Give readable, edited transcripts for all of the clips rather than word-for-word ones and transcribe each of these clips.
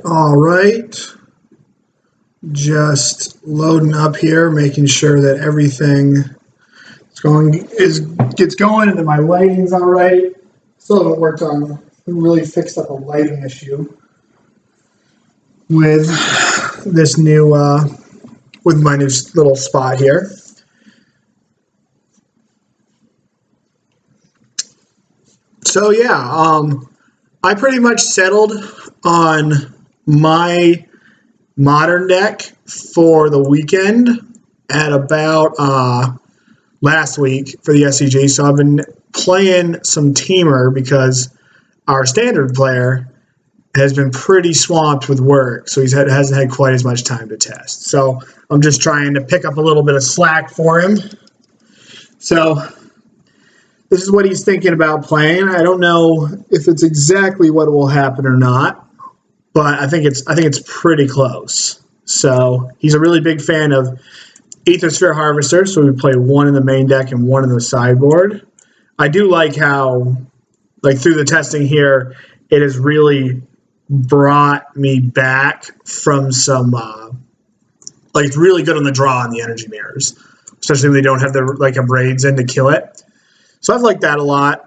All right. Just loading up here, making sure that everything gets going and that my lighting's all right. Still haven't worked on, really fixed up a lighting issue with this new, with my new little spot here. So yeah, I pretty much settled on my modern deck for the weekend at about last week for the SCG. So I've been playing some Temur because our standard player has been pretty swamped with work, so hasn't had quite as much time to test. So I'm just trying to pick up a little bit of slack for him. So this is what he's thinking about playing. I don't know if it's exactly what will happen or not, but I think it's pretty close. So he's a really big fan of Aethersphere Harvester, so we play one in the main deck and one in the sideboard. I do like how, like, through the testing here, it has really brought me back from some, like, it's really good on the draw on the energy mirrors, especially when they don't have the, like, abrades in to kill it. So I've liked that a lot.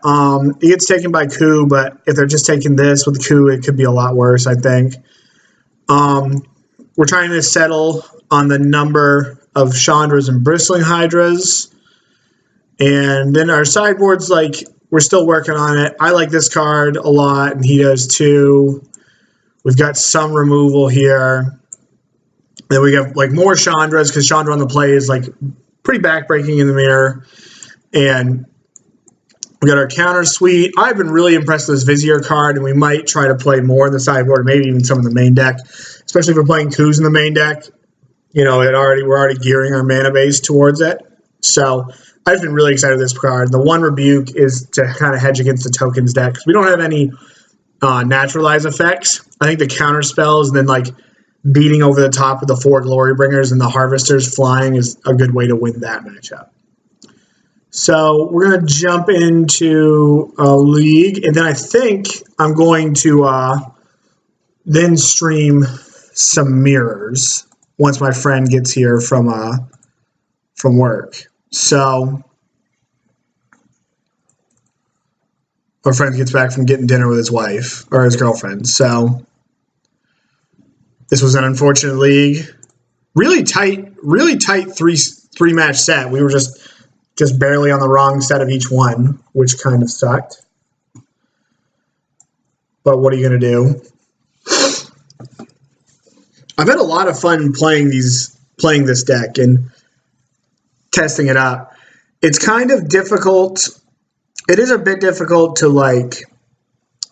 It gets taken by Coup, but if they're just taking this with Coup, it could be a lot worse, I think. We're trying to settle on the number of Chandras and Bristling Hydras. And then our sideboard's, like, we're still working on it. I like this card a lot, and he does too. We've got some removal here. Then we have, like, more Chandras, because Chandra on the play is, like, pretty backbreaking in the mirror. And we got our counter suite. I've been really impressed with this Vizier card, and we might try to play more in the sideboard, or maybe even some in the main deck, especially if we're playing coups in the main deck. You know, we're already gearing our mana base towards it. So I've been really excited with this card. The one rebuke is to kind of hedge against the tokens deck, because we don't have any naturalize effects. I think the counter spells and then, like, beating over the top of the 4 glory bringers and the harvesters flying is a good way to win that matchup. So we're going to jump into a league, and then I think I'm going to then stream some mirrors once my friend gets here from work. So our friend gets back from getting dinner with his wife or his girlfriend. So this was an unfortunate league. Really tight three match set. We were just barely on the wrong set of each one, which kind of sucked. But what are you going to do? I've had a lot of fun playing this deck and testing it out. It's kind of difficult. It is a bit difficult to, like,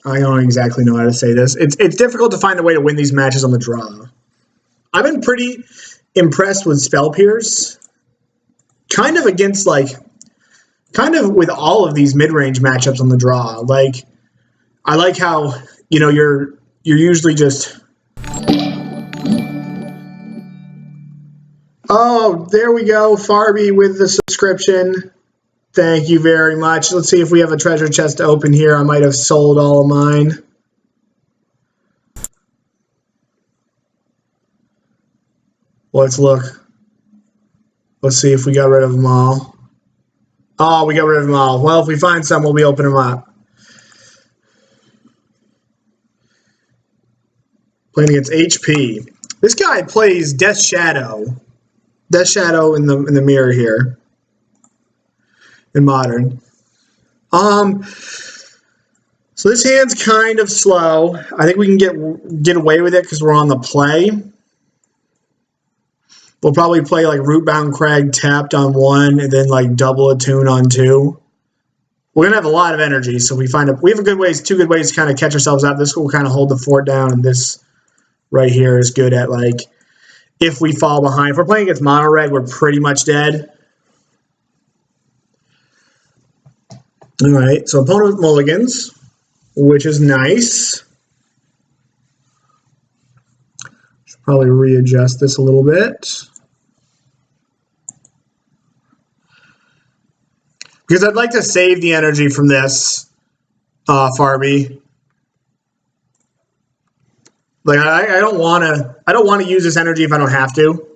I don't exactly know how to say this. It's difficult to find a way to win these matches on the draw. I've been pretty impressed with Spell Pierce. Kind of against, like, kind of with all of these mid-range matchups on the draw. Like, I like how, you know, you're usually just... Oh, there we go. Farby with the subscription. Thank you very much. Let's see if we have a treasure chest to open here. I might have sold all of mine. Let's look. Let's see if we got rid of them all. Oh, we got rid of them all. Well, if we find some, we'll be opening them up. Playing against HP. This guy plays Death Shadow. Death Shadow in the mirror here. In Modern. So this hand's kind of slow. I think we can get away with it because we're on the play. We'll probably play, like, Rootbound Craig tapped on 1 and then, like, double Attune on 2. We're gonna have a lot of energy, so we have two good ways to kind of catch ourselves up. This will kind of hold the fort down, and this right here is good at, like, if we fall behind. If we're playing against mono red, we're pretty much dead. All right, so opponent with mulligans, which is nice. Should probably readjust this a little bit. Because I'd like to save the energy from this, Farby. Like I don't want to use this energy if I don't have to.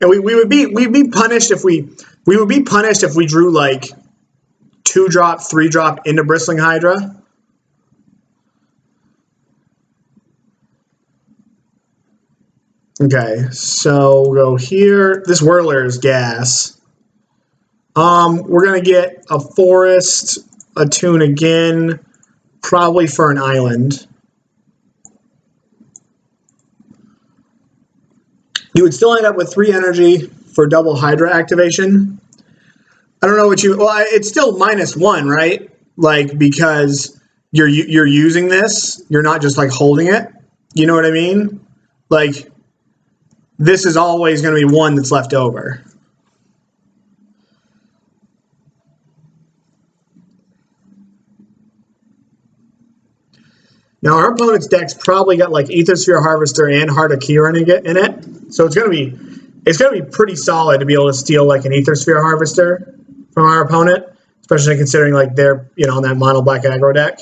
And we'd be punished if we drew like 2-drop, 3-drop into Bristling Hydra. Okay, so we'll go here. This Whirler is gas. We're gonna get a forest, Attune again, probably for an island. You would still end up with 3 energy for double Hydra activation. I don't know what you. Well, it's still -1, right? Like because you're using this. You're not just like holding it. You know what I mean? Like. This is always going to be 1 that's left over. Now our opponent's deck's probably got like Aethersphere Harvester and Heart of Kieran in it, so it's going to be pretty solid to be able to steal like an Aethersphere Harvester from our opponent, especially considering like they're on that mono black aggro deck.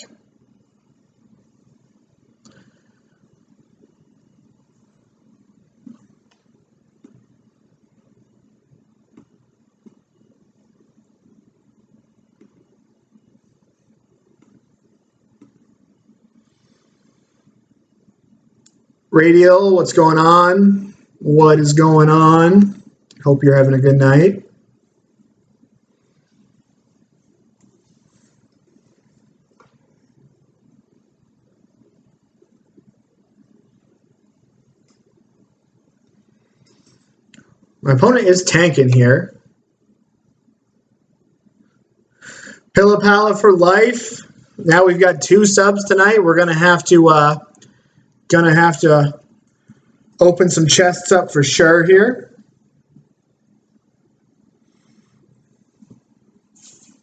Radial, what's going on? What is going on? Hope you're having a good night. My opponent is tanking here. Pillow Pala for life. Now we've got 2 subs tonight. We're gonna have to open some chests up for sure here.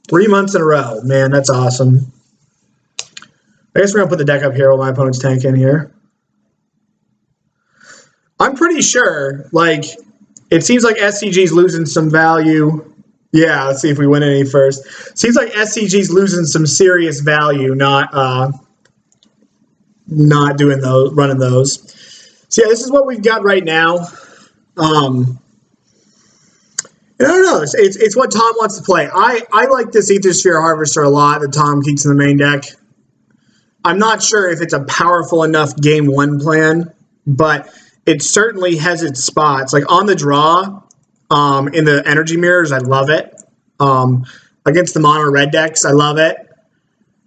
3 months in a row. Man, that's awesome. I guess we're going to put the deck up here while my opponent's tanking here. I'm pretty sure, like, it seems like SCG's losing some value. Yeah, let's see if we win any first. Seems like SCG's losing some serious value, not doing those, running those. So yeah, this is what we've got right now. I don't know. It's what Tom wants to play. I like this Aethersphere Harvester a lot that Tom keeps in the main deck. I'm not sure if it's a powerful enough game 1 plan, but it certainly has its spots. Like on the draw, in the energy mirrors, I love it. Against the mono red decks, I love it.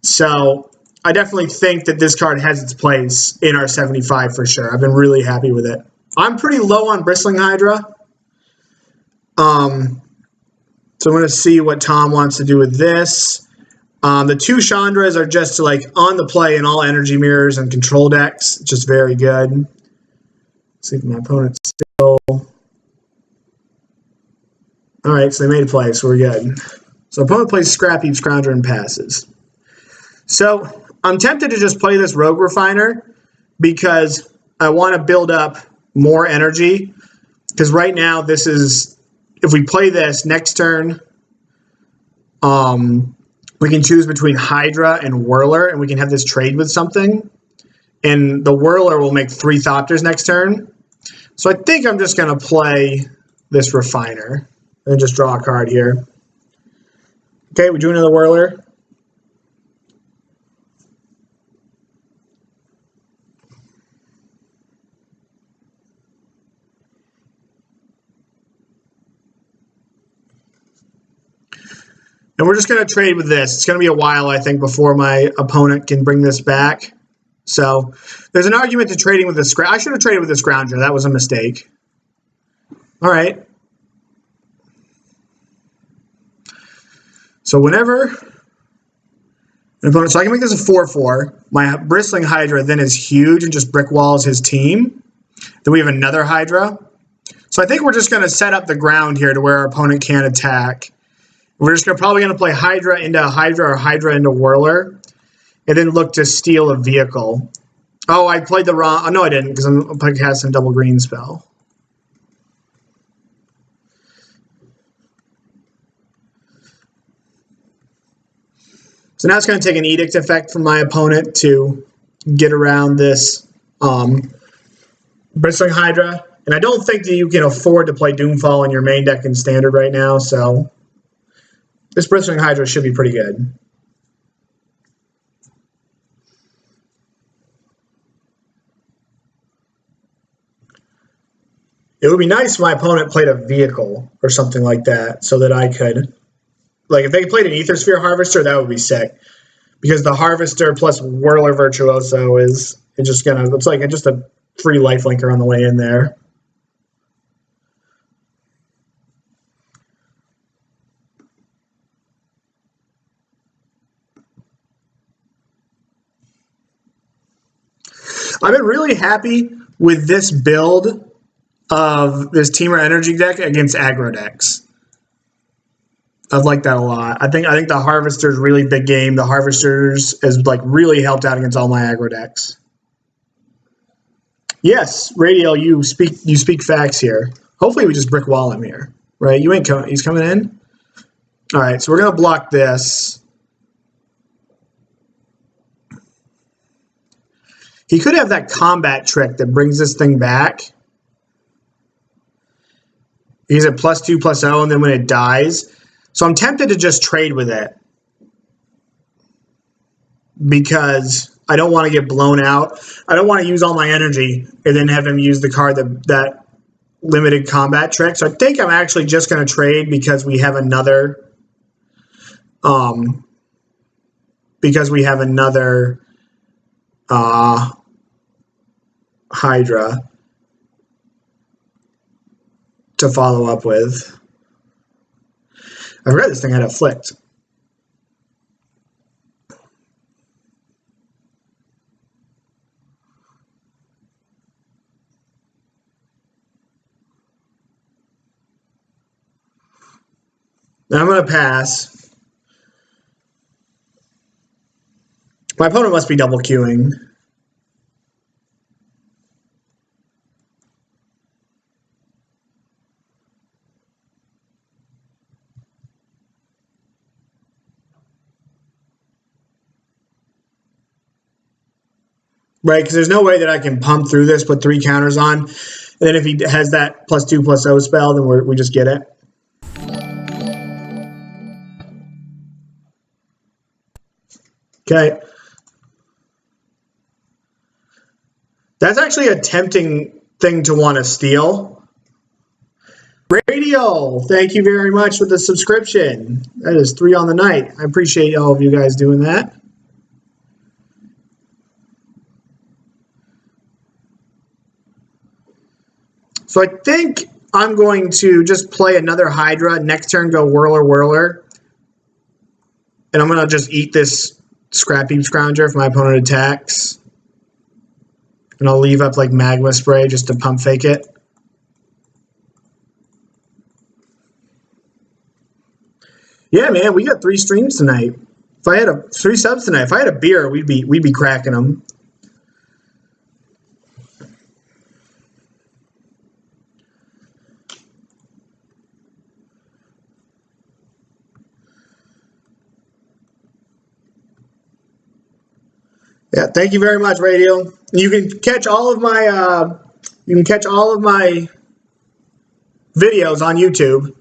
So I definitely think that this card has its place in our 75 for sure. I've been really happy with it. I'm pretty low on Bristling Hydra. So I'm going to see what Tom wants to do with this. The 2 Chandras are just like on the play in all energy mirrors and control decks. Just very good. Let's see if my opponent's still. All right, so they made a play, so we're good. So opponent plays Scrap Heap Scrounger and passes. So I'm tempted to just play this Rogue Refiner because I want to build up more energy. Because right now, this is, if we play this next turn, we can choose between Hydra and Whirler, and we can have this trade with something. And the Whirler will make 3 Thopters next turn. So I think I'm just going to play this Refiner and just draw a card here. Okay, we drew another Whirler. And we're just going to trade with this. It's going to be a while, I think, before my opponent can bring this back. So there's an argument to trading with this. I should have traded with this Scrounger. That was a mistake. All right. So whenever an opponent, so I can make this a 4/4. My Bristling Hydra then is huge and just brick walls his team. Then we have another Hydra. So I think we're just going to set up the ground here to where our opponent can't attack. We're just probably going to play Hydra into Hydra or Hydra into Whirler, and then look to steal a vehicle. Oh, I played the wrong. Oh, no, I didn't, because I'm casting double green spell. So now it's going to take an edict effect from my opponent to get around this Bristling Hydra. And I don't think that you can afford to play Doomfall in your main deck in Standard right now, so this Bristling Hydra should be pretty good. It would be nice if my opponent played a vehicle or something like that so that I could, like if they played an Aethersphere Harvester, that would be sick. Because the Harvester plus Whirler Virtuoso is just gonna, it's like just a free lifelinker on the way in there. I've been really happy with this build of this Temur energy deck against aggro decks. I've liked that a lot. I think the Harvester's really big game. The Harvesters has like really helped out against all my aggro decks. Yes, Radial, you speak facts here. Hopefully we just brick wall him here, right? You ain't coming. He's coming in. All right, so we're gonna block this. He could have that combat trick that brings this thing back. He's at +2/+0, and then when it dies. So I'm tempted to just trade with it. Because I don't want to get blown out. I don't want to use all my energy and then have him use the card that limited combat trick. So I think I'm actually just going to trade because we have another Hydra to follow up with. I forgot this thing had afflict. Now I'm going to pass. My opponent must be double queuing. Right, because there's no way that I can pump through this, put 3 counters on, and then if he has that +2/+0 spell, then we just get it. Okay. That's actually a tempting thing to want to steal. Radio, thank you very much for the subscription. That is 3 on the night. I appreciate all of you guys doing that. So I think I'm going to just play another Hydra. Next turn, go Whirler. And I'm going to just eat this Scrap Heap Scrounger if my opponent attacks. And I'll leave up like Magma Spray just to pump fake it. Yeah, man, we got 3 streams tonight. If I had 3 subs tonight, if I had a beer, we'd be cracking them. Yeah, thank you very much, Radio. You can catch all of my videos on YouTube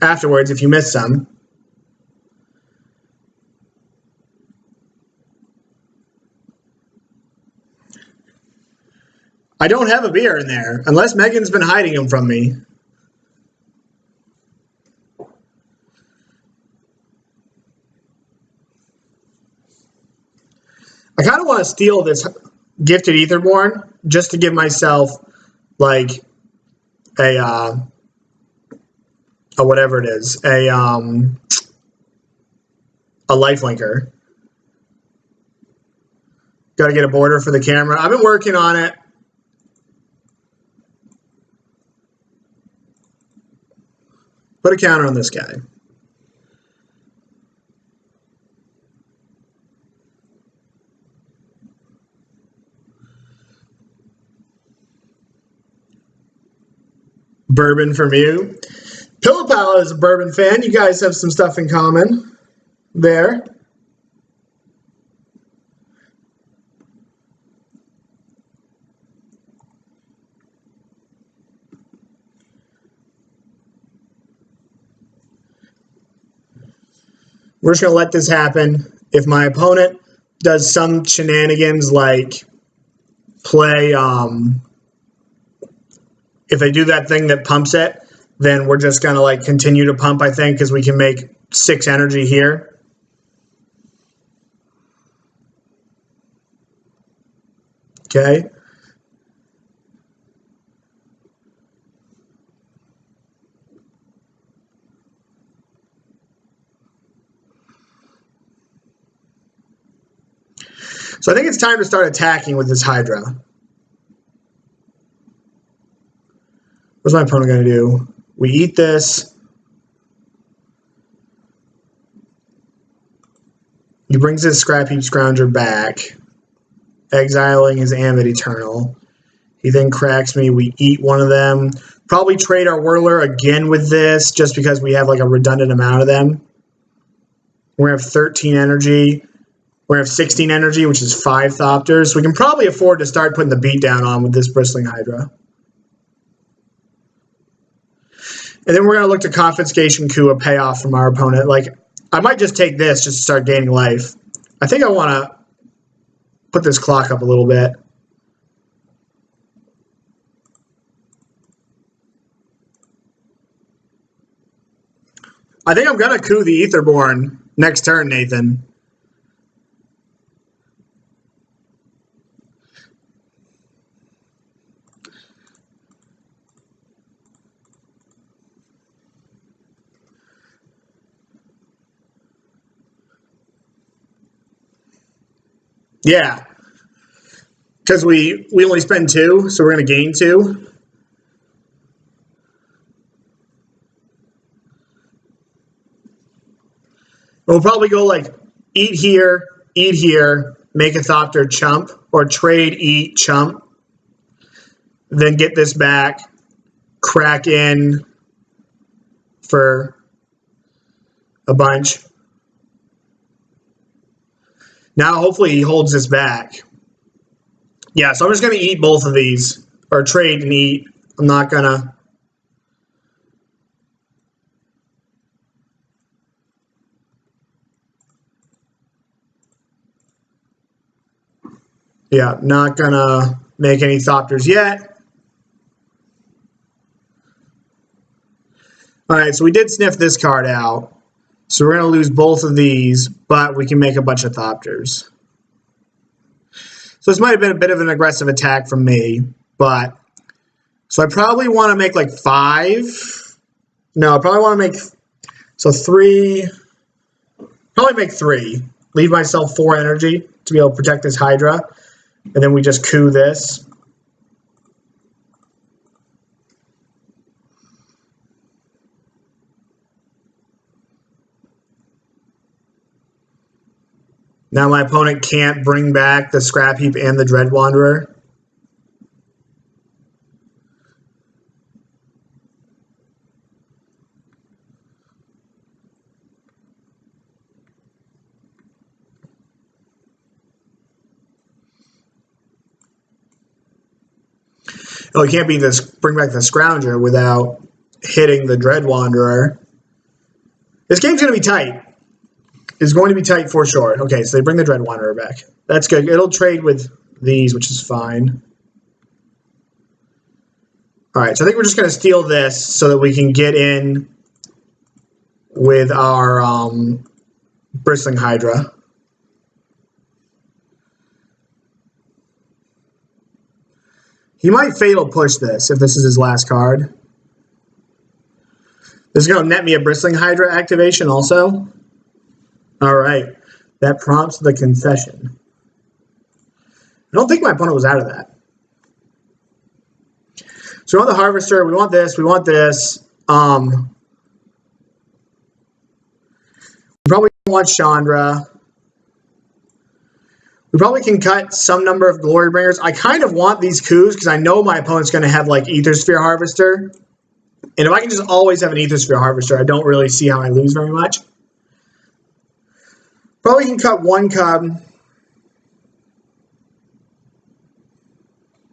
afterwards if you missed some. I don't have a beer in there unless Megan's been hiding them from me. I kind of want to steal this Gifted Aetherborn just to give myself like a whatever it is, a lifelinker. Got to get a border for the camera. I've been working on it. Put a counter on this guy. Bourbon from you. Pillow Pal is a bourbon fan. You guys have some stuff in common there. We're just going to let this happen. If my opponent does some shenanigans like play, if they do that thing that pumps it, then we're just going to like continue to pump, I think, because we can make 6 energy here. Okay. So I think it's time to start attacking with this Hydra. What's my opponent going to do? We eat this. He brings his Scrap Heap Scrounger back, exiling his Ambit Eternal. He then cracks me. We eat one of them. Probably trade our Whirler again with this, just because we have like a redundant amount of them. We're going to have 13 energy. We're going to have 16 energy, which is 5 Thopters. So we can probably afford to start putting the beat down on with this Bristling Hydra. And then we're going to look to Confiscation Coup, a payoff from our opponent. Like, I might just take this just to start gaining life. I think I want to put this clock up a little bit. I think I'm going to coup the Aetherborn next turn, Nathan. Yeah, because we only spend 2, so we're going to gain 2. We'll probably go like eat here, make a Thopter chump, or trade, eat, chump. Then get this back, crack in for a bunch. Now, hopefully, he holds this back. Yeah, so I'm just going to eat both of these, or trade and eat. I'm not going to. Yeah, not going to make any Thopters yet. All right, so we did sniff this card out. So we're going to lose both of these, but we can make a bunch of Thopters. So this might have been a bit of an aggressive attack from me, but... So I probably want to make like 5. No, I probably want to make... So 3... Probably make 3. Leave myself 4 energy to be able to protect this Hydra. And then we just coup this. Now my opponent can't bring back the Scrap Heap and the Dread Wanderer. Oh, he can't bring back the Scrounger without hitting the Dread Wanderer. This game's going to be tight. It's going to be tight for sure. Okay, so they bring the Dread Wanderer back. That's good. It'll trade with these, which is fine. All right, so I think we're just going to steal this so that we can get in with our Bristling Hydra. He might Fatal Push this if this is his last card. This is going to net me a Bristling Hydra activation also. All right, that prompts the concession. I don't think my opponent was out of that. So we want the Harvester, we want this, we want this. We probably want Chandra. We probably can cut some number of Glory Bringers. I kind of want these coups because I know my opponent's going to have like Aethersphere Harvester. And if I can just always have an Aethersphere Harvester, I don't really see how I lose very much. Probably can cut 1 Cub.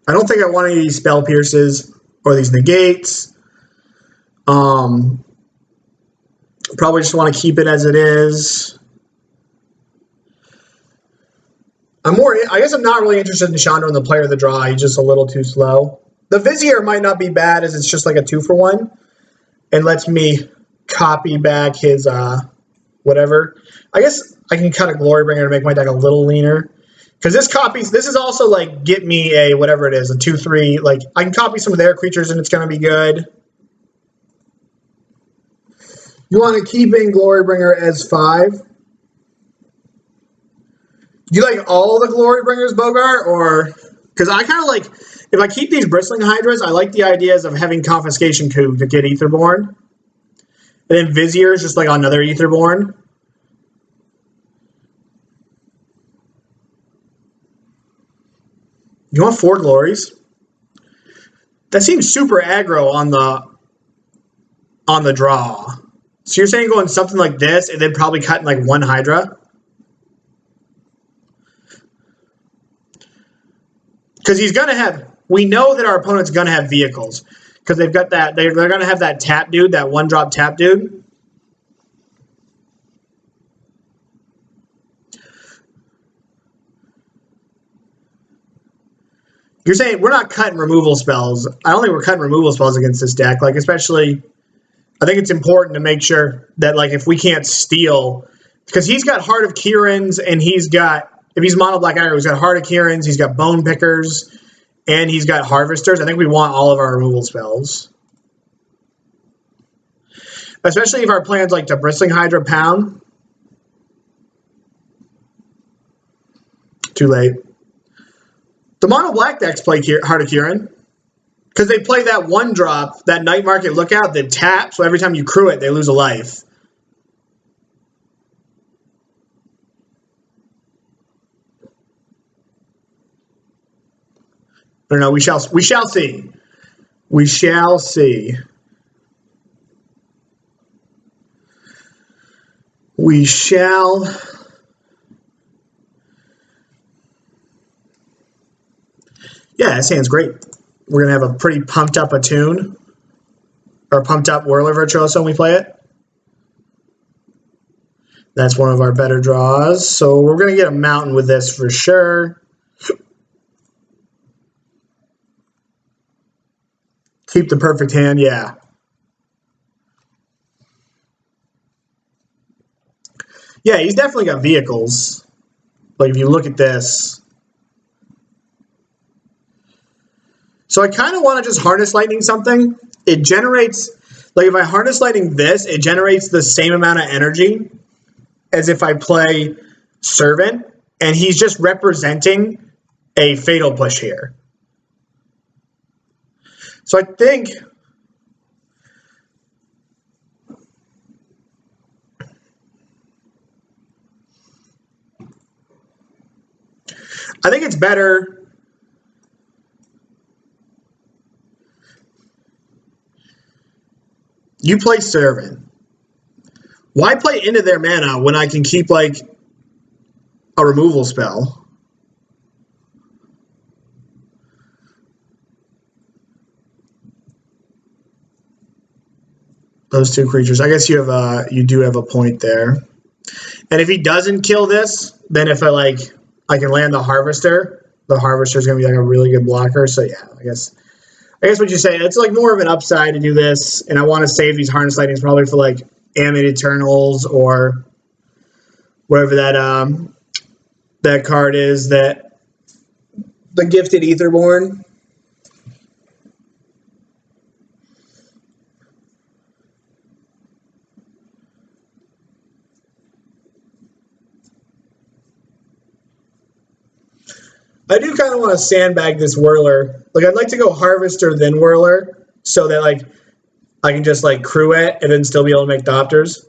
I don't think I want any of these Spell Pierces or these Negates. Probably just want to keep it as it is. I guess I'm not really interested in Chandra in the player of the draw. He's just a little too slow. The Vizier might not be bad as it's just like a 2-for-1 and lets me copy back his whatever. I guess I can cut a Glorybringer to make my deck a little leaner. Because this is also like get me a whatever it is, a 2/3. Like I can copy some of their creatures and it's gonna be good. You want to keep in Glorybringer as 5. Do you like all the Glorybringers, Bogart, or because I kind of like if I keep these Bristling Hydras, I like the ideas of having Confiscation Coup to get Aetherborn, and then Vizier is just like another Aetherborn. You want 4 glories? That seems super aggro on the draw. So you're saying going something like this and then probably cutting like 1 Hydra? Because he's gonna have. We know that our opponent's gonna have vehicles because they've got that. They're gonna have that tap dude, that 1-drop tap dude. You're saying we're not cutting removal spells. I don't think we're cutting removal spells against this deck. Like, especially, I think it's important to make sure that, like, if we can't steal, because he's got Heart of Kieran's and he's got, if he's mono black aggro, he's got Heart of Kieran's, he's got Bone Pickers, and he's got Harvesters. I think we want all of our removal spells. Especially if our plan's like to Bristling Hydra pound. Too late. The mono black decks play Heart of Kieran because they play that 1-drop, that Night Market Lookout that taps. So every time you crew it, they lose a life. I don't know. We shall see. We shall see. We shall. Yeah, this hand's great. We're going to have a pretty pumped up Attune. Or pumped up Whirler Virtuoso when we play it. That's one of our better draws. So we're going to get a mountain with this for sure. Keep the perfect hand, yeah. Yeah, he's definitely got vehicles. Like, if you look at this. So I kind of want to just Harness Lightning something. It generates, like if I Harness Lightning this, it generates the same amount of energy as if I play Servant. And he's just representing a Fatal Push here. So I think it's better. You play Servant. Why play into their mana when I can keep like a removal spell? Those 2 creatures. I guess you have you do have a point there. And if he doesn't kill this, then if I can land the Harvester. The Harvester is going to be like a really good blocker. So yeah, I guess what you say. It's like more of an upside to do this, and I want to save these Harness Lightnings probably for like Animate Eternals or whatever that card is, that the Gifted Aetherborn. I do kind of want to sandbag this Whirler. Like, I'd like to go Harvester then Whirler so that, like, I can just, like, crew it and then still be able to make Doctors.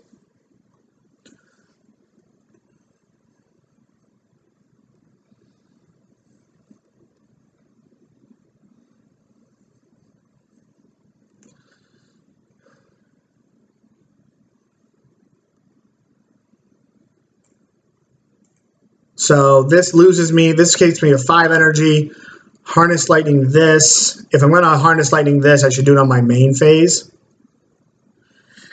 So this loses me. This takes me to 5 energy. Harness Lightning this. If I'm going to Harness Lightning this, I should do it on my main phase.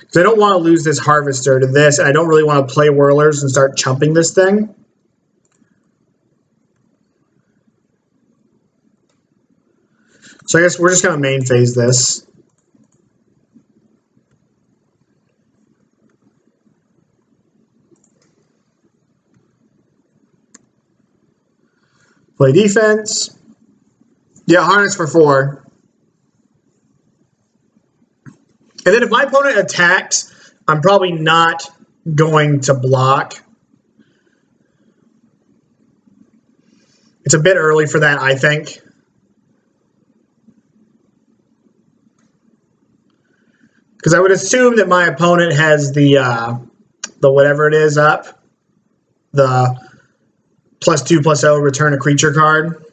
Because I don't want to lose this Harvester to this, and I don't really want to play Whirlers and start chumping this thing. So I guess we're just going to main phase this. Play defense. Yeah, harness for 4. And then if my opponent attacks, I'm probably not going to block. It's a bit early for that, I think. Because I would assume that my opponent has the whatever it is up. The +2/+0 return a creature card.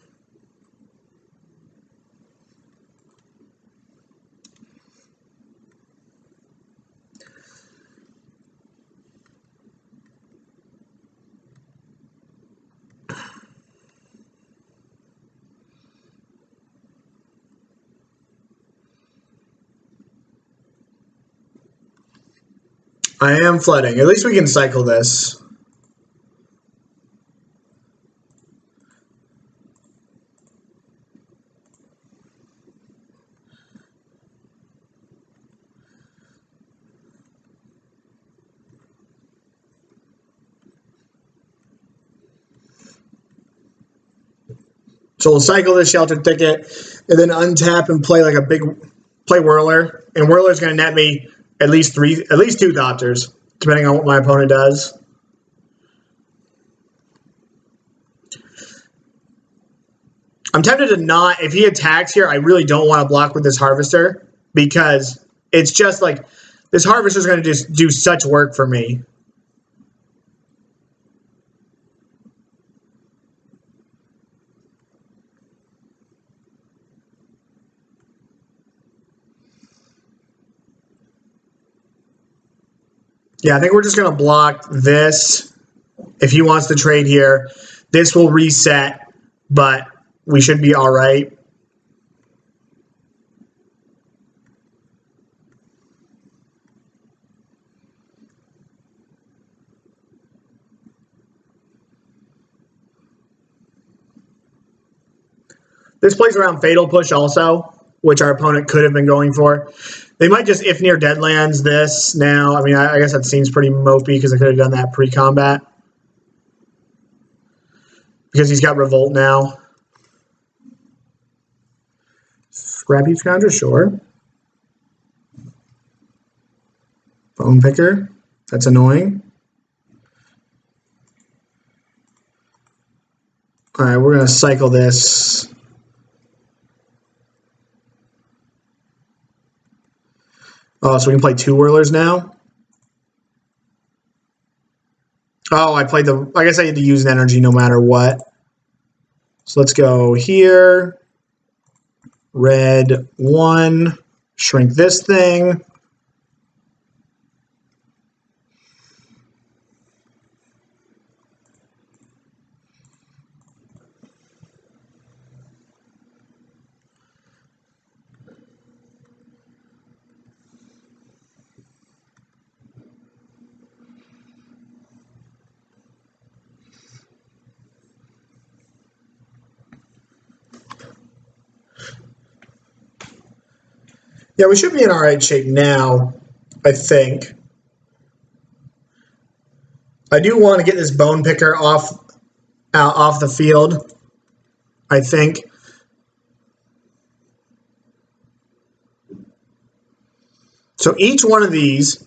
I am flooding. At least we can cycle this. So we'll cycle this Sheltered Thicket and then untap and play like a big play Whirler. And Whirler's going to net me at least 2 Thopters, depending on what my opponent does. I'm tempted to not, if he attacks here, I really don't want to block with this Harvester because it's just like this Harvester is going to just do such work for me. Yeah, I think we're just going to block this. If he wants to trade here, this will reset, but we should be all right. This plays around Fatal Push also, which our opponent could have been going for. They might just if near Deadlands this now. I mean, I guess that seems pretty mopey because I could have done that pre-combat. Because he's got Revolt now. Scrappy Scoundrel, sure. Bone Picker, that's annoying. All right, we're going to cycle this. Oh, so we can play 2 Whirlers now? Oh, I guess I had to use an energy no matter what. So let's go here. Red 1. Shrink this thing. Yeah, we should be in all right shape now, I think. I do want to get this Bone Picker off the field, I think. So each one of these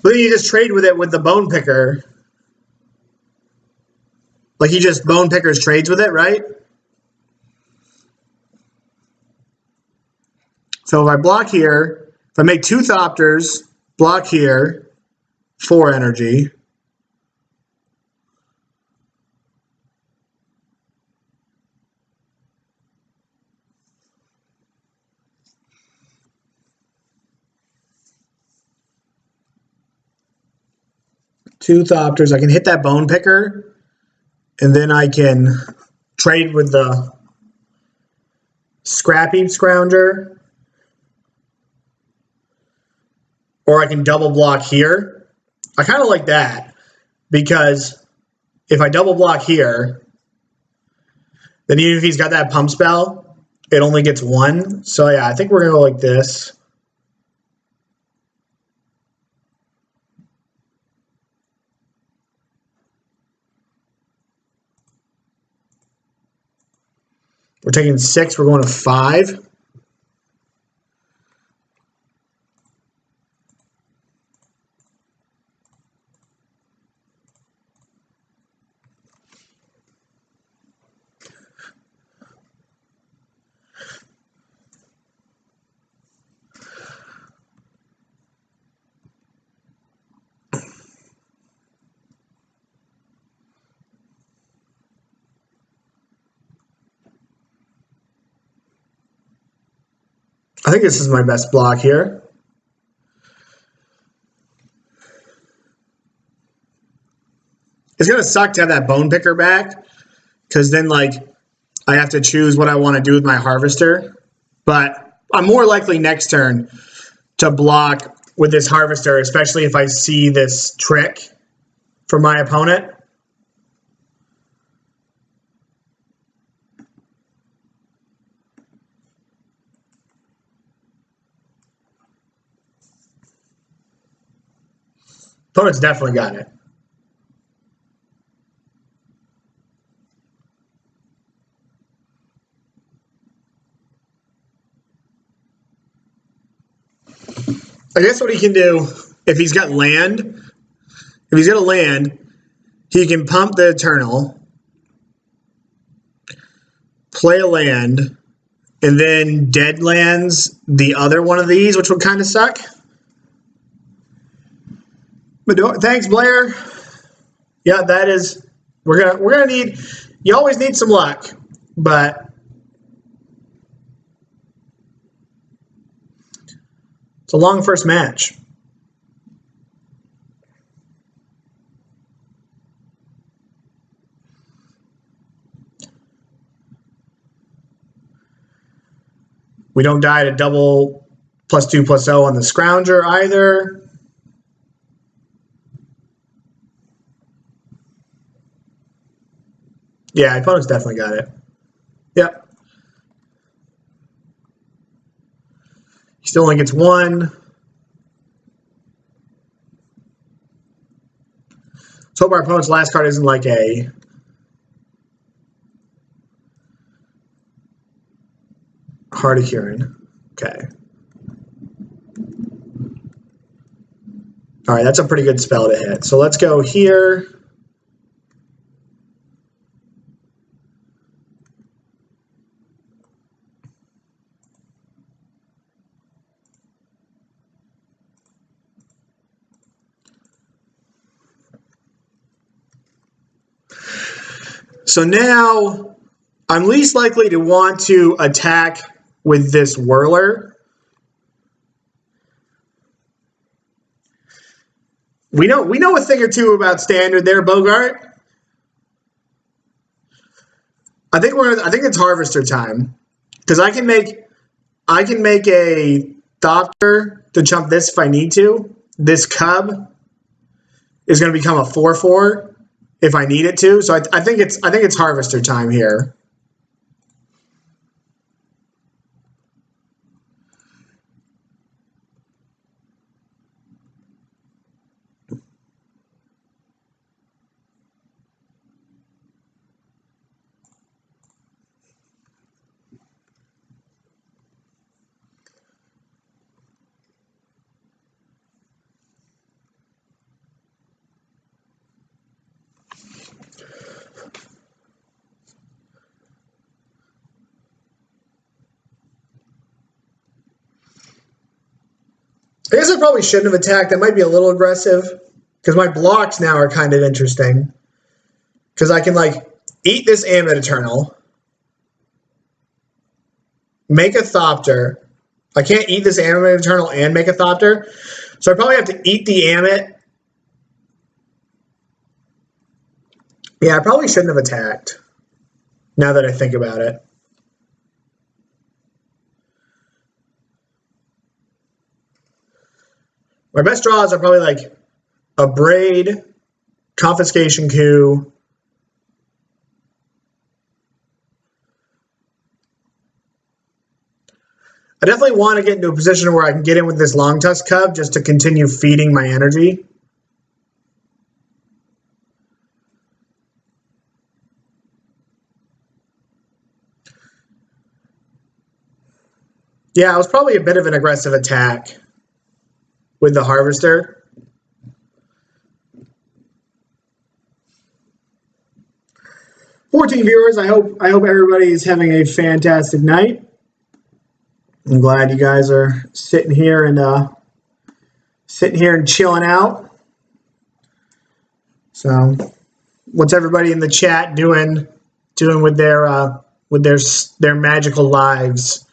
but then you just trade with it with the Bone Picker. Like he just Bone Pickers trades with it, right? So if I block here, if I make 2 Thopters, block here, 4 energy. Two Thopters, I can hit that Bone Picker, and then I can trade with the Scrappy Scrounger, or I can double block here I kind of like that because if I double block here, then even if he's got that pump spell, it only gets one. So yeah, I think we're going to go like this. We're taking 6, we're going to 5. I think this is my best block here. It's going to suck to have that bone picker back because then like I have to choose what I want to do with my harvester. But I'm more likely next turn to block with this harvester, especially if I see this trick from my opponent. Opponent's definitely got it. I guess what he can do, if he's got land, if he's got a land, he can pump the Eternal, play a land, and then dead lands the other one of these, which would kind of suck. But thanks, Blair. Yeah, that is. We're gonna need. You always need some luck, but it's a long first match. We don't die to double +2/+0 on the Scrounger either. Yeah, opponent's definitely got it. Yep. He still only gets 1. Let's hope our opponent's last card isn't like a Heart of Huron. Okay. All right, that's a pretty good spell to hit. So let's go here. So now I'm least likely to want to attack with this Whirler. We know a thing or two about standard there, Bogart. I think it's harvester time because I can make a Thopter to chump this if I need to. This Cub is going to become a 4/4 if I need it to. So I think it's harvester time here. I guess I probably shouldn't have attacked. That might be a little aggressive because my blocks now are kind of interesting. Because I can like eat this Amulet Eternal, make a Thopter. I can't eat this Amulet Eternal and make a Thopter, so I probably have to eat the Amulet. Yeah, I probably shouldn't have attacked. Now that I think about it. My best draws are probably like a Braid, Confiscation Coup, I definitely want to get into a position where I can get in with this Longtusk Cub just to continue feeding my energy. Yeah, it was probably a bit of an aggressive attack with the Harvester. viewers, I hope everybody is having a fantastic night. I'm glad you guys are sitting here and chilling out. So, what's everybody in the chat doing with their magical lives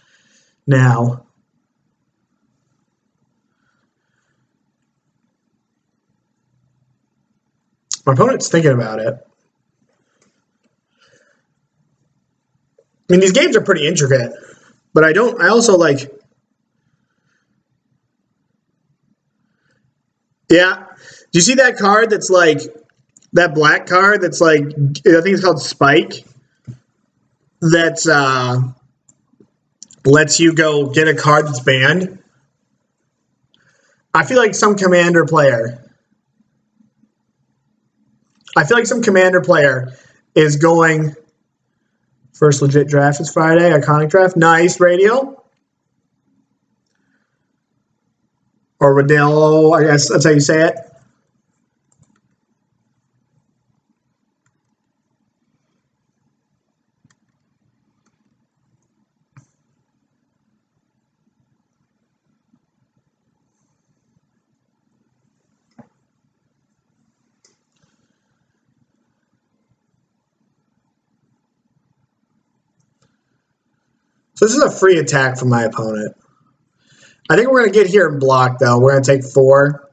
now? My opponent's thinking about it. I mean, these games are pretty intricate, but I also like, yeah. Do you see that card that's like, that black card that's like, I think it's called Spike, that's, lets you go get a card that's banned? I feel like some commander player is going, first legit draft is Friday, iconic draft. Nice, Radio. Or Rodell, I guess that's how you say it. So this is a free attack from my opponent. I think we're going to get here and block, though. We're going to take 4.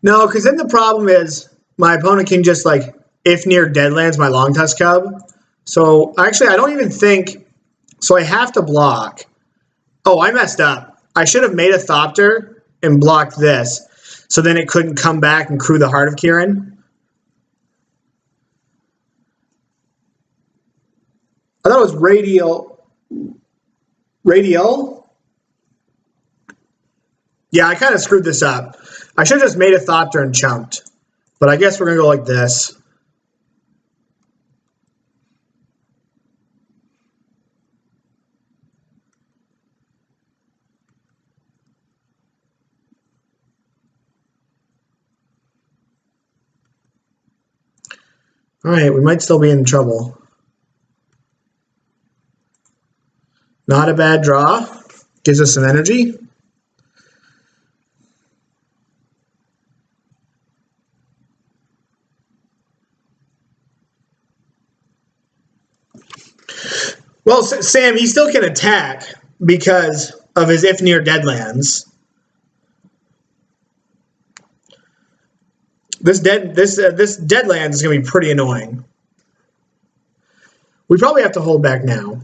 No, because then the problem is my opponent can just, like, if near Deadlands, my Longtusk Cub. So, actually, I don't even think... So, I have to block. Oh, I messed up. I should have made a Thopter and blocked this. So then it couldn't come back and crew the Heart of Kiran. I thought it was Radial. Radial? Yeah, I kind of screwed this up. I should have just made a Thopter and chumped. But I guess we're going to go like this. All right, we might still be in trouble. Not a bad draw. Gives us some energy. Well, Sam, he still can attack because of his if near Deadlands. This Deadlands is going to be pretty annoying. We probably have to hold back now.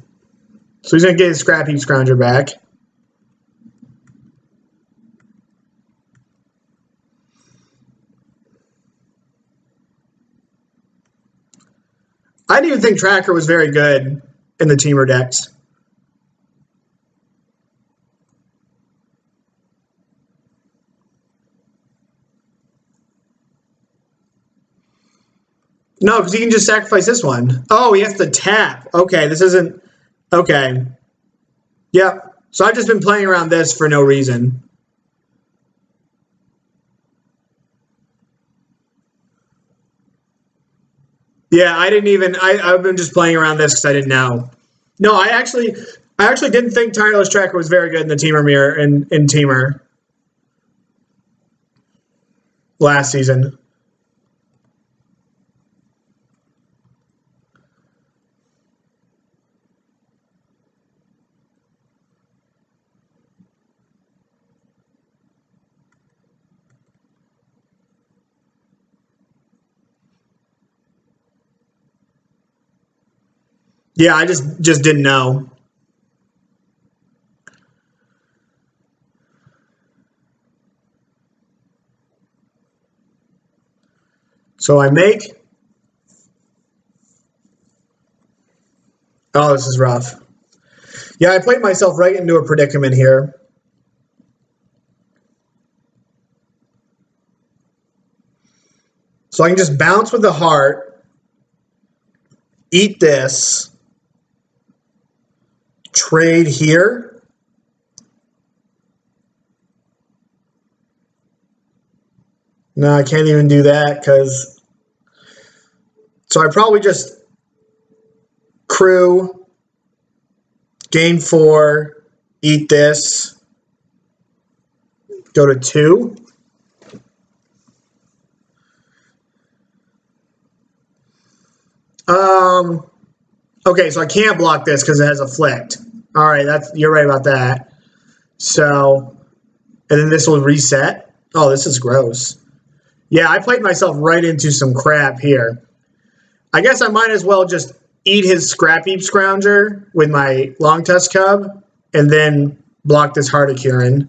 So he's going to get his Scrap Heap Scrounger back. I didn't even think Tracker was very good in the Temur decks. No, because he can just sacrifice this one. Oh, he has to tap. Okay, this isn't... Okay. Yep. So I've just been playing around this for no reason. Yeah, I didn't even... I've been just playing around this because I didn't know. No, I actually didn't think Tireless Tracker was very good in the Temur mirror in Temur last season. Yeah, I just didn't know. So I make... Oh, this is rough. Yeah, I played myself right into a predicament here. So I can just bounce with the heart, eat this, trade here. No, I can't even do that because... So I probably just crew, gain 4, eat this, go to 2. Okay, so I can't block this because it has afflict. All right, you're right about that. So, and then this will reset. Oh, this is gross. Yeah, I played myself right into some crap here. I guess I might as well just eat his Scrap Heap Scrounger with my Longtusk Cub and then block this Hardicurin.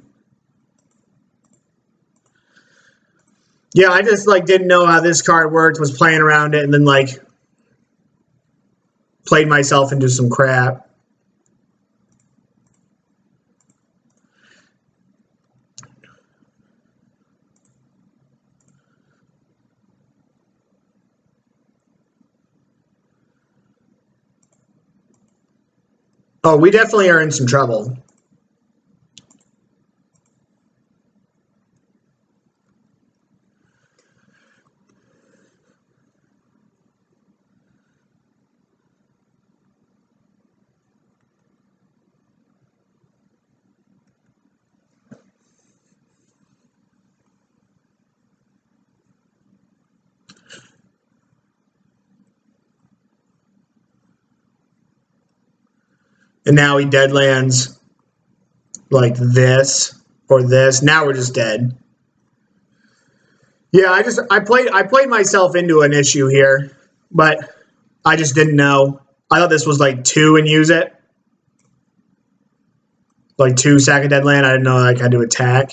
Yeah, I just like didn't know how this card worked, was playing around it, and then like played myself into some crap. Oh, we definitely are in some trouble. And now he deadlands like this or this. Now we're just dead. Yeah, I played myself into an issue here, but I just didn't know. I thought this was like 2 and use it. Like 2 sack a deadland. I didn't know I had to attack.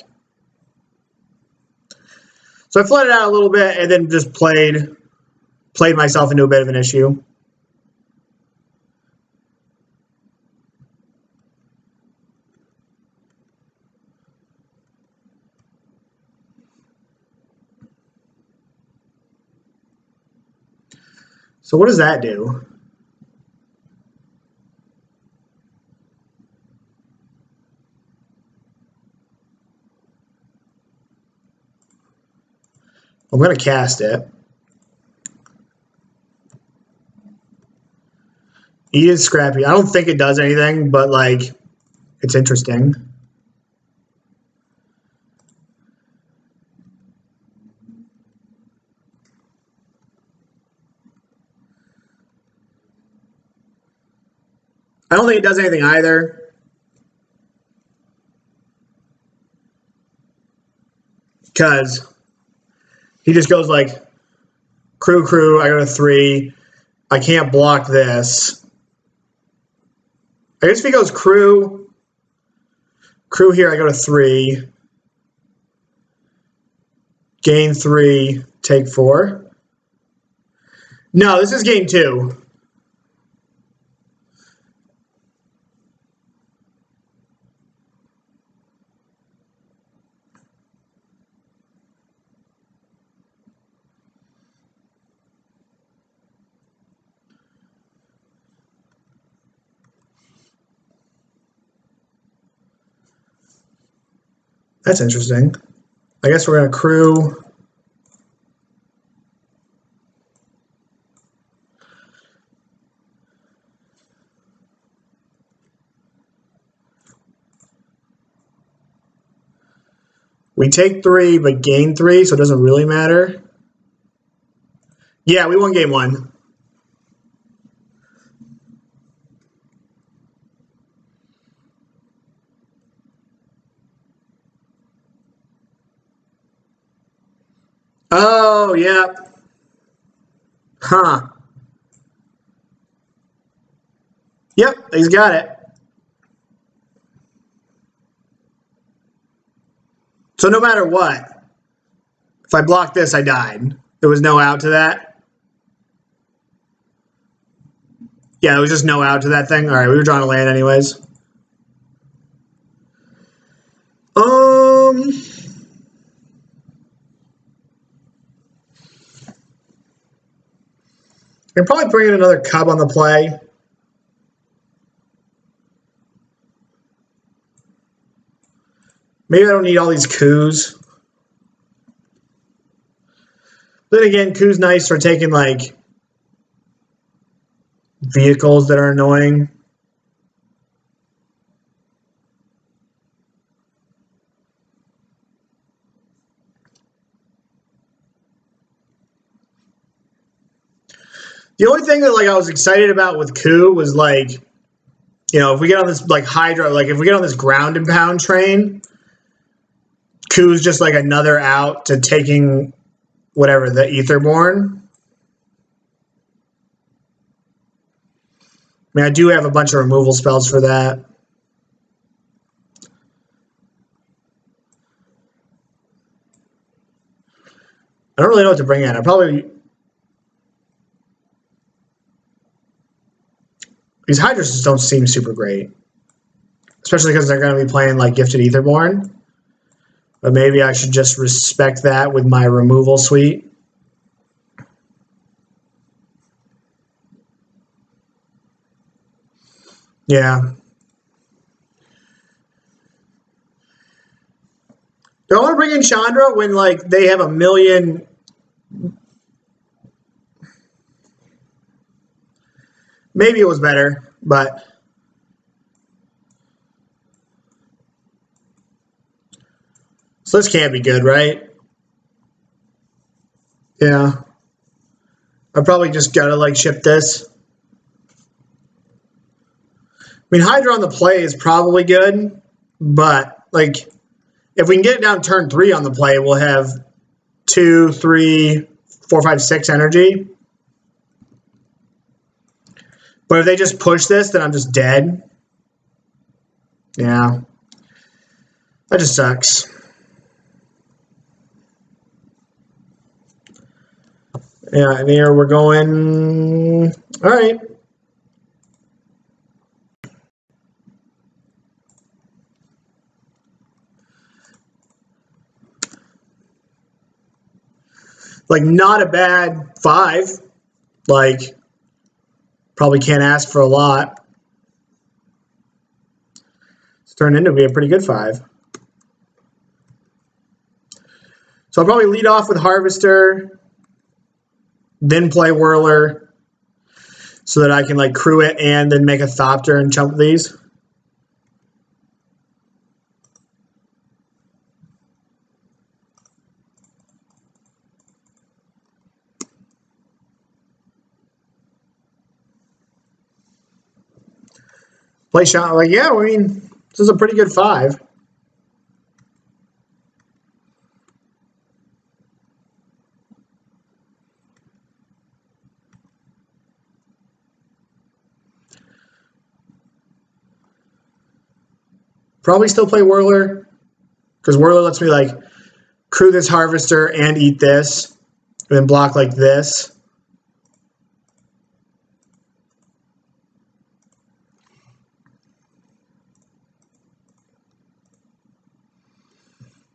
So I flooded out a little bit and then just played myself into a bit of an issue. So what does that do? I'm going to cast it. He is scrappy. I don't think it does anything, but like, it's interesting. I don't think it does anything either. Because he just goes like, crew, I go to 3. I can't block this. I guess if he goes crew here, I go to 3. Gain 3, take 4. No, this is gain 2. That's interesting. I guess we're going to crew. We take 3, but gain 3, so it doesn't really matter. Yeah, we won game 1. Oh, yeah. Huh. Yep, he's got it. So no matter what, if I block this, I died. There was no out to that? Yeah, there was just no out to that thing. All right, we were drawing a land anyways. I can probably bring in another Cub on the play. Maybe I don't need all these coups. Then again, coups nice for taking like vehicles that are annoying. The only thing that like I was excited about with Coup was like, you know, if we get on this like Hydra, like if we get on this ground and pound train, Coup's just like another out to taking whatever, the Aetherborn. I mean, I do have a bunch of removal spells for that. I don't really know what to bring in. I probably... These Hydras just don't seem super great. Especially because they're going to be playing like Gifted Aetherborn. But maybe I should just respect that with my removal suite. Yeah. Do I want to bring in Chandra when like they have a million... Maybe it was better, but... So this can't be good, right? Yeah. I probably just gotta like ship this. I mean, Hydra on the play is probably good, but like if we can get it down turn 3 on the play, we'll have 2, 3, 4, 5, 6 energy. But if they just push this, then I'm just dead. Yeah. That just sucks. Yeah, and here we're going... All right. Like, not a bad 5. Like, probably can't ask for a lot. It's turned into be a pretty good 5. So I'll probably lead off with Harvester, then play Whirler, so that I can like crew it and then make a Thopter and chump these. Play shot, like, yeah, I mean, this is a pretty good 5. Probably still play Whirler, because Whirler lets me like crew this Harvester and eat this, and then block like this.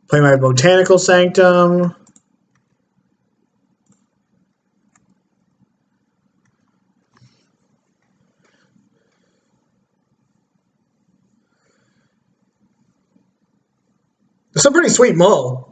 Play my Botanical Sanctum. It's a pretty sweet mull.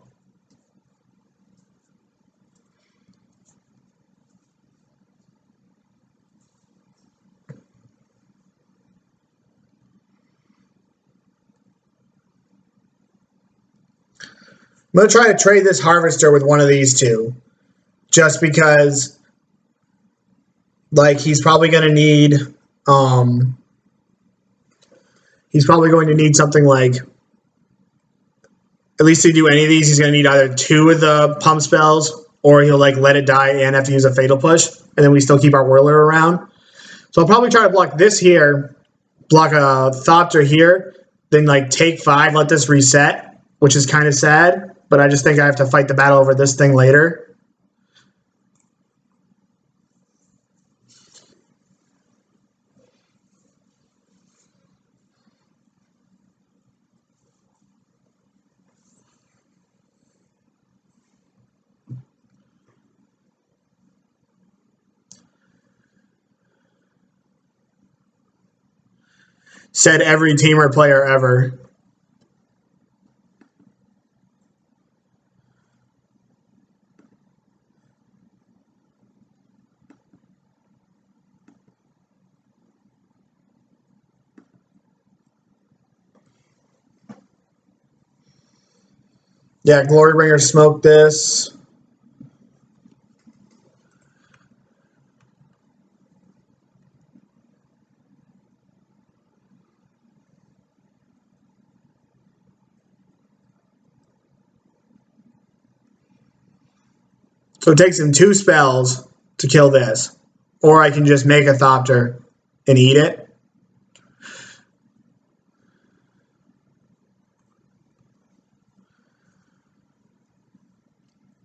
I'm going to try to trade this Harvester with one of these two. Just because, like, he's probably going to need, he's probably going to need something like, at least to do any of these, he's going to need either 2 of the pump spells, or he'll, like, let it die and have to use a Fatal Push, and then we still keep our Whirler around. So I'll probably try to block this here, block a Thopter here, then, like, take 5, let this reset, which is kind of sad. But I just think I have to fight the battle over this thing later. said every Temur player ever. Yeah, Glorybringer smoked this. So it takes him 2 spells to kill this. Or I can just make a Thopter and eat it.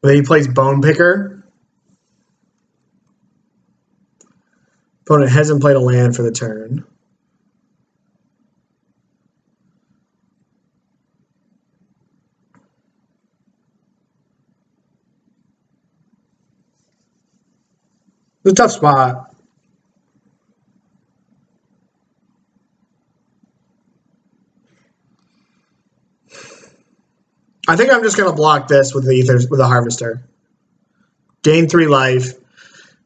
Then he plays Bone Picker. Opponent hasn't played a land for the turn. It's a tough spot. I think I'm just going to block this with the Harvester. Gain 3 life.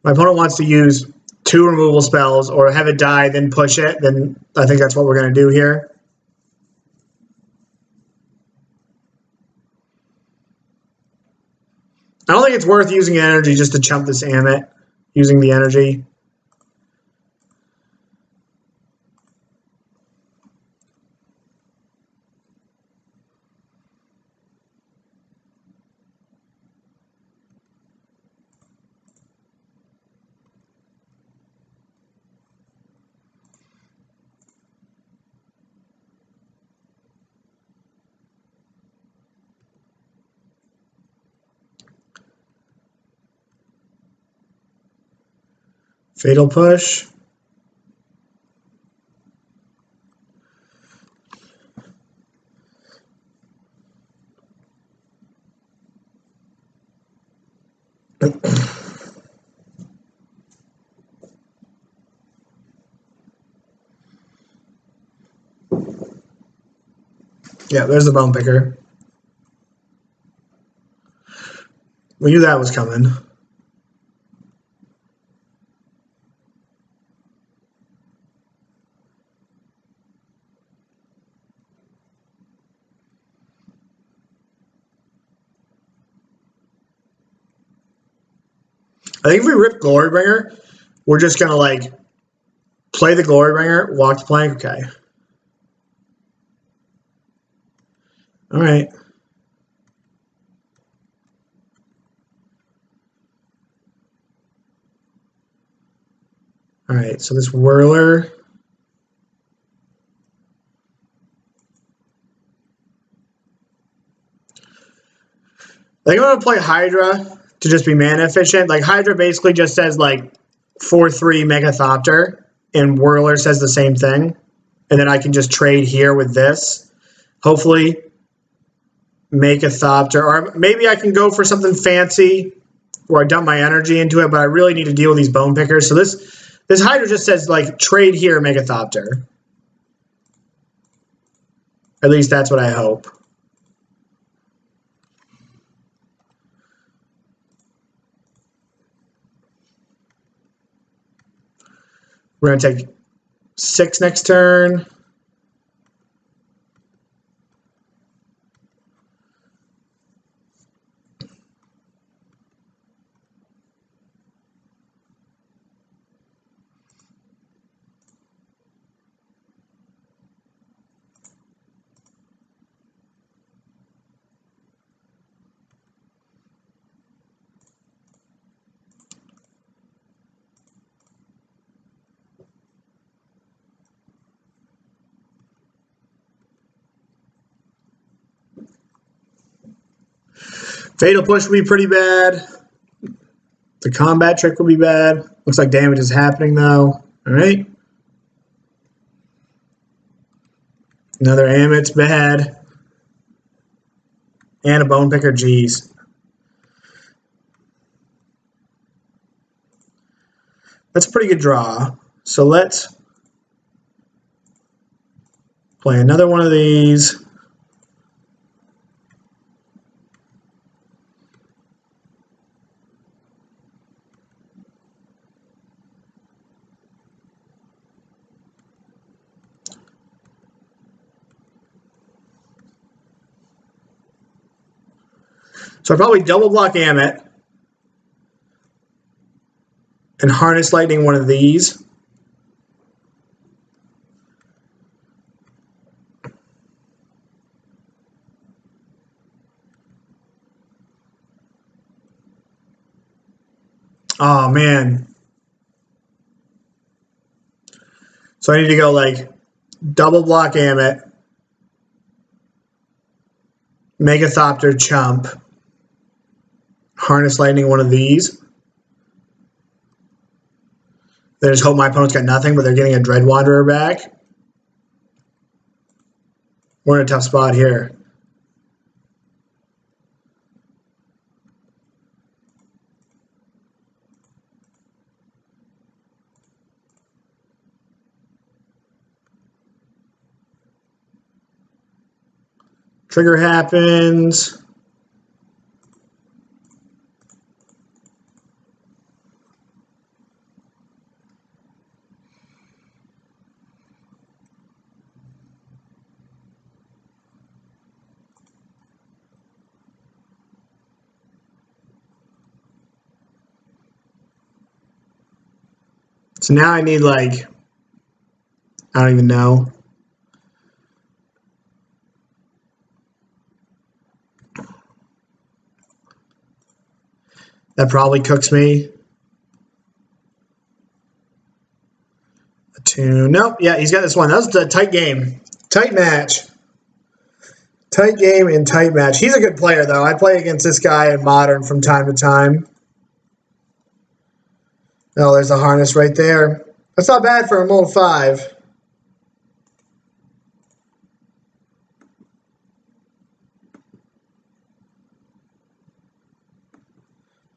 My opponent wants to use 2 removal spells or have it die, then push it. Then I think that's what we're going to do here. I don't think it's worth using energy just to chump this Amit, using the energy. Fatal Push. Yeah, there's the Bone Picker. We knew that was coming. I think if we rip Glorybringer, we're just going to like play the Glorybringer, walk the plank. Okay. All right. All right, so this Whirler. I think I'm going to play Hydra to just be mana efficient. Like Hydra basically just says like 4/3 Megathopter, and Whirler says the same thing. And then I can just trade here with this. Hopefully make a Thopter. Or maybe I can go for something fancy where I dump my energy into it, but I really need to deal with these Bone Pickers. So this Hydra just says like trade here, make a Thopter. At least that's what I hope. We're going to take 6 next turn. Fatal Push will be pretty bad. The combat trick will be bad. Looks like damage is happening though. All right. Another Amit's bad. And a Bone Picker, geez. That's a pretty good draw. So let's Play another one of these. So I probably double block Amit and Harness Lightning one of these. Oh man. So I need to go like double block Amit, Megathopter Chump, Harness Lightning one of these. Then just hope my opponent's got nothing, but they're getting a Dread Wanderer back. We're in a tough spot here. Trigger happens. So now I need like, I don't even know. That probably cooks me. Attune. Nope. Yeah, he's got this one. That was a tight game. Tight match. Tight game and tight match. He's a good player, though. I play against this guy in Modern from time to time. Oh, there's a harness right there. That's not bad for a mold 5.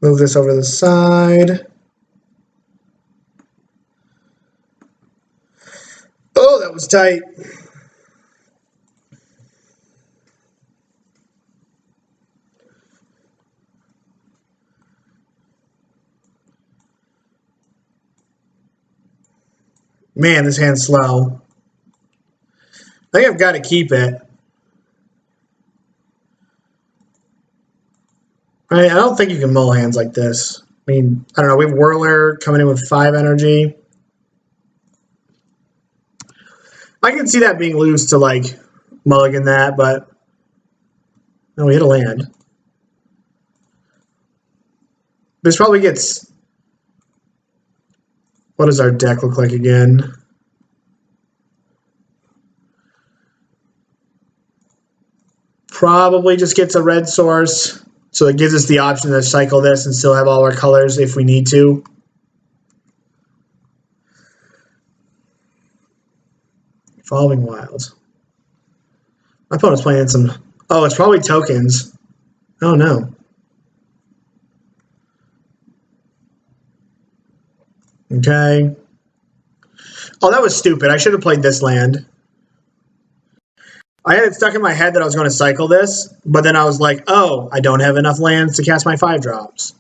Move this over to the side. Oh, that was tight. Man, this hand's slow. I think I've got to keep it. I don't think you can mull hands like this. I mean, I don't know. We have Whirler coming in with 5 energy. I can see that being loose to, like, mulligan that, but... No, we hit a land. This probably gets... What does our deck look like again? Probably just gets a red source. So it gives us the option to cycle this and still have all our colors if we need to. Evolving Wilds. My opponent's playing some... Oh, it's probably tokens. Oh, no. Okay. Oh, that was stupid. I should have played this land. I had it stuck in my head that I was going to cycle this, but then I was like, oh, I don't have enough lands to cast my 5-drops.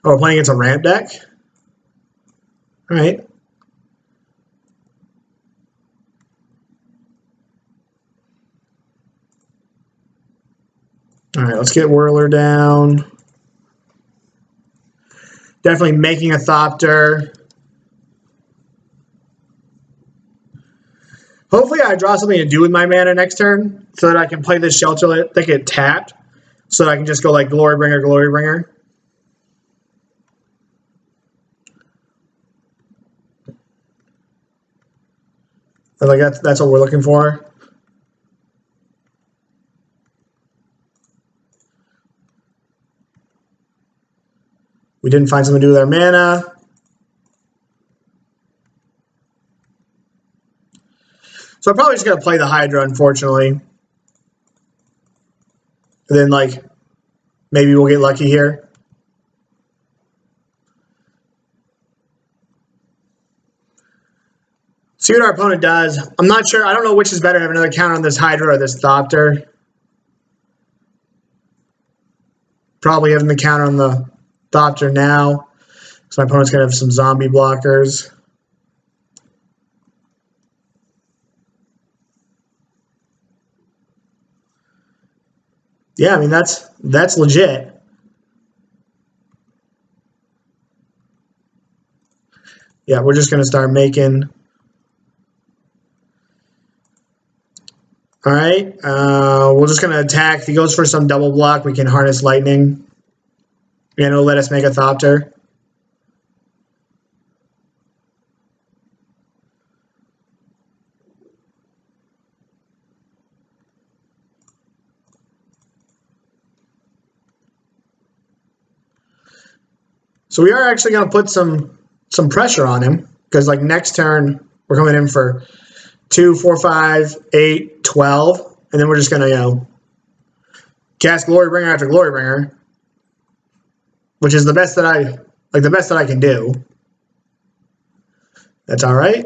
Oh, we're playing against a ramp deck? All right. All right, let's get Whirler down. Definitely making a Thopter. Hopefully I draw something to do with my mana next turn so that I can play this Sheltered Thicket tapped so that I can just go like Glorybringer, Glorybringer. And like that's what we're looking for. We didn't find something to do with our mana. So I'm probably just going to play the Hydra, unfortunately. And then, like, maybe we'll get lucky here. See what our opponent does. I'm not sure. I don't know which is better, have another counter on this Hydra or this Thopter. Probably having the counter on the Thopter now. So my opponent's going to have some zombie blockers. Yeah, I mean, that's legit. Yeah, we're just going to start making. All right, we're just going to attack. If he goes for some double block, we can harness lightning. And it'll let us make a Thopter. So we are actually going to put some pressure on him, because like next turn we're coming in for 2, 4, 5, 8, 12, and then we're just going to, cast Glorybringer after Glorybringer, which is the best that I can do. That's all right.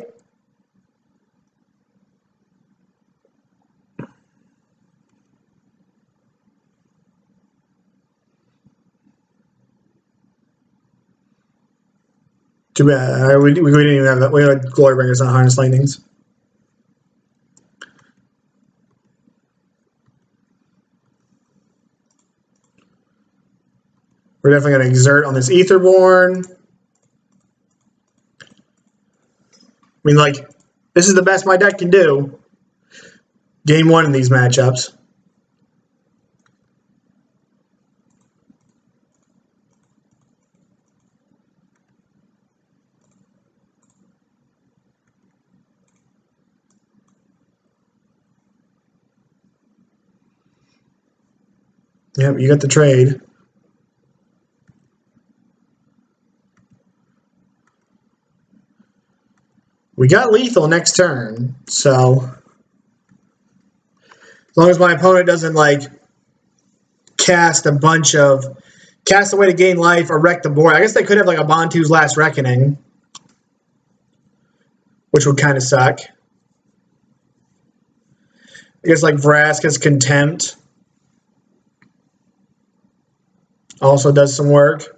Too bad. We didn't even have that. We had Glorybringers, not Harness Lightnings. We're definitely going to exert on this Aetherborn. I mean, like, this is the best my deck can do. Game 1 in these matchups. Yep, you got the trade. We got lethal next turn, so as long as my opponent doesn't like cast a way to gain life or wreck the board. I guess they could have like a Bantu's Last Reckoning, which would kind of suck. I guess like Vraska's Contempt also does some work.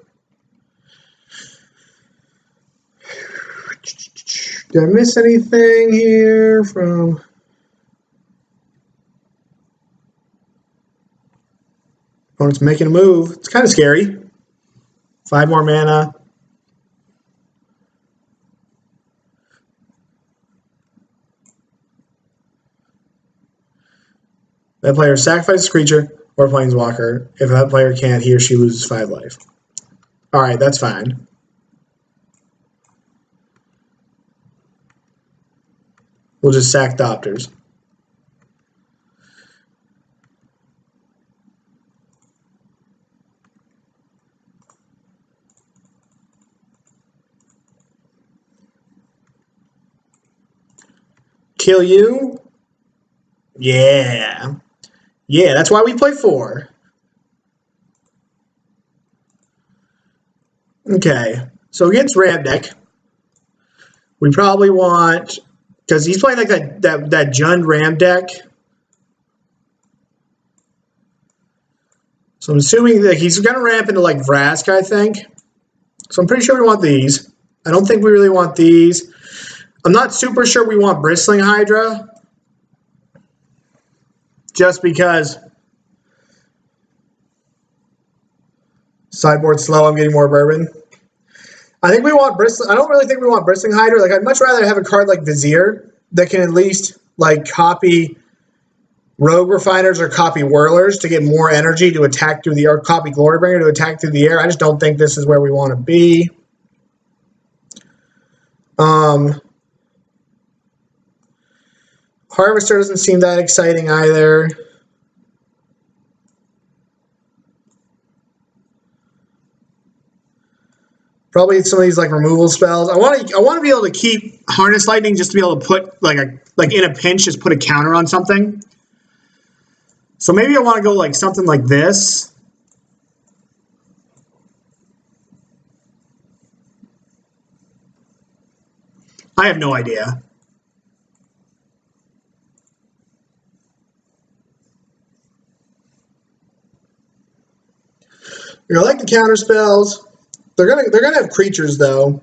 Did I miss anything here from... Opponent's making a move. It's kind of scary. 5 more mana. That player sacrifices a creature or planeswalker. If that player can't, he or she loses 5 life. Alright, that's fine. We'll just sack Thopters. Kill you? Yeah. Yeah, that's why we play 4. Okay, so against Ram deck, we probably want, because he's playing like that Jund Ram deck. So I'm assuming that he's going to ramp into like Vrask, I think. So I'm pretty sure we want these. I don't think we really want these. I'm not super sure we want Bristling Hydra. Just because sideboard slow, I'm getting more bourbon. I think we want Bristling. I don't really think we want Bristling Hydra. Like, I'd much rather have a card like Vizier that can at least like copy Rogue Refiners or copy Whirlers to get more energy to attack through the air, copy Glorybringer to attack through the air. I just don't think this is where we want to be. Harvester doesn't seem that exciting either. Probably some of these like removal spells. I want to be able to keep Harness Lightning just to be able to put like in a pinch, just put a counter on something. So maybe I want to go like something like this. I have no idea. I like the counter spells. They're gonna have creatures though.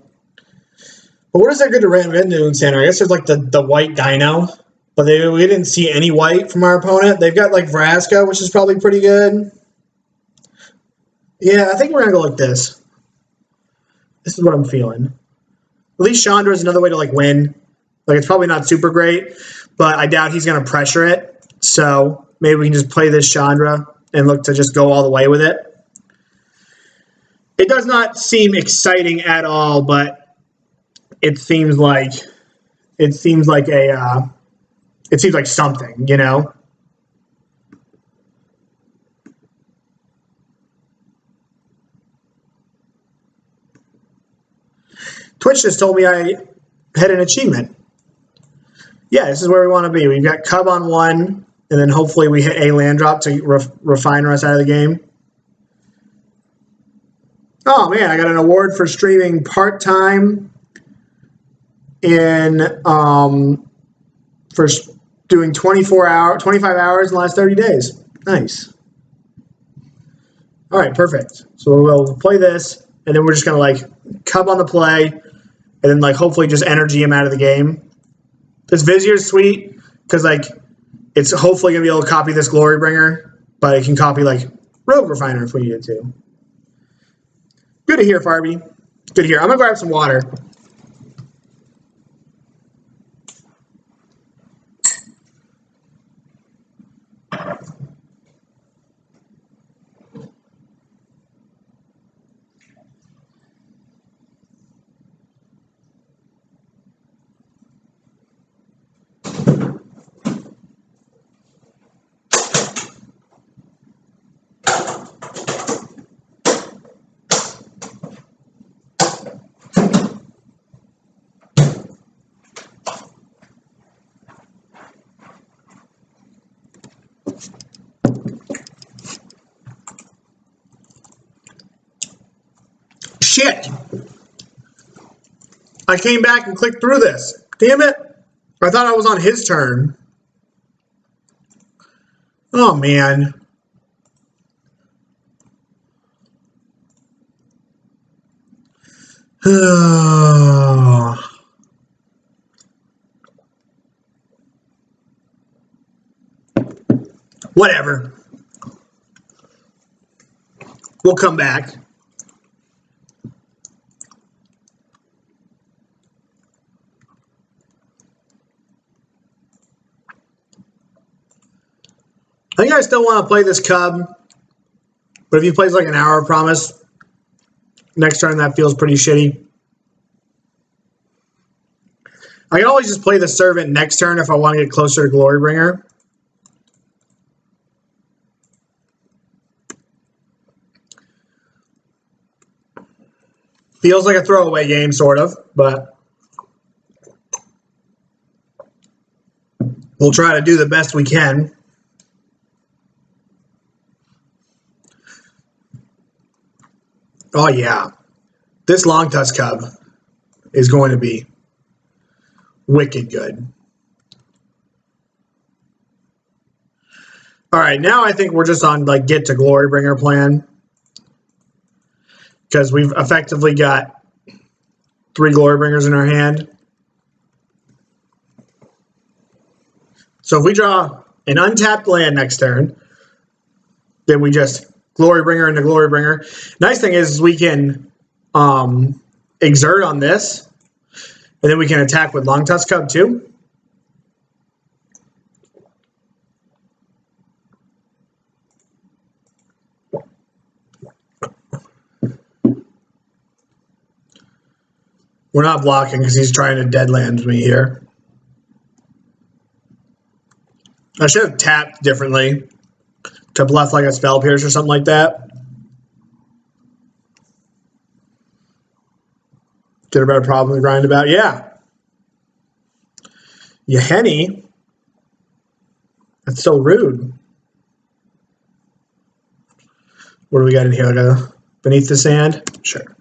But what is that good to ram into in Santa? I guess there's like the white dino. But we didn't see any white from our opponent. They've got like Vraska, which is probably pretty good. Yeah, I think we're gonna go like this. This is what I'm feeling. At least Chandra is another way to like win. Like it's probably not super great, but I doubt he's gonna pressure it. So maybe we can just play this Chandra and look to just go all the way with it. It does not seem exciting at all, but it seems like something, you know. Twitch just told me I had an achievement. Yeah, this is where we want to be. We've got Cub on 1, and then hopefully we hit a land drop to refine us out of the game. Oh man, I got an award for streaming part-time in for doing 25 hours in the last 30 days. Nice. All right, perfect. So we'll play this, and then we're just gonna like Cub on the play, and then like hopefully just energy him out of the game. This Vizier is sweet because like it's hopefully gonna be able to copy this Glorybringer, but it can copy like Rogue Refiner if we need it to. Good to hear, Farby. Good to hear. I'm gonna grab some water. Shit! I came back and clicked through this. Damn it! I thought I was on his turn. Oh man. Whatever. We'll come back. I think I still want to play this Cub, but if he plays like an Hour of Promise, next turn that feels pretty shitty. I can always just play the Servant next turn if I want to get closer to Glorybringer. Feels like a throwaway game, sort of, but we'll try to do the best we can. Oh, yeah. This Longtusk Cub is going to be wicked good. All right, now I think we're just on like get to Glorybringer plan because we've effectively got 3 Glorybringers in our hand. So if we draw an untapped land next turn, then we just Glorybringer into Glorybringer. Nice thing is we can exert on this, and then we can attack with Longtusk Cub too. We're not blocking because he's trying to deadland me here. I should have tapped differently to bluff like a Spell Pierce or something like that. Get a better problem to grind about. Yeah. Yahenny. That's so rude. What do we got in here? Beneath the Sand? Sure.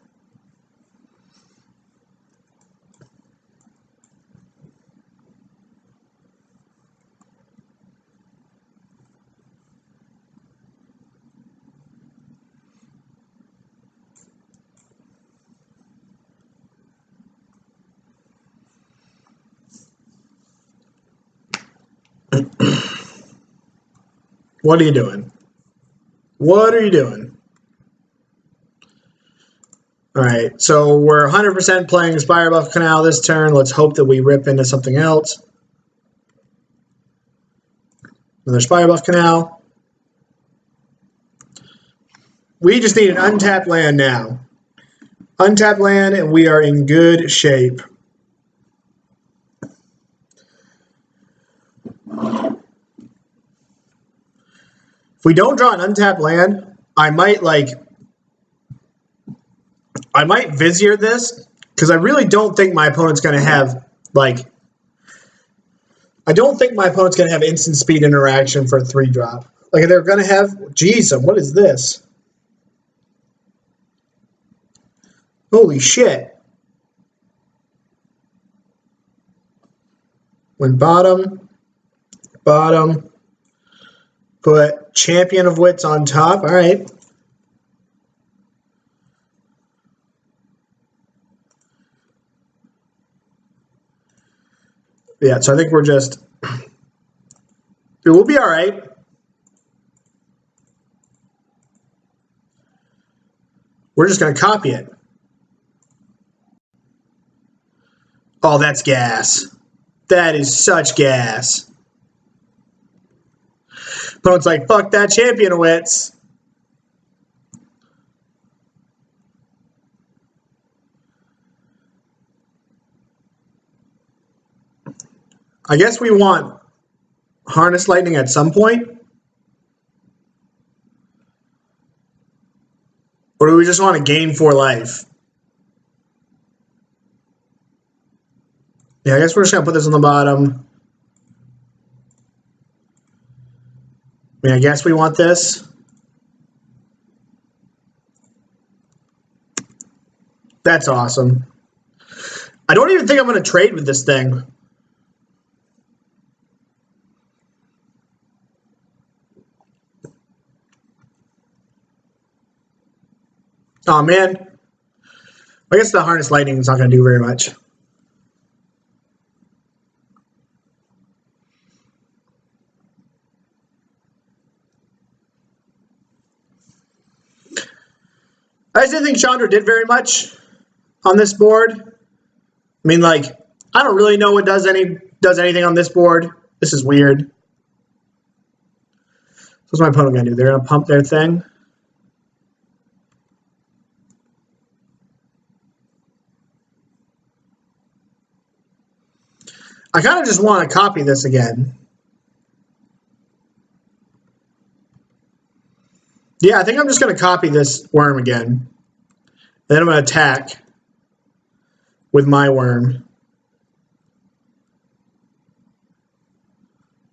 What are you doing? What are you doing? Alright, so we're 100% playing Spirebluff Canal this turn. Let's hope that we rip into something else. Another Spirebluff Canal. We just need an untapped land now. Untapped land, and we are in good shape. If we don't draw an untapped land, I might Vizier this, because I really don't think my opponent's going to have, I don't think my opponent's going to have instant speed interaction for a 3-drop. Like, they're going to have, geez, what is this? Holy shit. When bottom, put Champion of Wits on top. All right. Yeah, so I think we're just, it will be all right. We're just going to copy it. Oh, that's gas. That is such gas. Opponent's like, fuck that Champion of Wits. I guess we want Harness Lightning at some point. Or do we just want to gain 4 life? Yeah, I guess we're just going to put this on the bottom. I mean, I guess we want this. That's awesome. I don't even think I'm going to trade with this thing. Oh, man. I guess the Harness Lightning is not going to do very much. I just didn't think Chandra did very much on this board. I mean, like, I don't really know what does anything on this board. This is weird. What's my opponent going to do? They're going to pump their thing. I kind of just want to copy this again. Yeah, I think I'm just going to copy this worm again. And then I'm going to attack with my worm.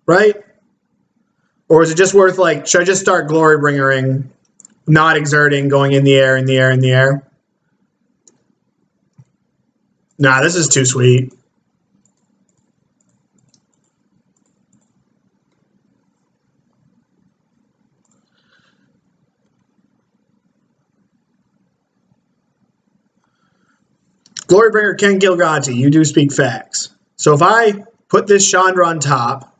Right? Or is it just worth, like, should I just start Glorybringering, not exerting, going in the air, in the air, in the air? Nah, this is too sweet. Glorybringer can kill Gonti. You do speak facts. So if I put this Chandra on top,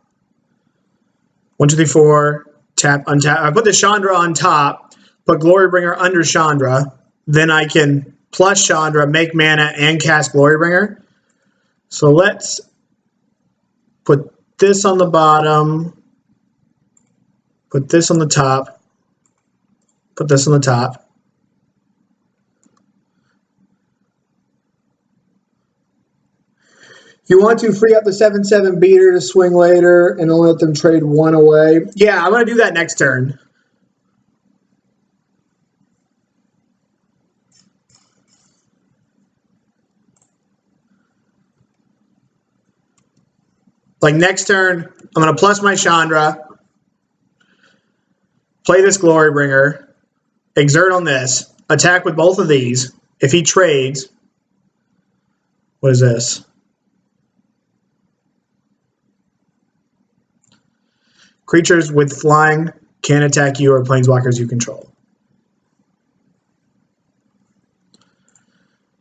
1, 2, 3, 4, tap, untap. I put the Chandra on top, put Glorybringer under Chandra, then I can plus Chandra, make mana, and cast Glorybringer. So let's put this on the bottom, put this on the top, put this on the top. You want to free up the 7/7 beater to swing later and only let them trade 1 away. Yeah, I'm going to do that next turn. Like next turn, I'm going to plus my Chandra, play this Glorybringer, exert on this, attack with both of these. If he trades, what is this? Creatures with flying can attack you or planeswalkers you control.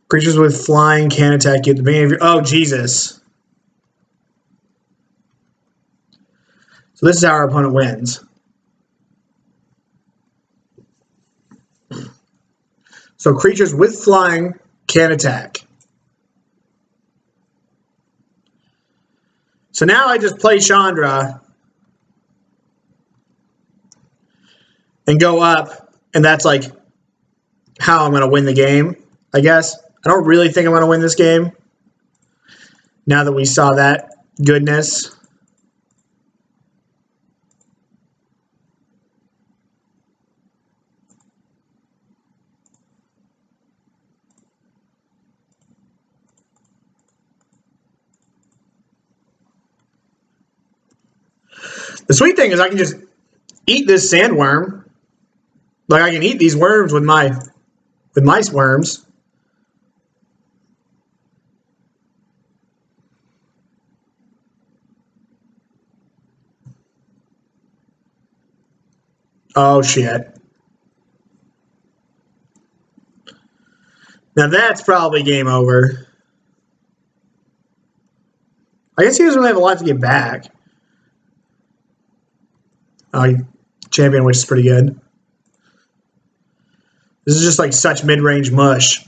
Creatures with flying can attack you at the beginning of your... Oh, Jesus. So this is how our opponent wins. So creatures with flying can attack. So now I just play Chandra and go up, and that's like how I'm going to win the game, I guess. I don't really think I'm going to win this game now that we saw that goodness. The sweet thing is I can just eat this sandworm. Like I can eat these worms with my worms. Oh shit. Now that's probably game over. I guess he doesn't really have a lot to get back. Champion, which is pretty good. This is just like such mid-range mush.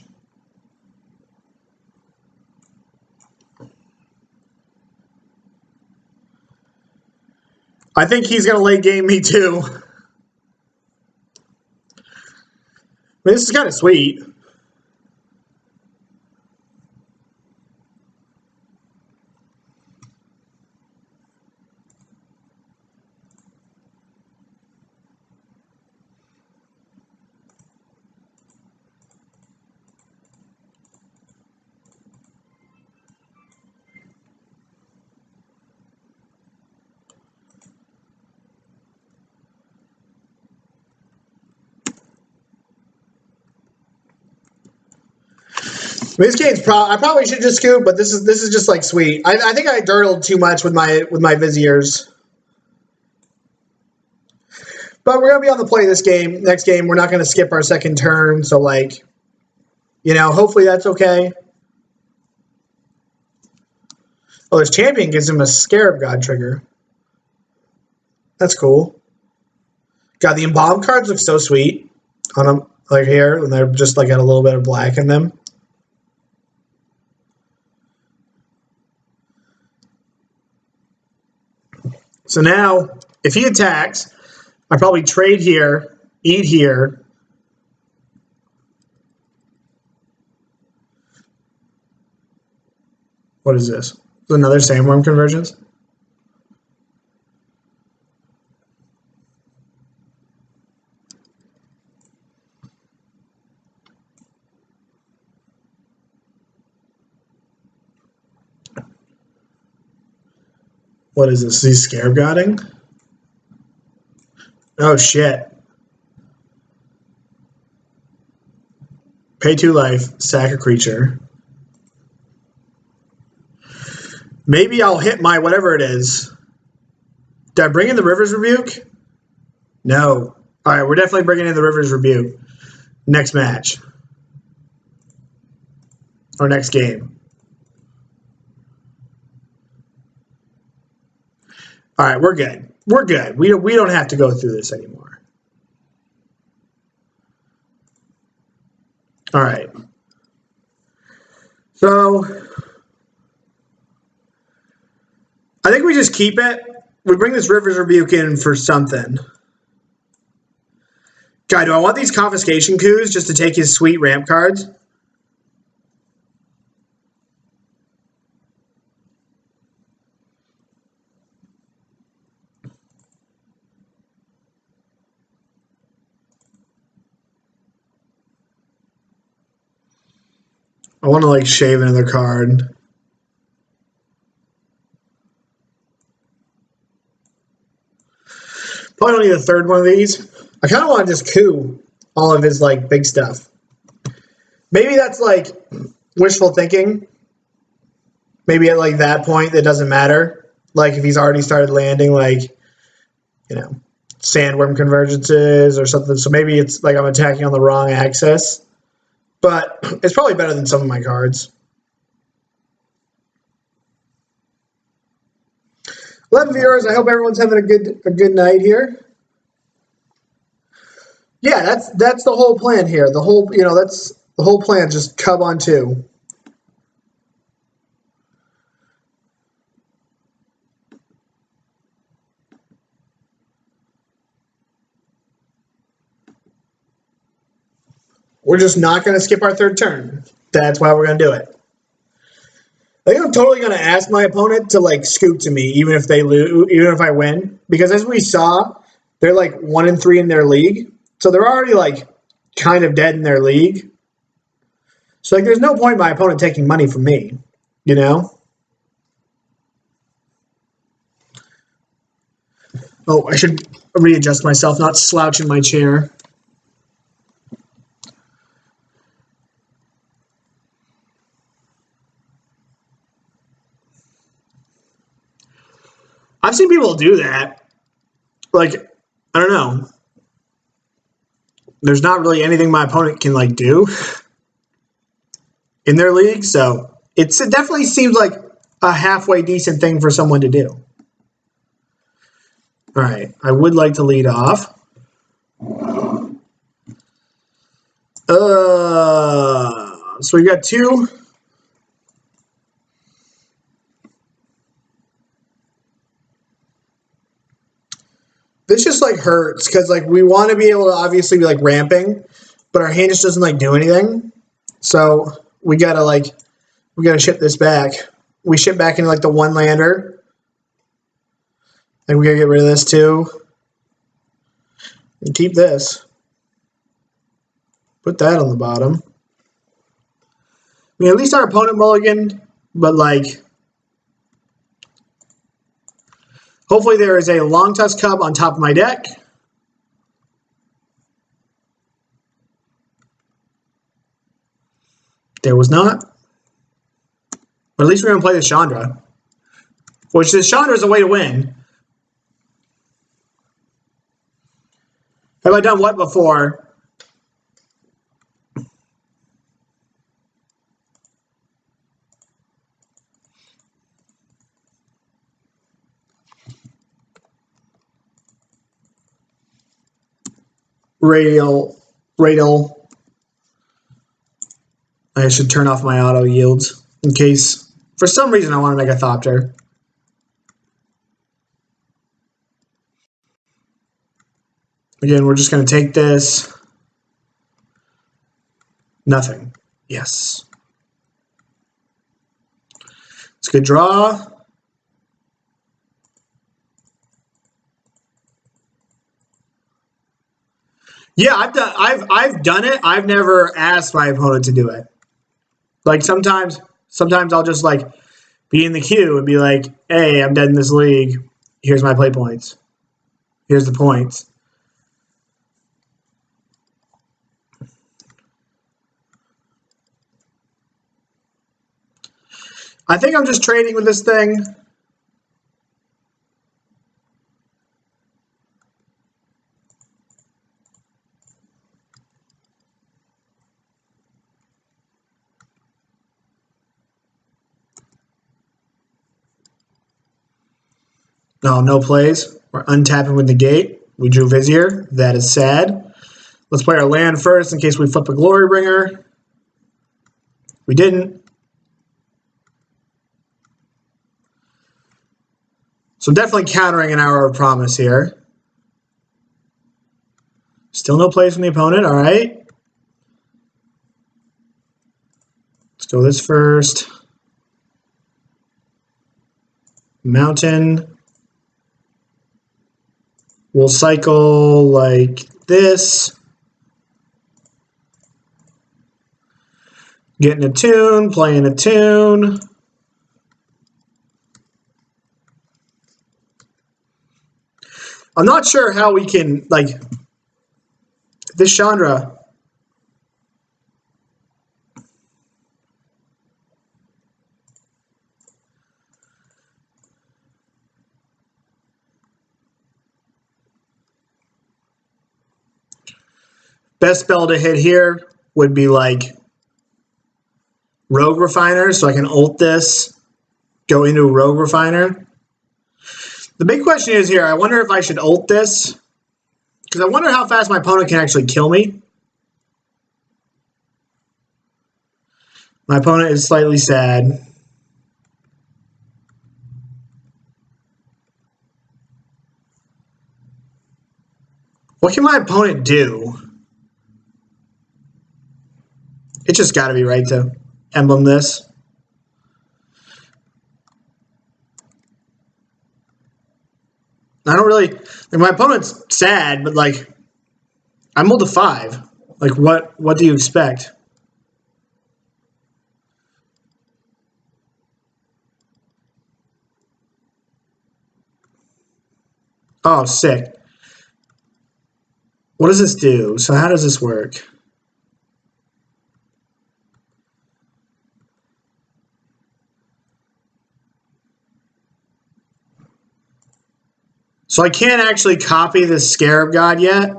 I think he's going to late game me too. I mean, this is kind of sweet. This game's I probably should just scoop, but this is just like sweet. I think I dirtled too much with my Viziers. But we're gonna be on the play this game. Next game, we're not gonna skip our second turn, so like, you know, hopefully that's okay. Oh, this champion gives him a Scarab God trigger. That's cool. God, the embalmed cards look so sweet on them, like here, and they're just like got a little bit of black in them. So now, if he attacks, I probably trade here, eat here. What is this? Is another sandworm convergence? What is this? Is he Scarab Godding? Oh shit. Pay 2 life, sack a creature. Maybe I'll hit my whatever it is. Did I bring in the Rivers Rebuke? No. Alright, we're definitely bringing in the Rivers Rebuke. Next match. Or next game. Alright, we're good. We're good. We don't have to go through this anymore. Alright. So I think we just keep it. We bring this Rivers Rebuke in for something. God, do I want these Confiscation Coups just to take his sweet ramp cards? I want to like shave another card. Probably don't need a third one of these. I kind of want to just coup all of his like big stuff. Maybe that's like wishful thinking. Maybe at like that point it doesn't matter. Like if he's already started landing like, you know, sandworm convergences or something. So maybe it's like I'm attacking on the wrong axis. But it's probably better than some of my cards. 11 viewers. I hope everyone's having a good night here. Yeah, that's the whole plan here. The whole, that's the whole plan. Just Cub on 2. We're just not going to skip our 3rd turn. That's why we're going to do it. I think I'm totally going to ask my opponent to like scoop to me, even if they lose, even if I win, because as we saw, they're like 1-3 in their league, so they're already like kind of dead in their league. So like, there's no point in my opponent taking money from me, you know. Oh, I should readjust myself, not slouch in my chair. I've seen people do that. Like, I don't know. There's not really anything my opponent can like do in their league, so it definitely seems like a halfway decent thing for someone to do. All right, I would like to lead off. So we got 2. This just like hurts because like we want to be able to obviously be like ramping, but our hand just doesn't like do anything. So we gotta ship this back. We ship back into like the 1-lander. And we gotta get rid of this too. And keep this. Put that on the bottom. I mean, at least our opponent mulliganed, but like, hopefully there is a Longtusk Cub on top of my deck. There was not. But at least we're going to play the Chandra. Which the Chandra is a way to win. Have I done what before? Radial. I should turn off my auto yields in case, for some reason, I want to make a Thopter. Again, we're just going to take this. Nothing. Yes. It's a good draw. Yeah, I've done it. I've never asked my opponent to do it. Like sometimes I'll just like be in the queue and be like, "Hey, I'm dead in this league. Here's my play points. Here's the points." I think I'm just trading with this thing. No plays. We're untapping with Negate. We drew Vizier. That is sad. Let's play our land first in case we flip a Glorybringer. We didn't. So I'm definitely countering an Hour of Promise here. Still no plays from the opponent. All right. Let's go this first. Mountain. We'll cycle like this. Getting a tune, playing a tune. I'm not sure how we can, like, this Chandra. Best spell to hit here would be like Rogue Refiner, so I can ult this, go into Rogue Refiner. The big question is here, I wonder if I should ult this Because I wonder how fast my opponent can actually kill me. My opponent is slightly sad. What can my opponent do? It's just got to be right to emblem this. I don't really... Like, my opponent's sad, but, like, I mulled a 5. Like, what do you expect? Oh, sick. What does this do? So how does this work? So I can't actually copy the Scarab God yet.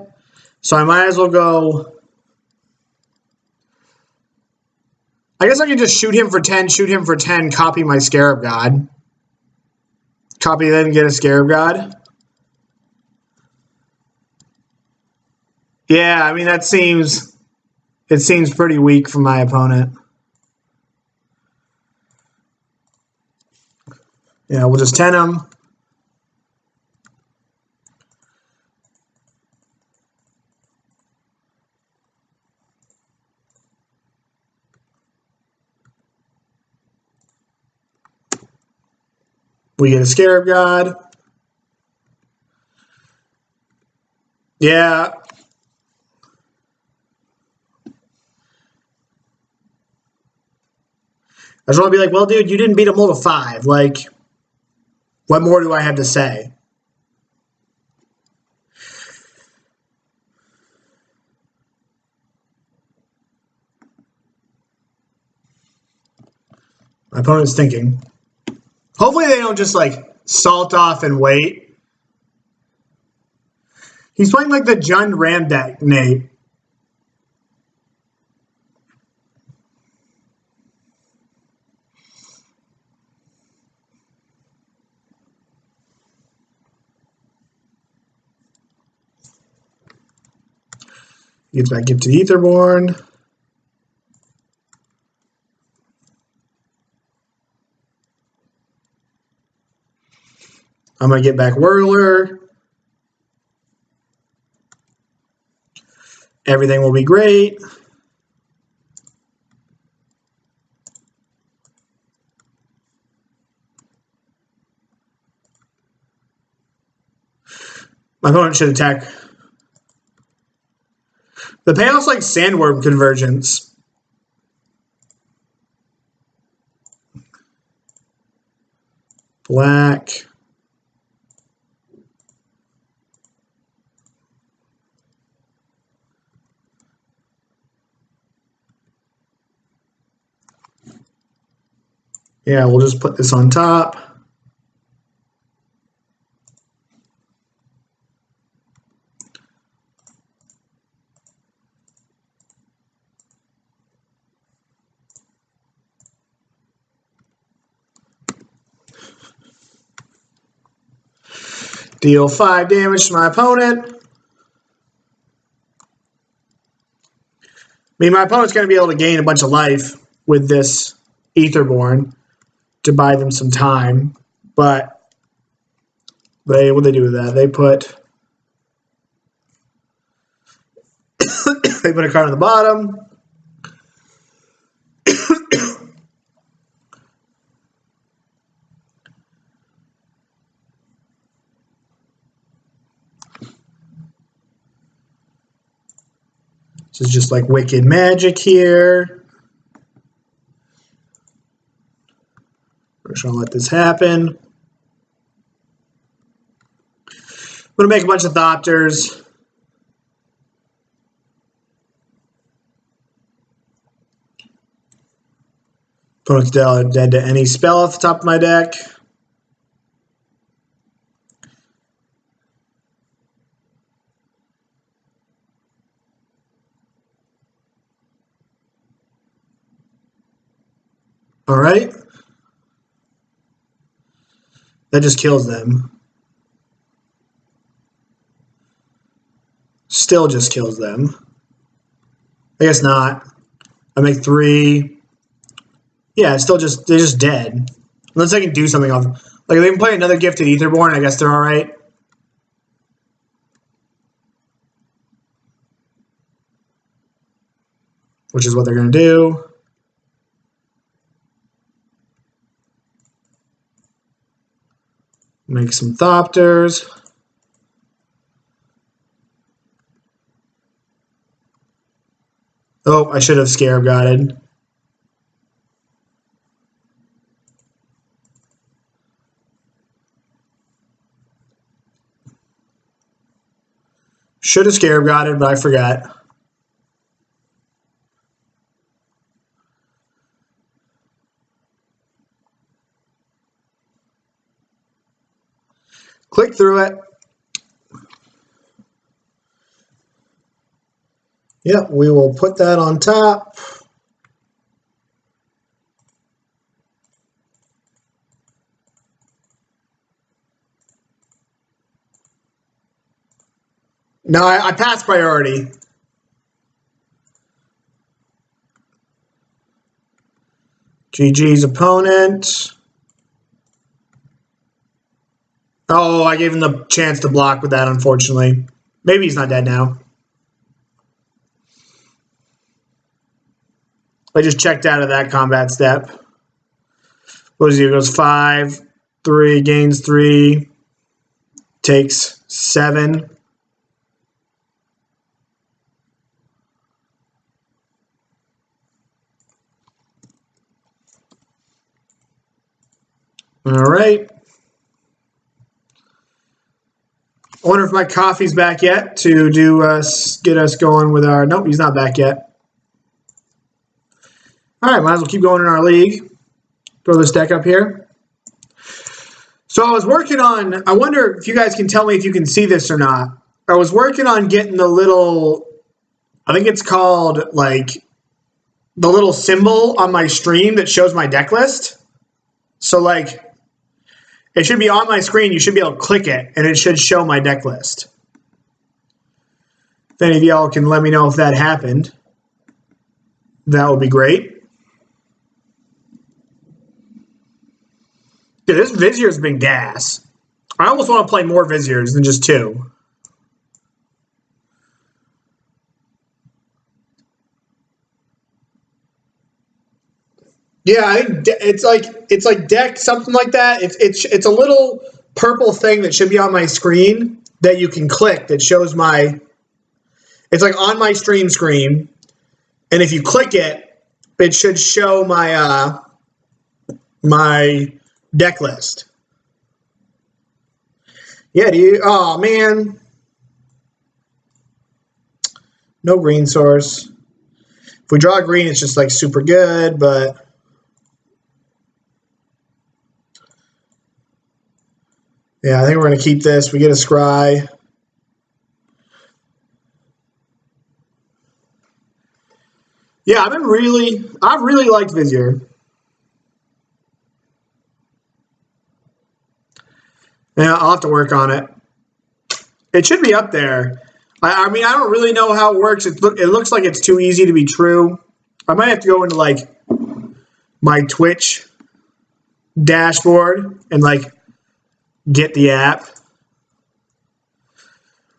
So I might as well go... I guess I can just shoot him for 10, shoot him for 10, copy my Scarab God. Copy that and get a Scarab God. Yeah, I mean, that seems... It seems pretty weak for my opponent. Yeah, we'll just 10 him. We get a Scarab God. Yeah. I just want to be like, well, dude, you didn't beat a mull to 5. Like, what more do I have to say? My opponent's thinking. Hopefully they don't just, like, salt off and wait. He's playing, like, the Jund Ram deck, Nate. Gets back into Aetherborn. I'm going to get back Whirler. Everything will be great. My opponent should attack. The payoff's like Sandworm Convergence. Black. Yeah, we'll just put this on top. Deal 5 damage to my opponent. I mean, my opponent's going to be able to gain a bunch of life with this Aetherborn to buy them some time. But what do they do with that? They put they put a card on the bottom. This is just like wicked magic here. We're just gonna let this happen. I'm gonna make a bunch of Thopters. Opponent's dead to any spell off the top of my deck. All right. That just kills them. Still just kills them. I guess not. I make 3. Yeah, it's still just, they're just dead. Unless I can do something off. Like, if they can play another Gifted Aetherborn, I guess they're alright. Which is what they're going to do. Make some Thopters. Oh, I should have Scarab Godded. Should have Scarab Godded, but I forgot. Click through it. Yep, we will put that on top. No, I passed priority. GG's opponent. Oh, I gave him the chance to block with that, unfortunately. Maybe he's not dead now. I just checked out of that combat step. What does he do? It goes 5, 3, gains 3, takes 7. All right. I wonder if my coffee's back yet to get us going with our... Nope, he's not back yet. All right, might as well keep going in our league. Throw this deck up here. So I was working on... I wonder if you guys can tell me if you can see this or not. I was working on getting the little... I think it's called, like, the little symbol on my stream that shows my deck list. So, like... It should be on my screen. You should be able to click it, and it should show my deck list. If any of y'all can let me know if that happened, that would be great. Dude, this Vizier's been gas. I almost want to play more Viziers than just 2. Yeah, I think it's like deck, something like that. It's a little purple thing that should be on my screen that you can click that shows my... It's like on my stream screen, and if you click it, it should show my my deck list. Yeah, do you... Oh, man. No green source. If we draw a green, it's just like super good, but... Yeah, I think we're going to keep this. We get a scry. Yeah, I've really liked Vizier. Yeah, I'll have to work on it. It should be up there. I mean, I don't really know how it works. It looks like it's too easy to be true. I might have to go into, like, my Twitch dashboard and, like, get the app.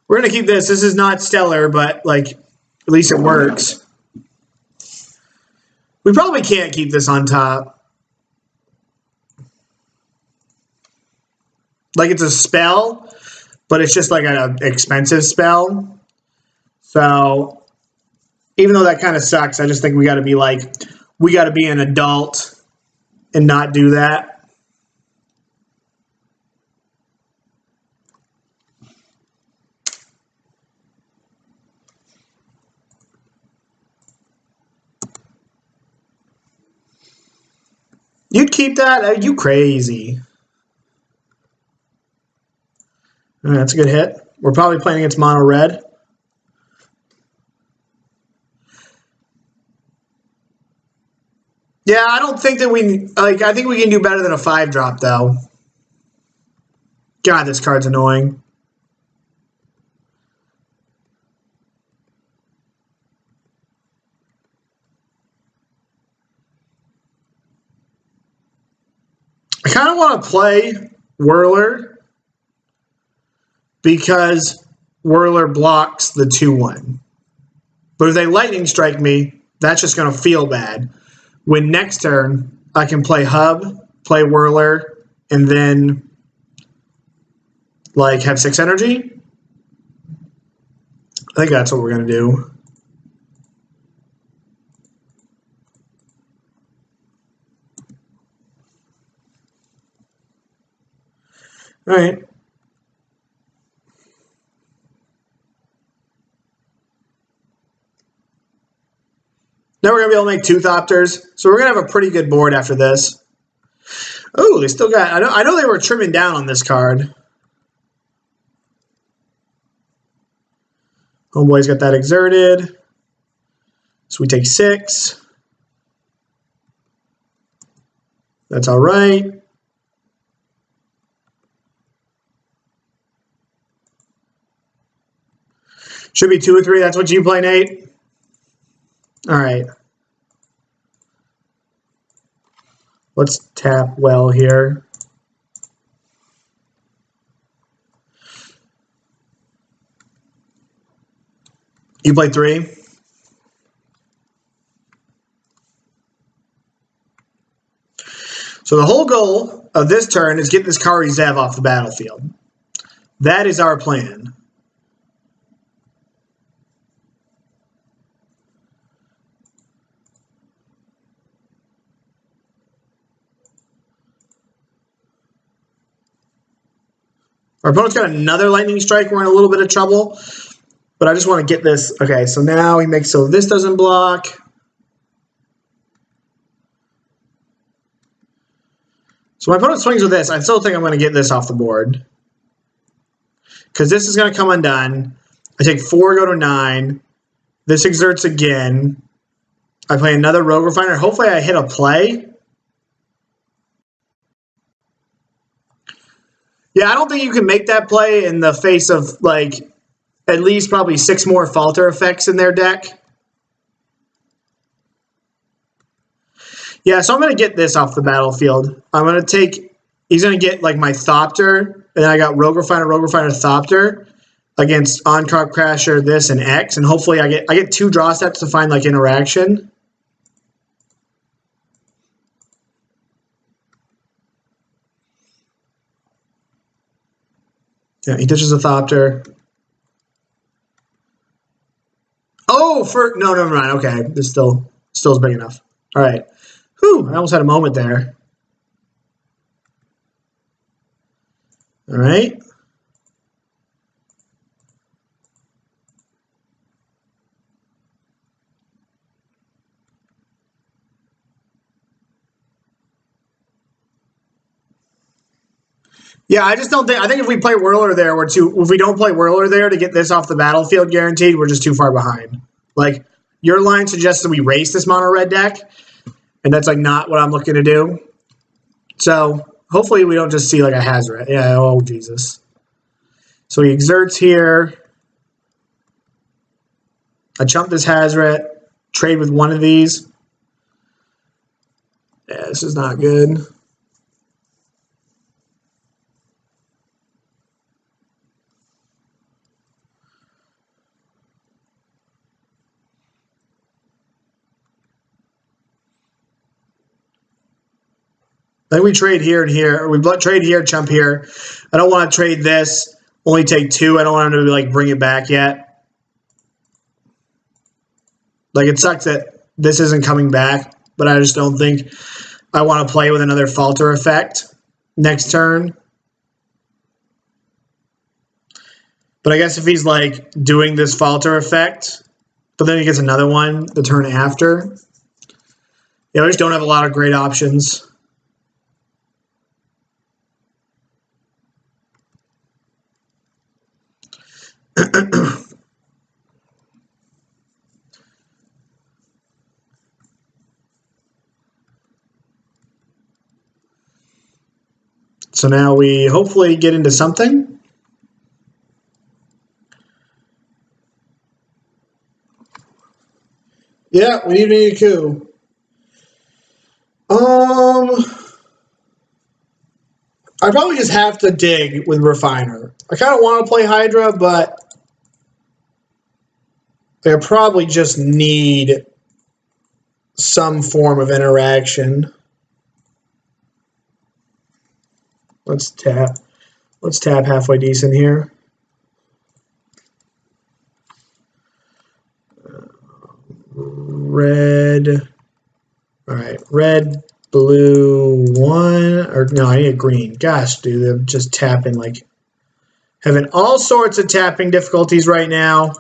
We're going to keep this. This is not stellar, but, like, at least it works. We probably can't keep this on top. Like, it's a spell, but it's just like an expensive spell. So, even though that kind of sucks, I just think we got to be like, we got to be an adult and not do that. You'd keep that? Are you crazy? All right, that's a good hit. We're probably playing against mono red. Yeah, I don't think that we... Like, I think we can do better than a 5-drop, though. God, this card's annoying. kind of want to play Whirler because Whirler blocks the 2/1. But if they lightning strike me, that's just going to feel bad. When next turn, I can play Hub, play Whirler, and then like have 6 energy. I think that's what we're going to do. All right. Now we're going to be able to make 2 Thopters. So we're going to have a pretty good board after this. Oh, they still got... I know they were trimming down on this card. Homeboy's got that exerted. So we take 6. That's all right. Should be 2 or 3. That's what you play, Nate? All right. Let's tap well here. You play 3. So the whole goal of this turn is get this Kari Zev off the battlefield. That is our plan. Our opponent's got another lightning strike. We're in a little bit of trouble. But I just want to get this. Okay, so now he makes so this doesn't block. So my opponent swings with this. I still think I'm going to get this off the board. Because this is going to come undone. I take 4, go to 9. This exerts again. I play another Rogue Refiner. Hopefully I hit a play. Yeah, I don't think you can make that play in the face of, like, at least probably 6 more Falter effects in their deck. Yeah, so I'm going to get this off the battlefield. I'm going to take... He's going to get, like, my Thopter, and then I got Rogue Refiner, Thopter against On-Card Crasher, this, and X, and hopefully I get 2 draw steps to find, like, interaction. Yeah, he ditches a Thopter. Oh, no, never mind. Okay, this still is big enough. All right. Whew, I almost had a moment there. All right. Yeah, I just don't think. I think if we play Whirler there, we're too. If we don't play Whirler there to get this off the battlefield guaranteed, we're just too far behind. Like, your line suggests that we race this mono red deck, and that's like not what I'm looking to do. So hopefully we don't just see like a Hazret. Yeah. Oh Jesus. So he exerts here. I chump this Hazret. Trade with one of these. Yeah, this is not good. Then we trade here and here. We trade here, chump here. I don't want to trade this. Only take 2. I don't want him to like bring it back yet. Like, it sucks that this isn't coming back, but I just don't think I want to play with another Falter effect next turn. But I guess if he's like doing this Falter effect, but then he gets another one the turn after. Yeah, we just don't have a lot of great options. So now we hopefully get into something. Yeah, we need a coup. I probably just have to dig with Refiner. I kind of want to play Hydra, but I probably just need some form of interaction. Let's tap. Let's tap halfway decent here. Red. All right, red, blue, one. Or no, I need green. Gosh, dude, I'm just tapping like having all sorts of tapping difficulties right now.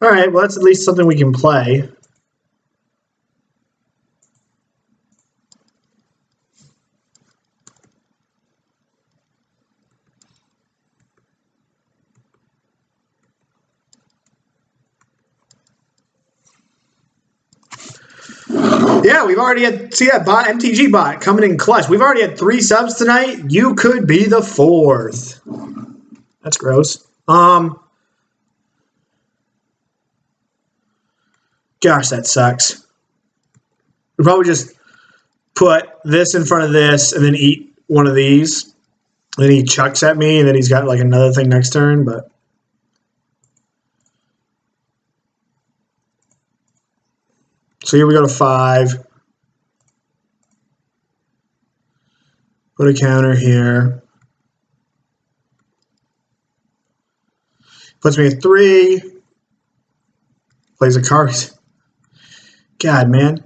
All right, well, that's at least something we can play. Yeah, we've already had, see that bot, MTG bot coming in clutch. We've already had 3 subs tonight. You could be the 4th. That's gross. Gosh, that sucks. We probably just put this in front of this and then eat one of these. And then he chucks at me and then he's got like another thing next turn, but. So here we go to 5. Put a counter here. Puts me at 3. Plays a card. God, man.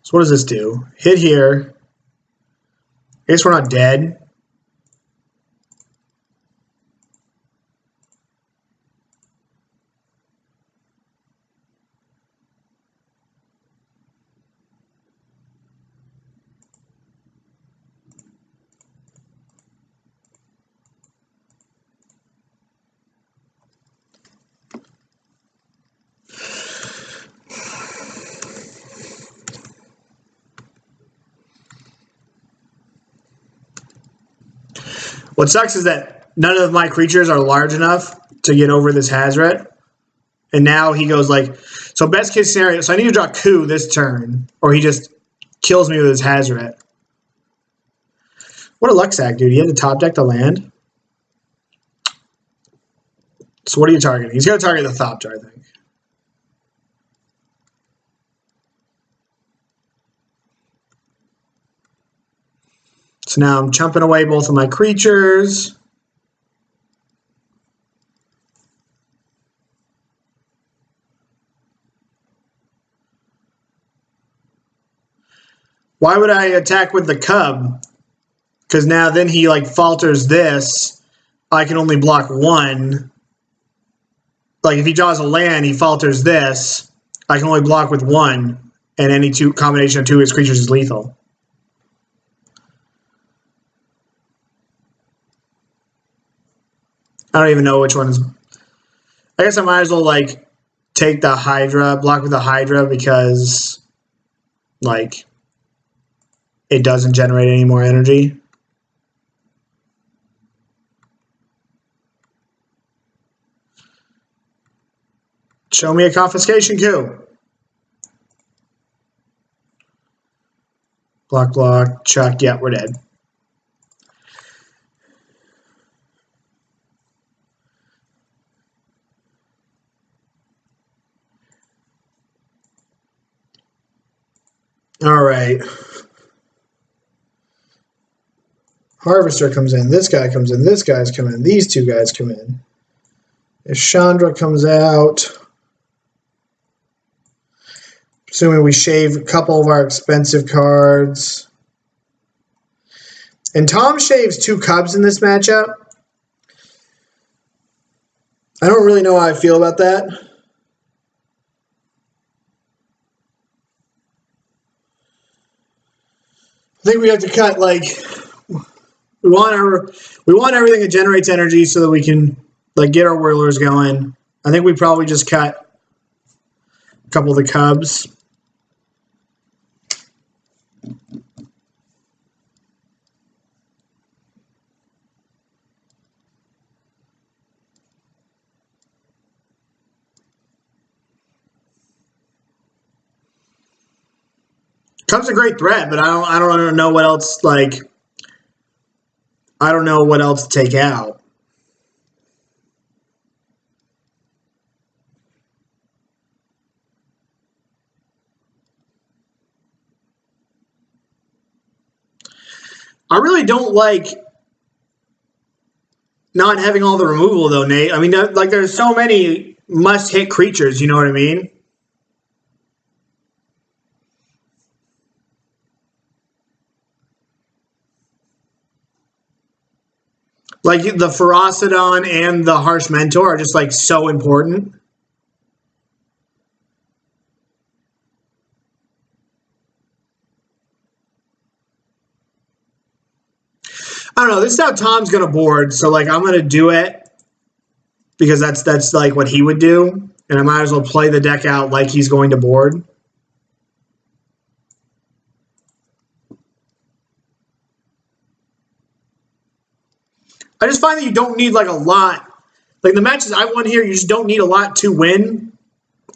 So what does this do? Hit here. I guess we're not dead. What sucks is that none of my creatures are large enough to get over this Hazret. And now he goes like, so best case scenario, so I need to draw Coup this turn, or he just kills me with his Hazret. What a luck sack, dude. He had to top deck the land. So what are you targeting? He's going to target the Thopter, I think. So now I'm chumping away both of my creatures. Why would I attack with the Cub? Because now then he like falters this. I can only block 1. Like if he draws a land, he falters this. I can only block with 1. And any combination of 2 of his creatures is lethal. I don't even know which one is. I guess I might as well like take the Hydra, block with the Hydra because like it doesn't generate any more energy. Show me a Confiscation Coup. Block, block, chuck. Yeah, we're dead. All right. Harvester comes in. This guy comes in. This guy's coming in. These 2 guys come in. If Chandra comes out, assuming we shave a couple of our expensive cards. And Tom shaves 2 Cubs in this matchup. I don't really know how I feel about that. I think we have to cut like we want everything that generates energy so that we can like get our whirlers going. I think we probably just cut a couple of the Cubs. Cub's a great threat, but I don't know what else, like, I don't know what else to take out. I really don't like not having all the removal, though, Nate. I mean, like, there's so many must-hit creatures, you know what I mean? Like, the Ferocidon and the Harsh Mentor are just, like, so important. I don't know. This is how Tom's going to board, so, like, I'm going to do it because that's, like, what he would do, and I might as well play the deck out like he's going to board. I just find that you don't need, like, a lot. Like, the matches I won here, you just don't need a lot to win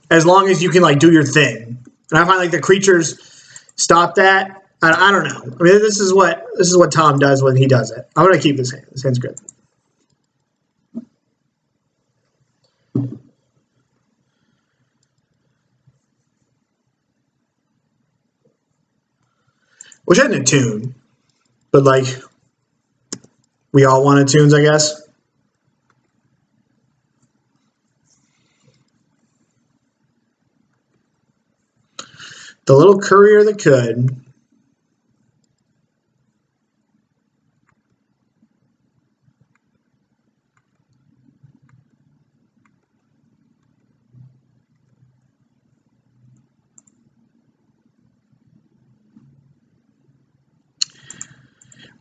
as long as you can, like, do your thing. And I find, like, the creatures stop that. I don't know. I mean, this is what Tom does when he does it. I'm going to keep this hand. This hand's good. Wish I had an Attune, but, like, we all want Attunes, I guess. The little courier that could.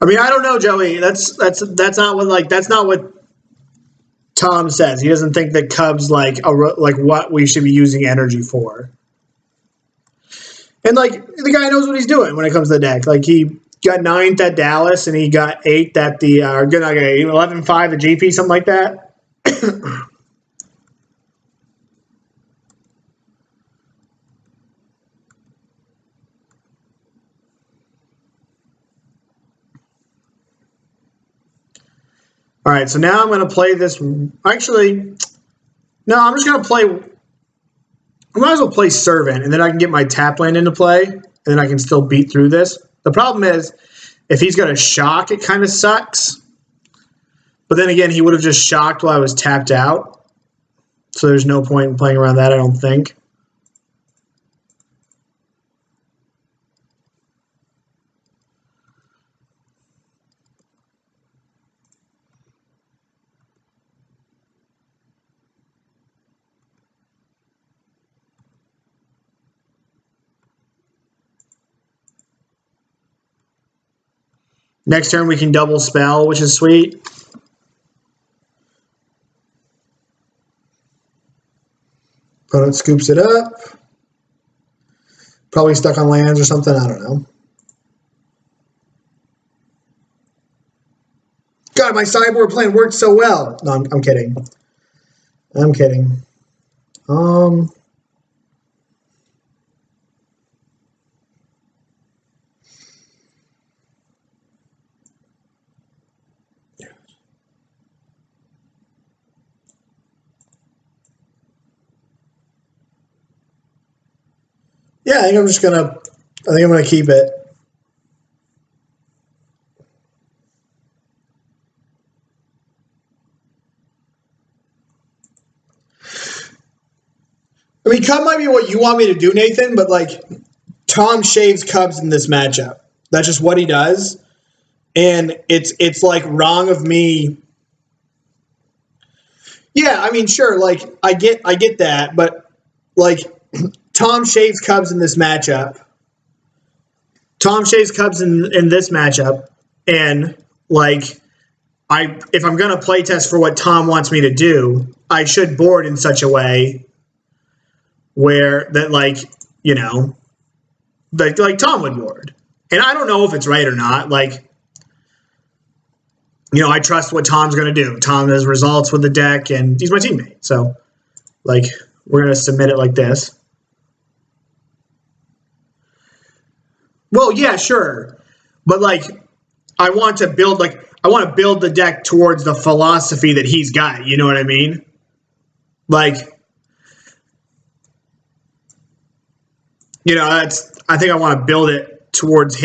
I mean, I don't know, Joey. That's not what Tom says. He doesn't think that Cub's like what we should be using energy for. And, like, the guy knows what he's doing when it comes to the deck. Like, he got 9th at Dallas and he got 8th at the 11-5 at GP, something like that. All right, so now I'm going to play this. Actually, no, I'm just going to play. I might as well play Servant, and then I can get my tap land into play, and then I can still beat through this. The problem is, if he's got a shock, it kind of sucks. But then again, he would have just shocked while I was tapped out. So there's no point in playing around that, I don't think. Next turn, we can double spell, which is sweet. Opponent scoops it up. Probably stuck on lands or something. I don't know. God, my sideboard plan worked so well. No, I'm kidding. I'm kidding. Yeah, I think I'm gonna keep it. I mean, Cub might be what you want me to do, Nathan, but, like, Tom shaves Cubs in this matchup. That's just what he does. And it's like wrong of me. Yeah, I mean, sure, like, I get that, but, like, Tom shaves Cubs in this matchup. Tom shaves Cubs in this matchup, and, like, if I'm gonna play test for what Tom wants me to do, I should board in such a way where that, like, you know, like Tom would board. And I don't know if it's right or not. Like, you know, I trust what Tom's gonna do. Tom has results with the deck, and he's my teammate. So, like, we're gonna submit it like this. Well, yeah, sure. But like I want to build the deck towards the philosophy that he's got, you know what I mean? Like, you know, I think I want to build it towards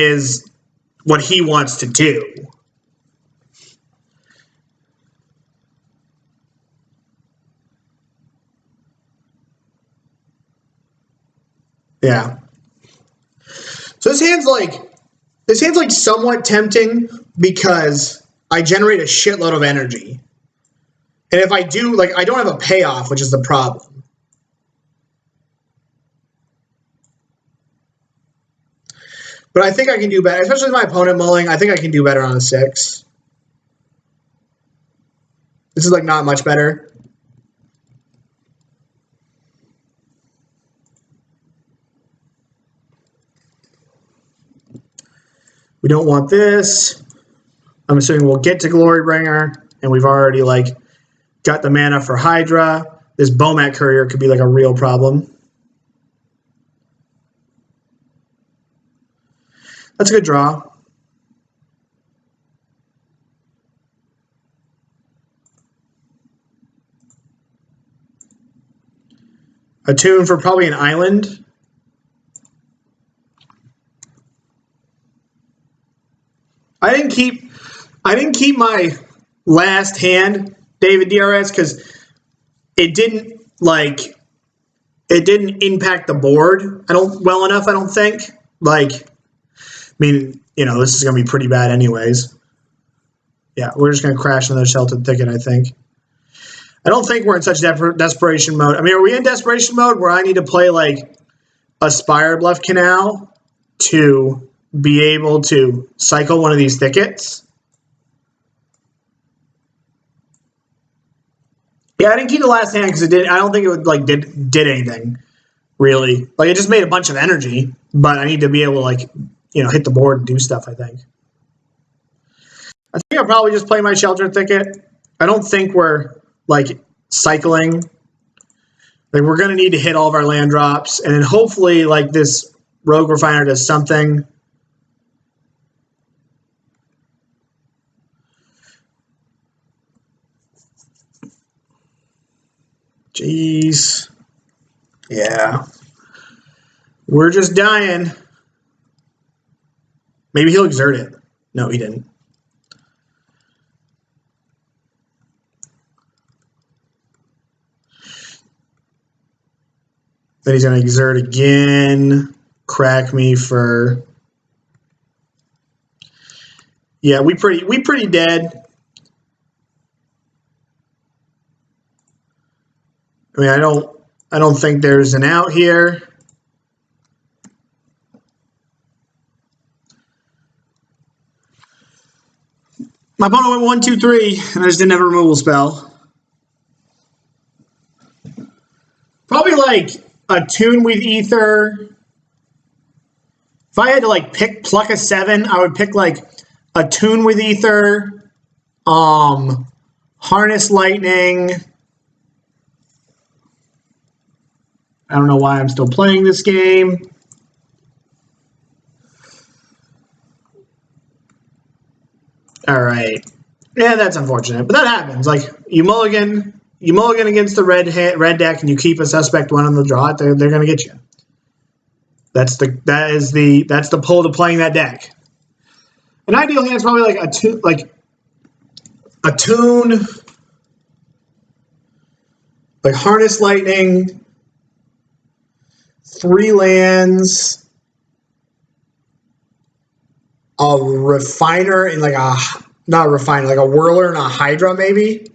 what he wants to do. Yeah. So this hand's like somewhat tempting because I generate a shitload of energy. And if I do, like, I don't have a payoff, which is the problem. But I think I can do better, especially with my opponent mulling. I think I can do better on a 6. This is like not much better. We don't want this. I'm assuming we'll get to Glorybringer, and we've already like got the mana for Hydra. This Bomat Courier could be like a real problem. That's a good draw. Attune for probably an island. I didn't keep my last hand, David DRS, because it didn't impact the board. I don't think. Like, I mean, you know, this is gonna be pretty bad anyways. Yeah, we're just gonna crash another Sheltered Thicket, I think. I don't think we're in such desperation mode. I mean, are we in desperation mode where I need to play like a Spirebluff Canal to be able to cycle one of these thickets? Yeah, I didn't keep the last hand because I don't think it would like did anything really. Like it just made a bunch of energy, but I need to be able to like, you know, hit the board and do stuff. I think I'll probably just play my Sheltered Thicket. I don't think we're like cycling. Like we're gonna need to hit all of our land drops, and then hopefully like this Rogue Refiner does something. Jeez. Yeah. We're just dying. Maybe he'll exert it. No, he didn't. Then he's going to exert again. Crack me for... Yeah, we pretty dead. I mean, I don't think there's an out here. My opponent went 1, 2, 3, and I just didn't have a removal spell. Probably like Attune with Aether. If I had to like pluck a 7, I would pick like Attune with Aether, Harness Lightning. I don't know why I'm still playing this game. All right. Yeah, that's unfortunate, but that happens. Like you mulligan against the red deck, and you keep a suspect one on the draw. They're gonna get you. That's the pull to playing that deck. An ideal hand is probably like Attune, like Harness Lightning, 3 lands, a Refiner, and like not a Refiner, like a Whirler and a Hydra maybe.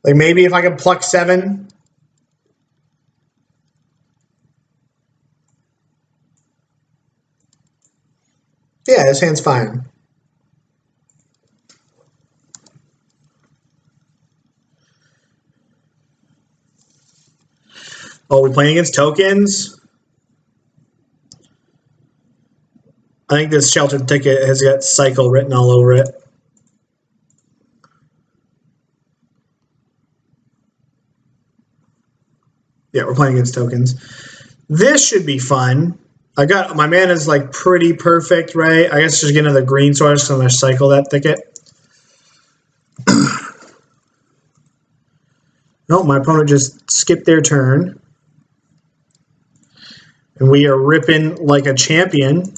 Like maybe if I could pluck 7. Yeah, this hand's fine. Oh, we're playing against tokens? I think this Sheltered Thicket has got Cycle written all over it. Yeah, we're playing against tokens. This should be fun. I got my mana is like pretty perfect, right? I guess just get another green source, so I'm gonna cycle that thicket. No, my opponent just skipped their turn. And we are ripping like a champion.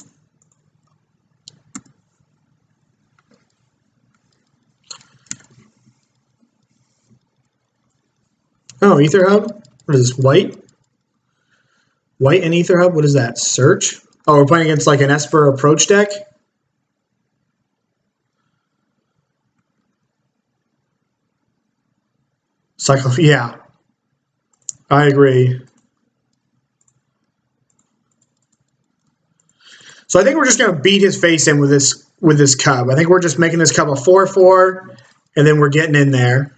Oh, Aether Hub? What is this, white? White and Aether Hub? What is that, search? Oh, we're playing against like an Esper approach deck? Cycle, yeah. I agree. So I think we're just going to beat his face in with this Cub. I think we're just making this Cub a 4/4, and then we're getting in there.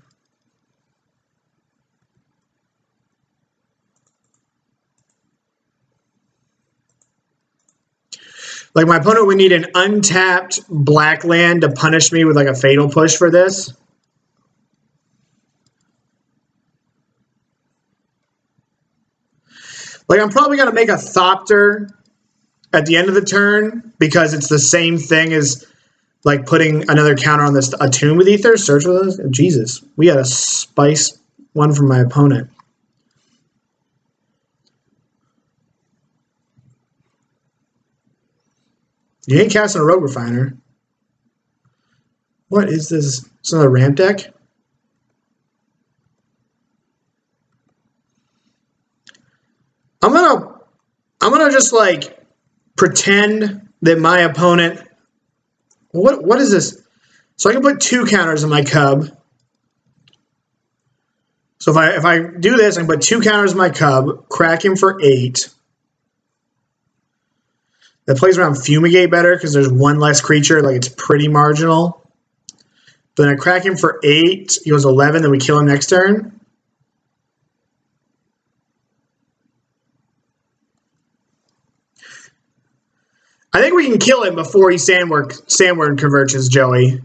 Like my opponent would need an untapped black land to punish me with like a fatal push for this. Like I'm probably going to make a Thopter at the end of the turn because it's the same thing as like putting another counter on this Attune with Aether. Search with us. Oh, Jesus, we got a spice one from my opponent. You ain't casting a Rogue Refiner. What is this? It's another ramp deck? I'm gonna just like pretend that my opponent. What is this? So I can put 2 counters on my Cub. So if I do this, I can put 2 counters on my Cub, crack him for 8. That plays around Fumigate better because there's 1 less creature, like it's pretty marginal. But then I crack him for 8, he goes 11, then we kill him next turn. I think we can kill him before he Sandworm converts Joey.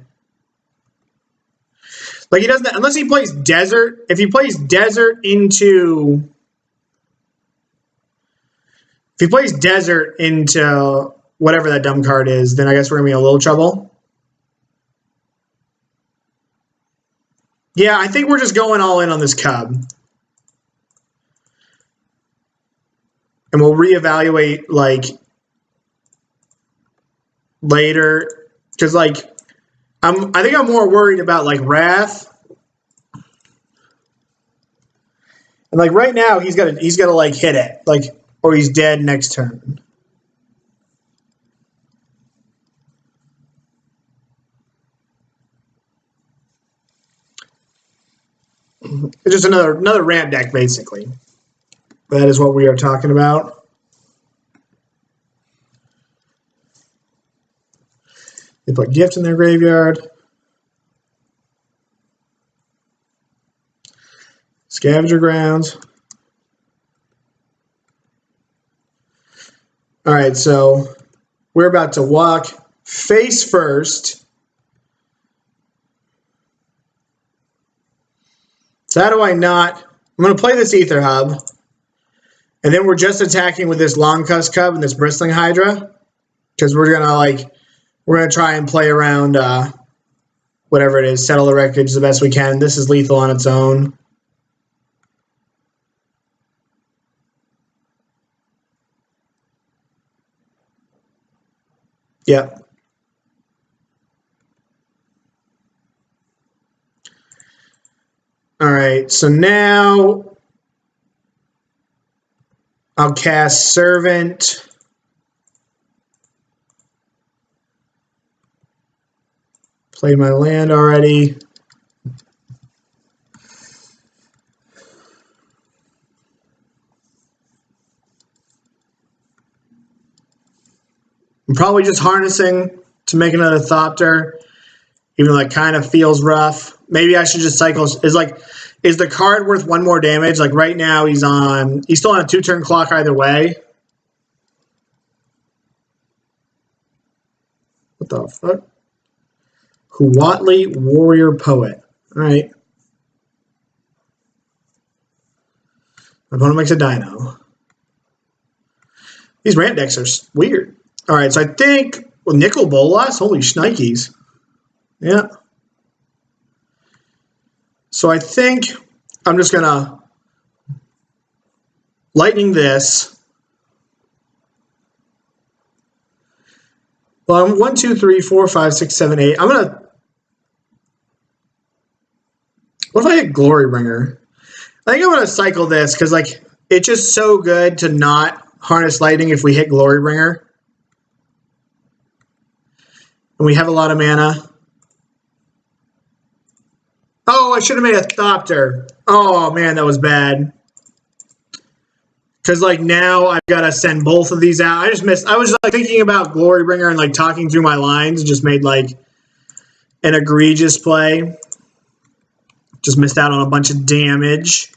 Like he doesn't, unless he plays Desert. If he plays Desert into whatever that dumb card is, then I guess we're gonna be in a little trouble. Yeah, I think we're just going all in on this Cub. And we'll reevaluate like later, because like I think I'm more worried about like Wrath, and like right now he's got to like hit it, like, or he's dead next turn. It's just another ramp deck basically. That is what we are talking about. They put Gift in their graveyard. Scavenger Grounds. All right, so we're about to walk face first. So how do I not? I'm going to play this Aether Hub. And then we're just attacking with this Longtusk Cub and this Bristling Hydra. Because we're going to try and play around whatever it is, settle the wreckage the best we can. This is lethal on its own. Yep. All right, so now I'll cast Servant. Played my land already. I'm probably just harnessing to make another Thopter, even though it kind of feels rough. Maybe I should just cycle. Is the card worth 1 more damage? Like right now, he's still on a 2-turn clock either way. What the fuck? Huatli Warrior Poet. All right. My opponent makes a Dino. These ramp decks are weird. All right, so I think Nicol Bolas. Holy shnikes! Yeah. So I think I'm just gonna lightning this. Well, I'm 1, 2, 3, 4, 5, 6, 7, 8. I'm gonna. What if I hit Glorybringer? I think I'm gonna cycle this because like it's just so good to not harness lightning if we hit Glorybringer. And we have a lot of mana. Oh, I should have made a Thopter. Oh man, that was bad. Because like now I've got to send both of these out. I just missed. I was like thinking about Glorybringer and like talking through my lines and just made like an egregious play. Just missed out on a bunch of damage.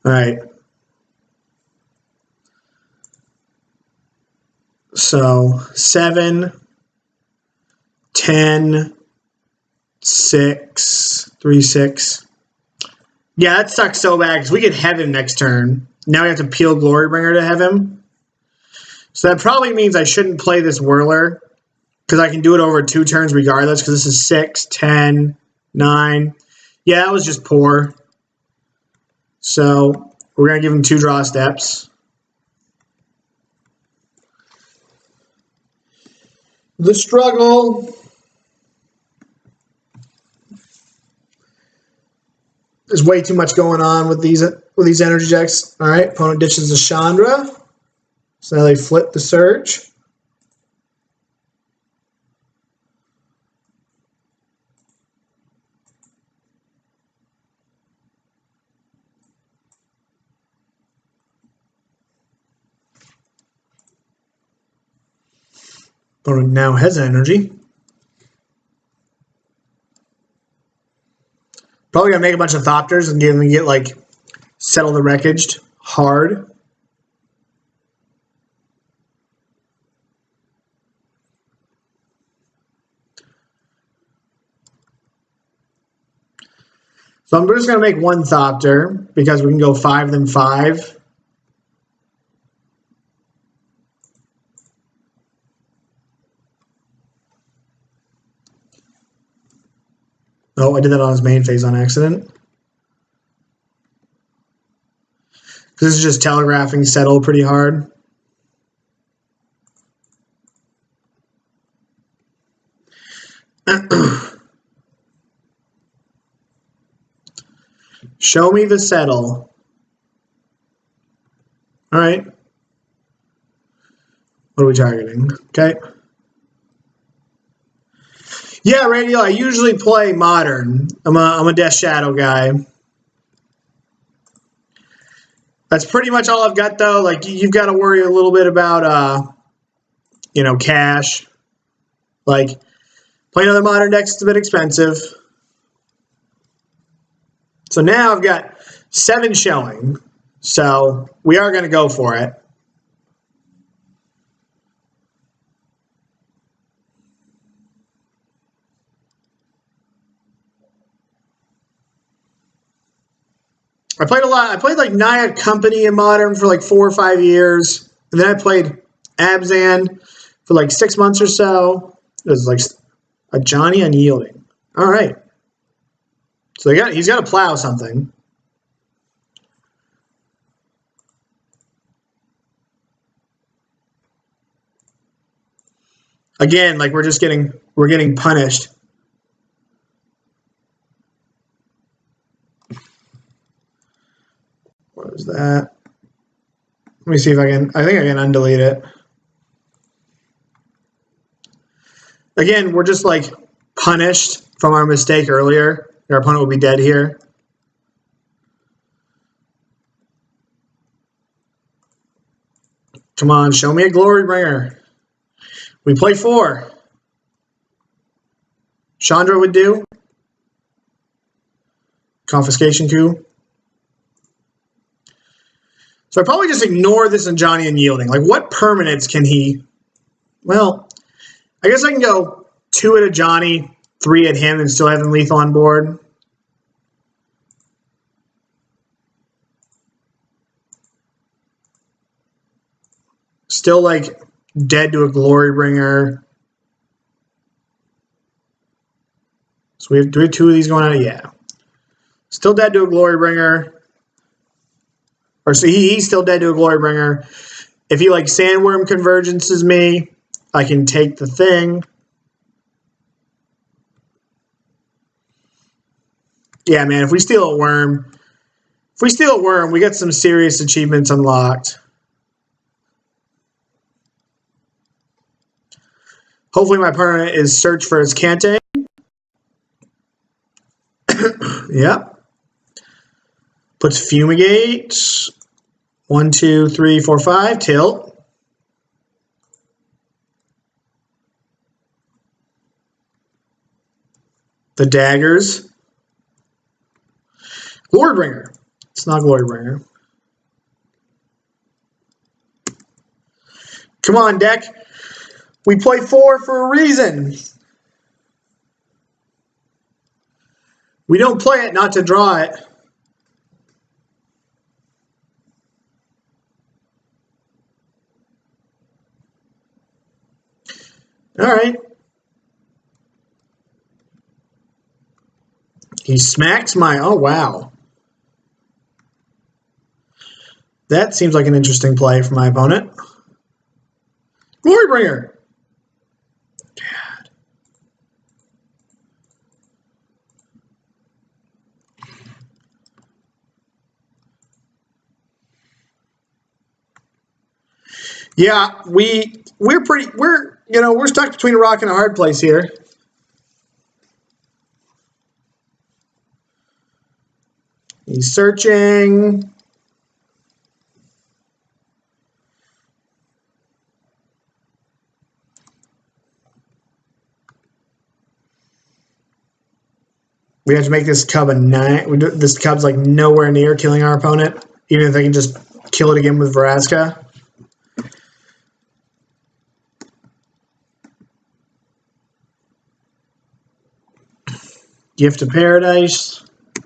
All right. So 7, 10, 6, 3, 6. Yeah, that sucks so bad because we could have him next turn. Now we have to peel Glorybringer to have him. So that probably means I shouldn't play this Whirler because I can do it over 2 turns regardless because this is 6, 10, 9. Yeah, that was just poor. So we're going to give him 2 draw steps. The struggle. There's way too much going on with these energy decks. All right, opponent ditches the Chandra. So now they flip the Surge. Opponent now has energy. Probably gonna make a bunch of Thopters and get like Settle the Wreckage hard. So I'm just gonna make 1 Thopter because we can go 5 then 5. Oh, I did that on his main phase on accident. This is just telegraphing Settle pretty hard. Show me the Settle. All right. What are we targeting? Okay. Yeah, Radio, I usually play Modern. I'm a Death Shadow guy. That's pretty much all I've got, though. Like, you've got to worry a little bit about, you know, cash. Like, playing other Modern decks is a bit expensive. So now I've got 7 showing. So we are going to go for it. I played a lot. I played like Naya Company in Modern for like 4 or 5 years. And then I played Abzan for like 6 months or so. It was like a Johnny Unyielding. All right. So he's got to plow something. Again, like we're getting punished. What is that? Let me see if I think I can undelete it. Again, we're just like punished from our mistake earlier. Our opponent will be dead here. Come on, show me a Glorybringer. We play 4. Chandra would do. Confiscation Coup. So I probably just ignore this and Johnny Unyielding. Like, what permanents can he... Well, I guess I can go 2 at a Johnny, 3 at him, and still have him lethal on board. Still like dead to a Glory Bringer. So we have 2 of these going on. Yeah. Still dead to a Glory Bringer. Or so he's still dead to a Glory Bringer. If he like Sandworm Convergences me, I can take the thing. Yeah, man, if we steal a worm, we got some serious achievements unlocked. Hopefully my opponent is search for his Kante. Yep. Puts Fumigate. 1, 2, 3, 4, 5. Tilt. The daggers. Glorybringer. It's not Glorybringer. Come on, deck. We play 4 for a reason. We don't play it not to draw it. All right. He smacks my... Oh, wow. That seems like an interesting play for my opponent. Glorybringer. God. Yeah, we're stuck between a rock and a hard place here. He's searching. We have to make this cub a 9. This cub's like nowhere near killing our opponent, even if they can just kill it again with Vraska. Gift of Paradise.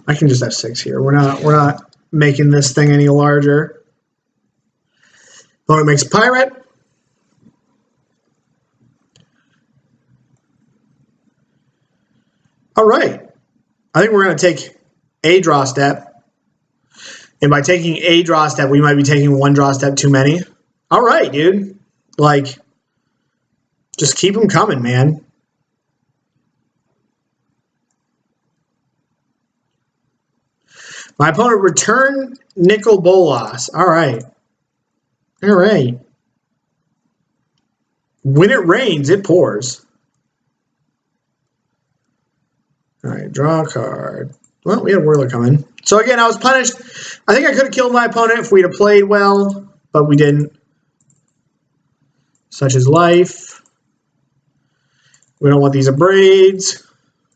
I can just have 6 here. We're not making this thing any larger. Opponent makes Pirate. All right. I think we're going to take a draw step. And by taking a draw step, we might be taking 1 draw step too many. All right, dude. Like, just keep them coming, man. My opponent returned Nicol Bolas. All right. All right. When it rains, it pours. All right, draw a card. Well, we had Whirler coming. So again, I was punished. I think I could have killed my opponent if we'd have played well, but we didn't. Such is life. We don't want these Abrades.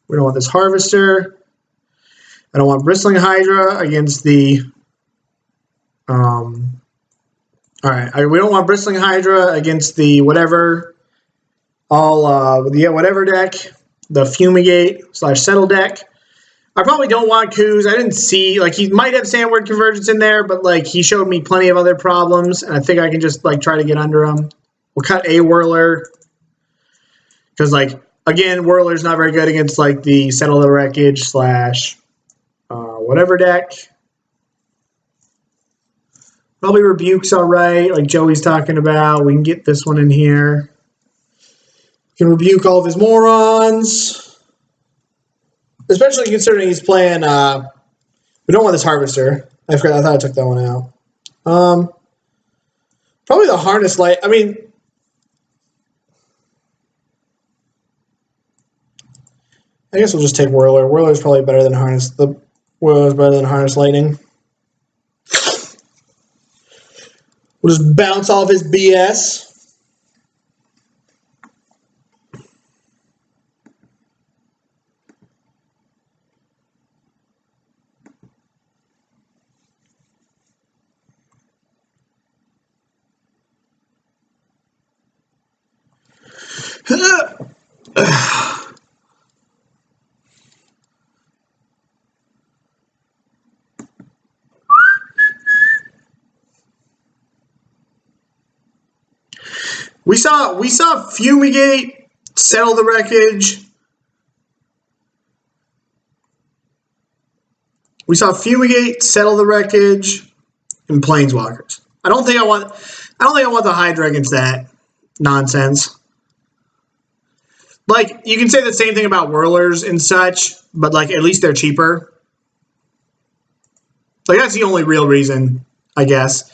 We don't want this Harvester. I don't want Bristling Hydra against the... all right, we don't want Bristling Hydra against the whatever, whatever deck, the Fumigate / Settle deck. I probably don't want Coups. I didn't see, like, he might have Sandward Convergence in there, but, like, he showed me plenty of other problems, and I think I can just, like, try to get under him. We'll cut a Whirler, because, like, again, Whirler's not very good against, like, the Settle the Wreckage / whatever deck. Probably Rebuke's all right, like Joey's talking about. We can get this one in here. Can rebuke all of his morons. Especially considering he's playing... we don't want this Harvester. I forgot. I thought I took that one out. Probably the Harness Light. I mean... I guess we'll just take Whirler. Whirler's probably better than Harness. The Whirler's better than Harness Lightning. We'll just bounce off his BS. We saw Fumigate, Settle the Wreckage. We saw Fumigate, Settle the Wreckage, and Planeswalkers. I don't think I want the Hydra against that nonsense. Like, you can say the same thing about Whirlers and such, but like at least they're cheaper. Like, that's the only real reason, I guess.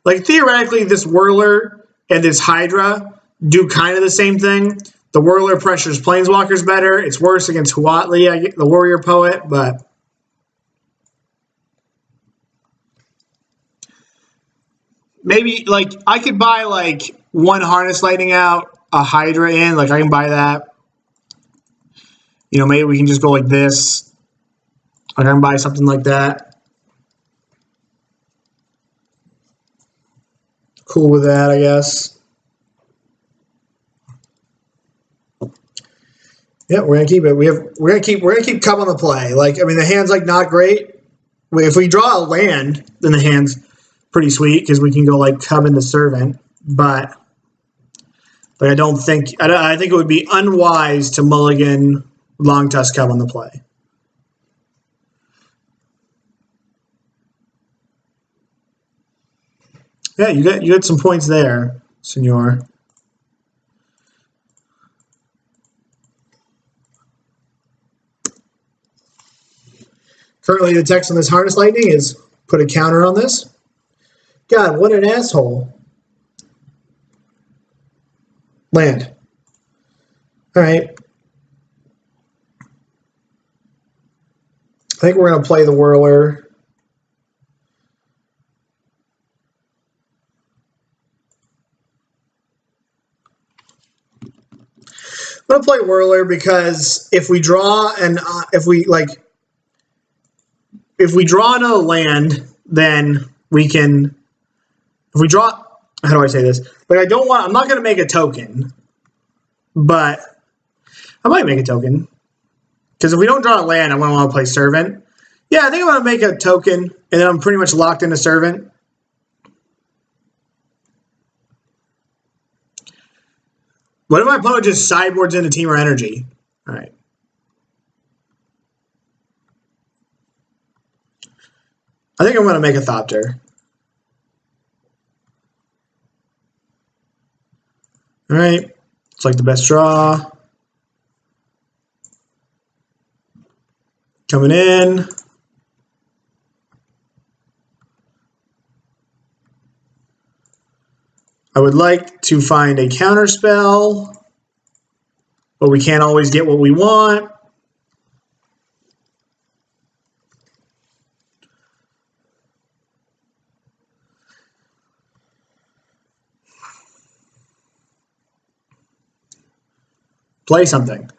Like, theoretically, this Whirler and this Hydra do kind of the same thing. The Whirler pressures Planeswalkers better. It's worse against Huatli, the Warrior Poet, but maybe, like, I could buy, like, one Harness Lightning out, a Hydra in. Like, I can buy that. You know, maybe we can just go like this. Like, I can buy something like that. Cool with that, I guess. Yeah, we're gonna keep it. We're gonna keep Cub on the play. Like, I mean, the hand's like not great. If we draw a land, then the hand's pretty sweet because we can go like Cub into Servant. But I think it would be unwise to mulligan Longtusk Cub on the play. Yeah, you got some points there, Senor. Currently, the text on this Harness Lightning is put a counter on this. God, what an asshole. Land. All right. I think we're going to play the Whirler. I'm going to play Whirler because if we draw and if we draw another land, then we can. If we draw, how do I say this? Like, I'm not going to make a token, but I might make a token. Because if we don't draw a land, I'm going to want to play Servant. Yeah, I think I'm going to make a token, and then I'm pretty much locked into Servant. What if my opponent just sideboards into Temur Energy? All right. I think I'm going to make a Thopter. All right. It's like the best draw. Coming in. I would like to find a counter spell, but we can't always get what we want. Play something.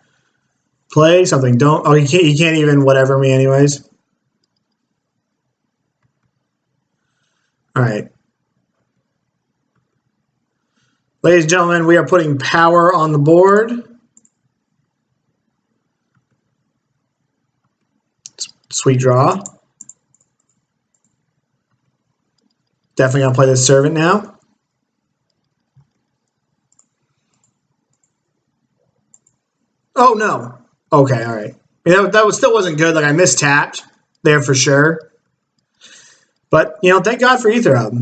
Play something. Don't. Oh, he can't even whatever me anyways. All right. Ladies and gentlemen, we are putting power on the board. Sweet draw. Definitely gonna play this Servant now. Oh no. Okay, all right. That still wasn't good. Like, I mistapped there for sure. But, you know, thank God for Aether Hub.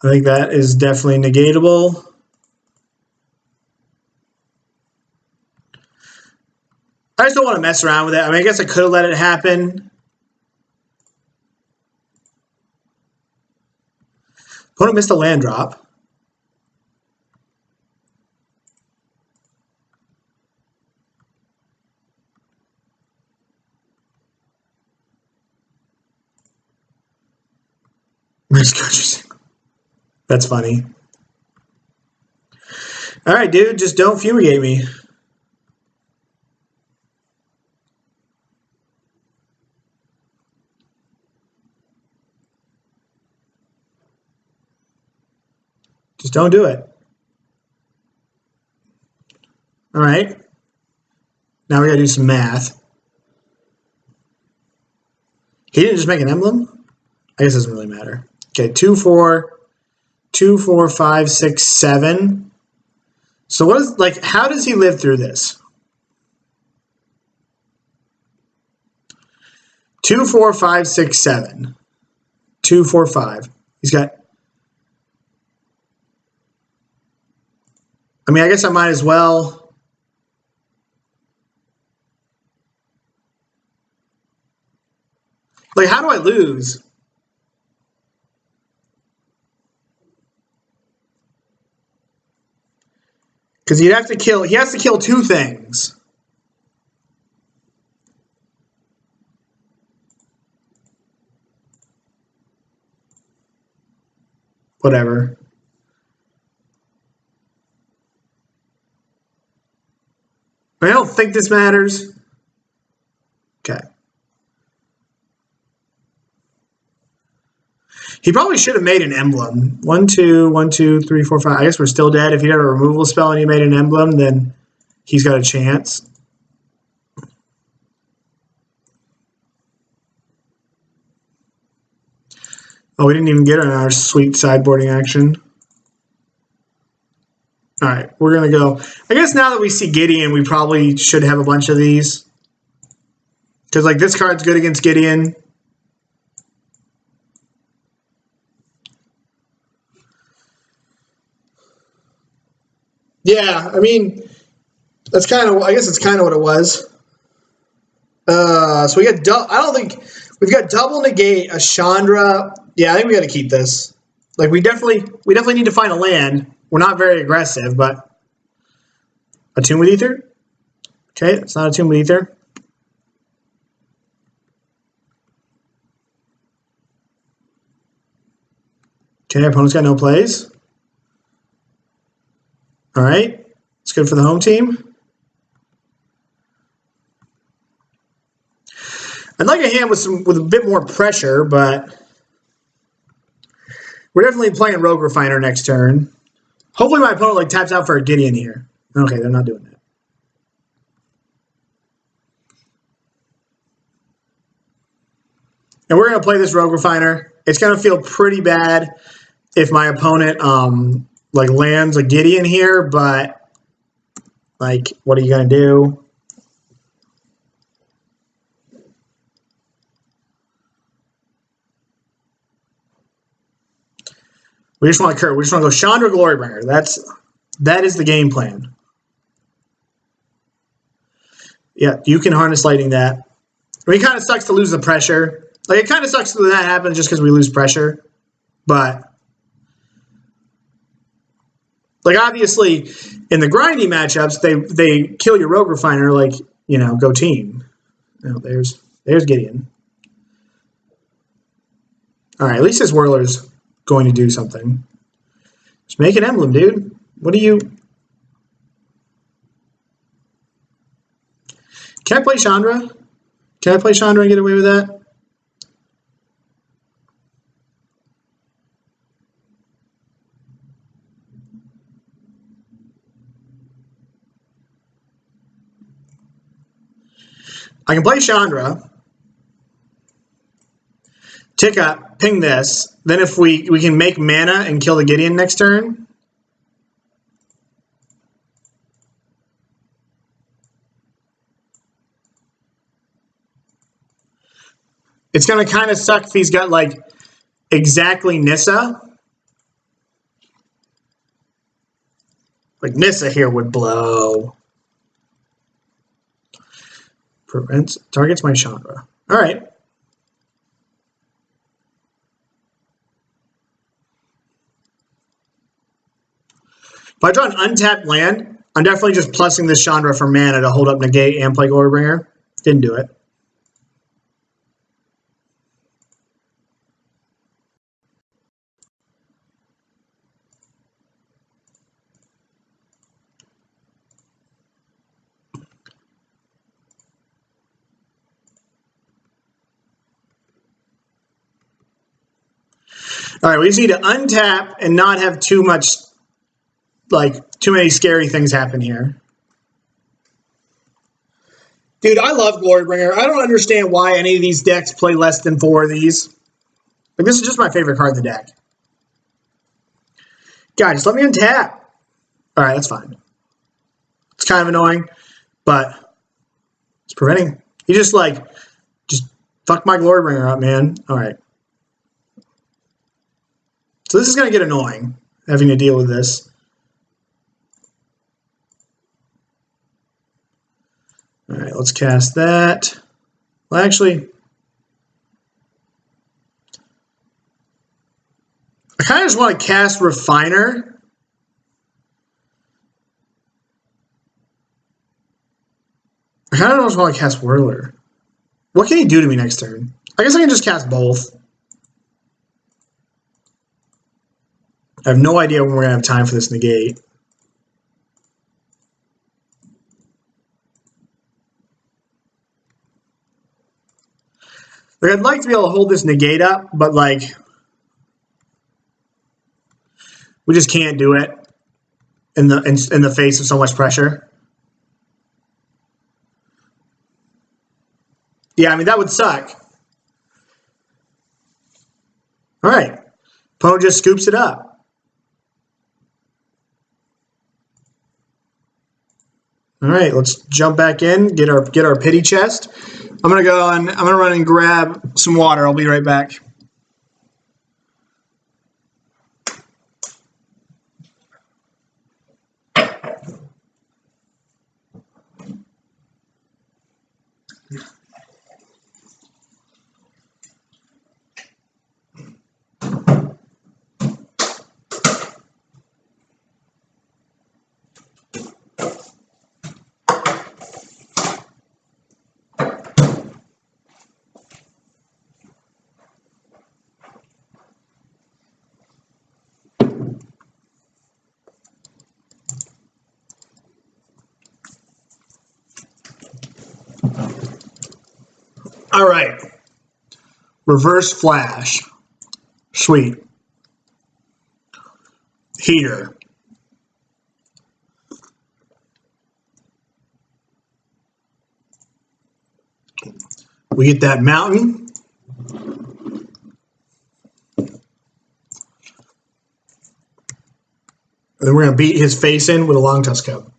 I think that is definitely negatable. I just don't want to mess around with it. I mean, I guess I could have let it happen. Opponent missed a land drop. That's funny. All right, dude, just don't fumigate me. Just don't do it. All right. Now we gotta do some math. He didn't just make an emblem? I guess it doesn't really matter. Okay, 2, 4, 2, 4, 5, 6, 7. So what is, like, how does he live through this? 2, 4, 5, 6, 7. 2, 4, 5. He's got, I mean, I guess I might as well. Like, how do I lose? Because he has to kill 2 things. Whatever. I don't think this matters. Okay. He probably should have made an emblem. 1, 2, 1, 2, 3, 4, 5. I guess we're still dead. If he had a removal spell and he made an emblem, then he's got a chance. Oh, we didn't even get our sweet sideboarding action. All right, we're going to go. I guess now that we see Gideon, we probably should have a bunch of these. Because, like, this card's good against Gideon. Yeah, I mean, that's kind of, I guess it's kind of what it was. So we got, I don't think, we've got double negate, a Chandra. Yeah, I think we got to keep this. Like, we definitely need to find a land. We're not very aggressive, but Attune with Aether? Okay, it's not Attune with Aether. Okay, our opponent's got no plays. All right, it's good for the home team. I'd like a hand with a bit more pressure, but we're definitely playing Rogue Refiner next turn. Hopefully my opponent like taps out for a Gideon here. Okay, they're not doing that. And we're going to play this Rogue Refiner. It's going to feel pretty bad if my opponent like lands a Gideon here, but like, what are you going to do? We just want to go Chandra Glorybringer. That is the game plan. Yeah, you can harness lightning that. I mean, it kind of sucks to lose the pressure. Like, it kind of sucks when that happens just because we lose pressure. But, like, obviously, in the grindy matchups, they kill your Rogue Refiner, like, you know, go team. You know, there's Gideon. All right, at least this Whirler's going to do something. Just make an emblem, dude. What do you... Can I play Chandra? Can I play Chandra and get away with that? I can play Chandra. Tick up, ping this. Then if we can make mana and kill the Gideon next turn. It's going to kind of suck if he's got like exactly Nissa. Like Nissa here would blow. Targets my Chandra. All right. If I draw an untapped land, I'm definitely just plussing this Chandra for mana to hold up Negate and play Glorybringer. Didn't do it. All right, we just need to untap and not have too much, like, too many scary things happen here. Dude, I love Glorybringer. I don't understand why any of these decks play less than 4 of these. Like, this is just my favorite card in the deck. God, just let me untap. Alright, that's fine. It's kind of annoying, but it's preventing. You just fuck my Glorybringer up, man. Alright. So this is going to get annoying, having to deal with this. Alright, let's cast that. Well, actually, I kind of just want to cast Refiner. I kind of just want to cast Whirler. What can he do to me next turn? I guess I can just cast both. I have no idea when we're going to have time for this Negate. Like, I'd like to be able to hold this Negate up, but like, we just can't do it in the face of so much pressure. Yeah, I mean, that would suck. All right. Opponent just scoops it up. All right, let's jump back in, get our pity chest. I'm gonna run and grab some water. I'll be right back. All right. Reverse Flash. Sweet. Heater. We get that mountain. And then we're going to beat his face in with a Longtusk Cub.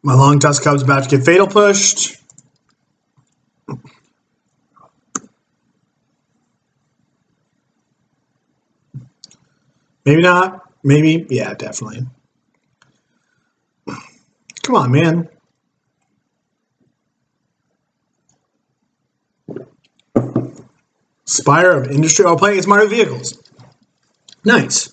My Longtusk Cub's about to get fatal pushed. Maybe not. Maybe. Yeah, definitely. Come on, man. Spire of Industry. Oh, playing against Modern Vehicles. Nice.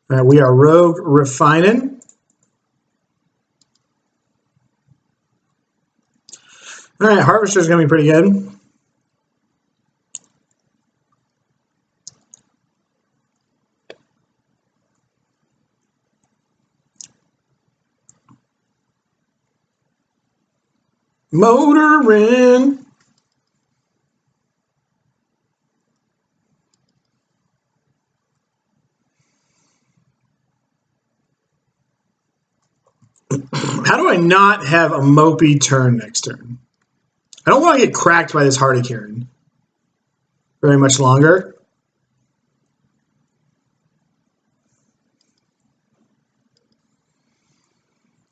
All right, we are Rogue Refining. All right, Harvester is going to be pretty good. Motorin'. How do I not have a mopey turn next turn? I don't want to get cracked by this Hardicairn very much longer.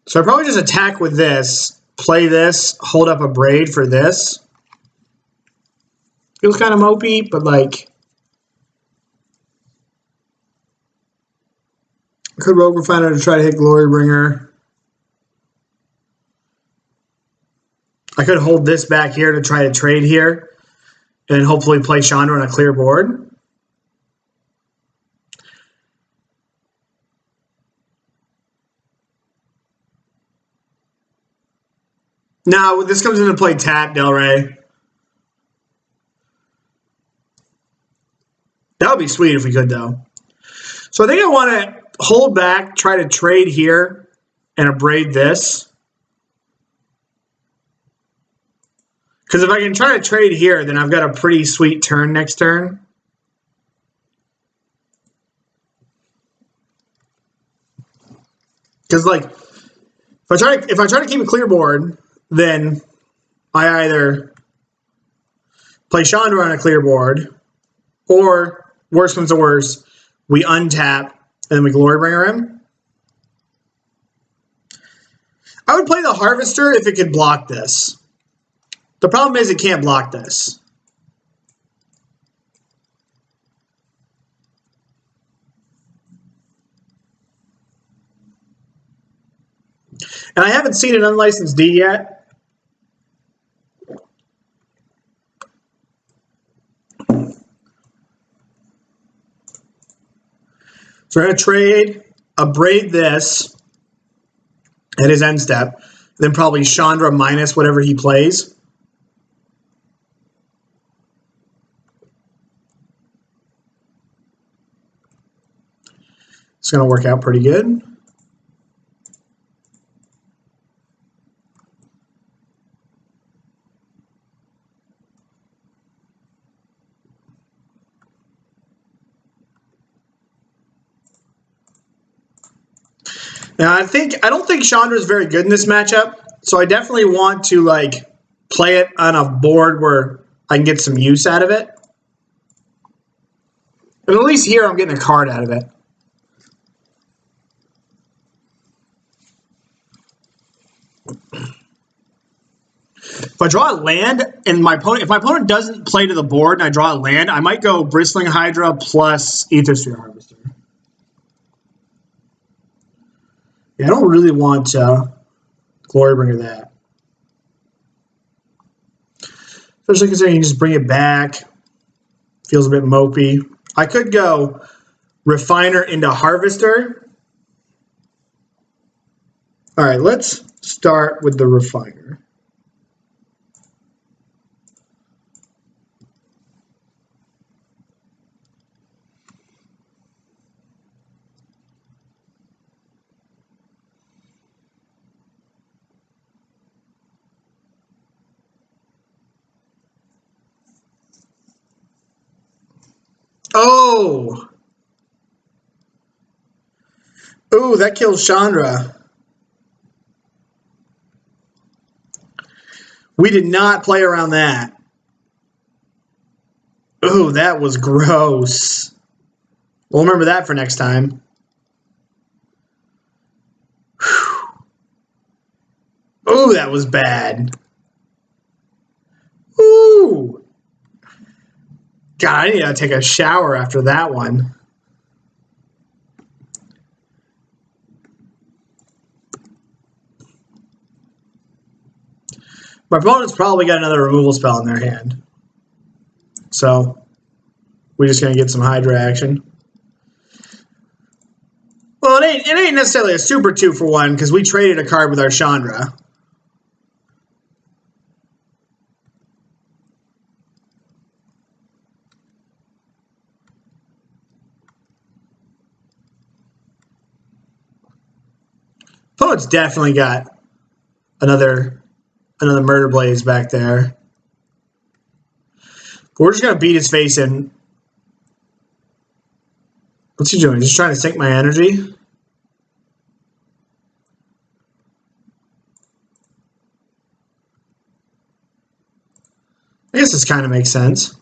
So I probably just attack with this, play this, hold up a Braid for this. Feels kind of mopey, but like, I could Rogue Refiner to try to hit Glorybringer. I could hold this back here to try to trade here and hopefully play Chandra on a clear board. Now, this comes into play tap, Del Rey. That would be sweet if we could, though. So I think I want to hold back, try to trade here, and abrade this. Because if I can try to trade here, then I've got a pretty sweet turn next turn. Because like, if I try to keep a clear board, then I either play Chandra on a clear board, or worst comes to worst, we untap and then we Glorybringer him. I would play the Harvester if it could block this. The problem is it can't block this. And I haven't seen an unlicensed D yet. So we're going to trade, abrade this at his end step, then probably Chandra minus whatever he plays. It's going to work out pretty good. Now, I don't think Chandra is very good in this matchup, so I definitely want to like play it on a board where I can get some use out of it. And at least here I'm getting a card out of it. If I draw a land and if my opponent doesn't play to the board and I draw a land, I might go Bristling Hydra plus Aethersphere Harvester. Yeah, I don't really want Glorybringer that. Especially considering you can just bring it back. Feels a bit mopey. I could go Refiner into Harvester. All right, let's start with the Refiner. Oh! Ooh, that kills Chandra. We did not play around that. Ooh, that was gross. We'll remember that for next time. Ooh, that was bad. Ooh! God, I need to take a shower after that one. My opponent's probably got another removal spell in their hand. So, we're just going to get some Hydra action. Well, it ain't necessarily a super 2-for-1 because we traded a card with our Chandra. Opponent's definitely got another Murder Blaze back there. But we're just going to beat his face in. What's he doing? Just trying to sink my energy? I guess this kind of makes sense.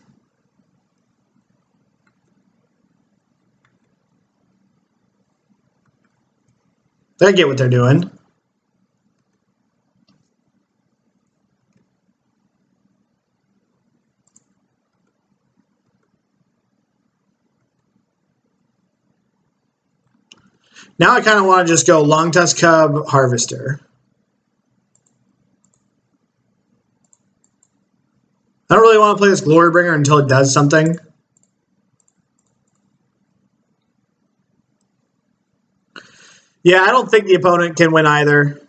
I get what they're doing. Now I kind of want to just go Longtusk Cub, Harvester. I don't really want to play this Glorybringer until it does something. Yeah, I don't think the opponent can win either.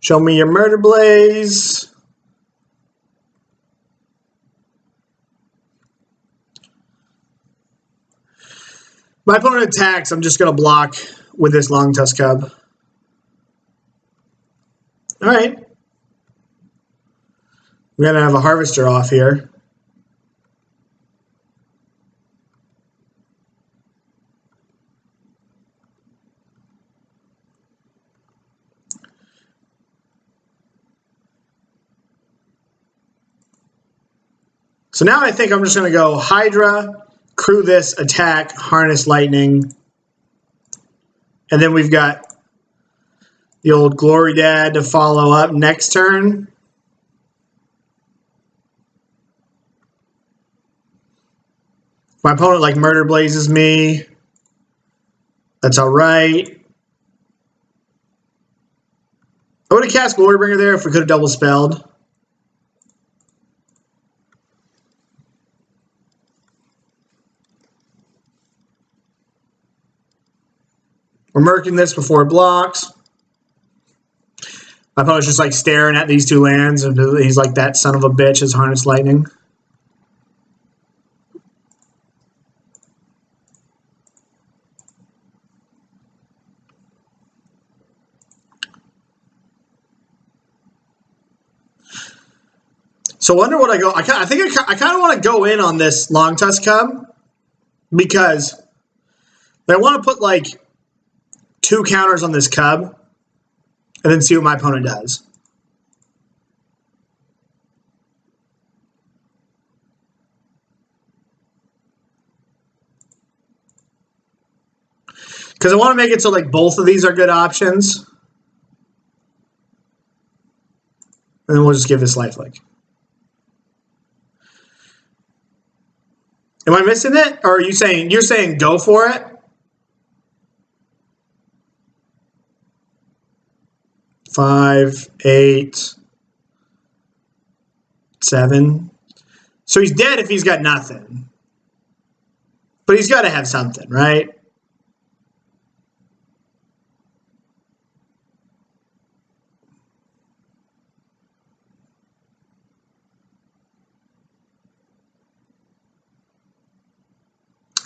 Show me your Murder Blaze. My opponent attacks, I'm just going to block with this Longtusk Cub. All right. We're going to have a Harvester off here. So now I think I'm just going to go Hydra, crew this, attack, harness lightning. And then we've got the old Glory Dad to follow up next turn. My opponent like Murder Blazes me. That's all right. I would have cast Glorybringer there if we could have double spelled. We're murking this before it blocks. My opponent's just like staring at these two lands, and he's like, that son of a bitch is Harness Lightning. So I wonder what I go. I kind of want to go in on this Longtusk Cub because I want to put like 2 counters on this Cub and then see what my opponent does. Because I want to make it so like both of these are good options. And then we'll just give this lifelink. Am I missing it? Or are you saying, you're saying go for it? Five, 8, 7. So he's dead if he's got nothing. But he's got to have something, right?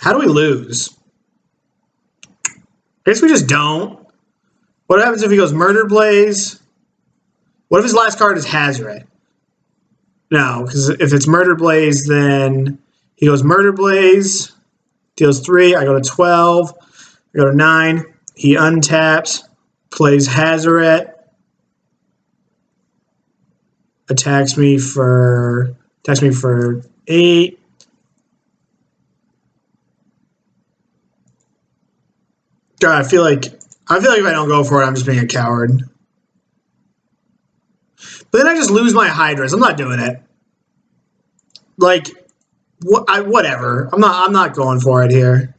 How do we lose? I guess we just don't. What happens if he goes Murder Blaze? What if his last card is Hazoret? No, because if it's Murder Blaze, then he goes Murder Blaze, deals 3, I go to 12, I go to 9, he untaps, plays Hazoret, attacks me for 8. God, I feel like if I don't go for it, I'm just being a coward. But then I just lose my Hydras. I'm not doing it. Like, whatever. I'm not going for it here.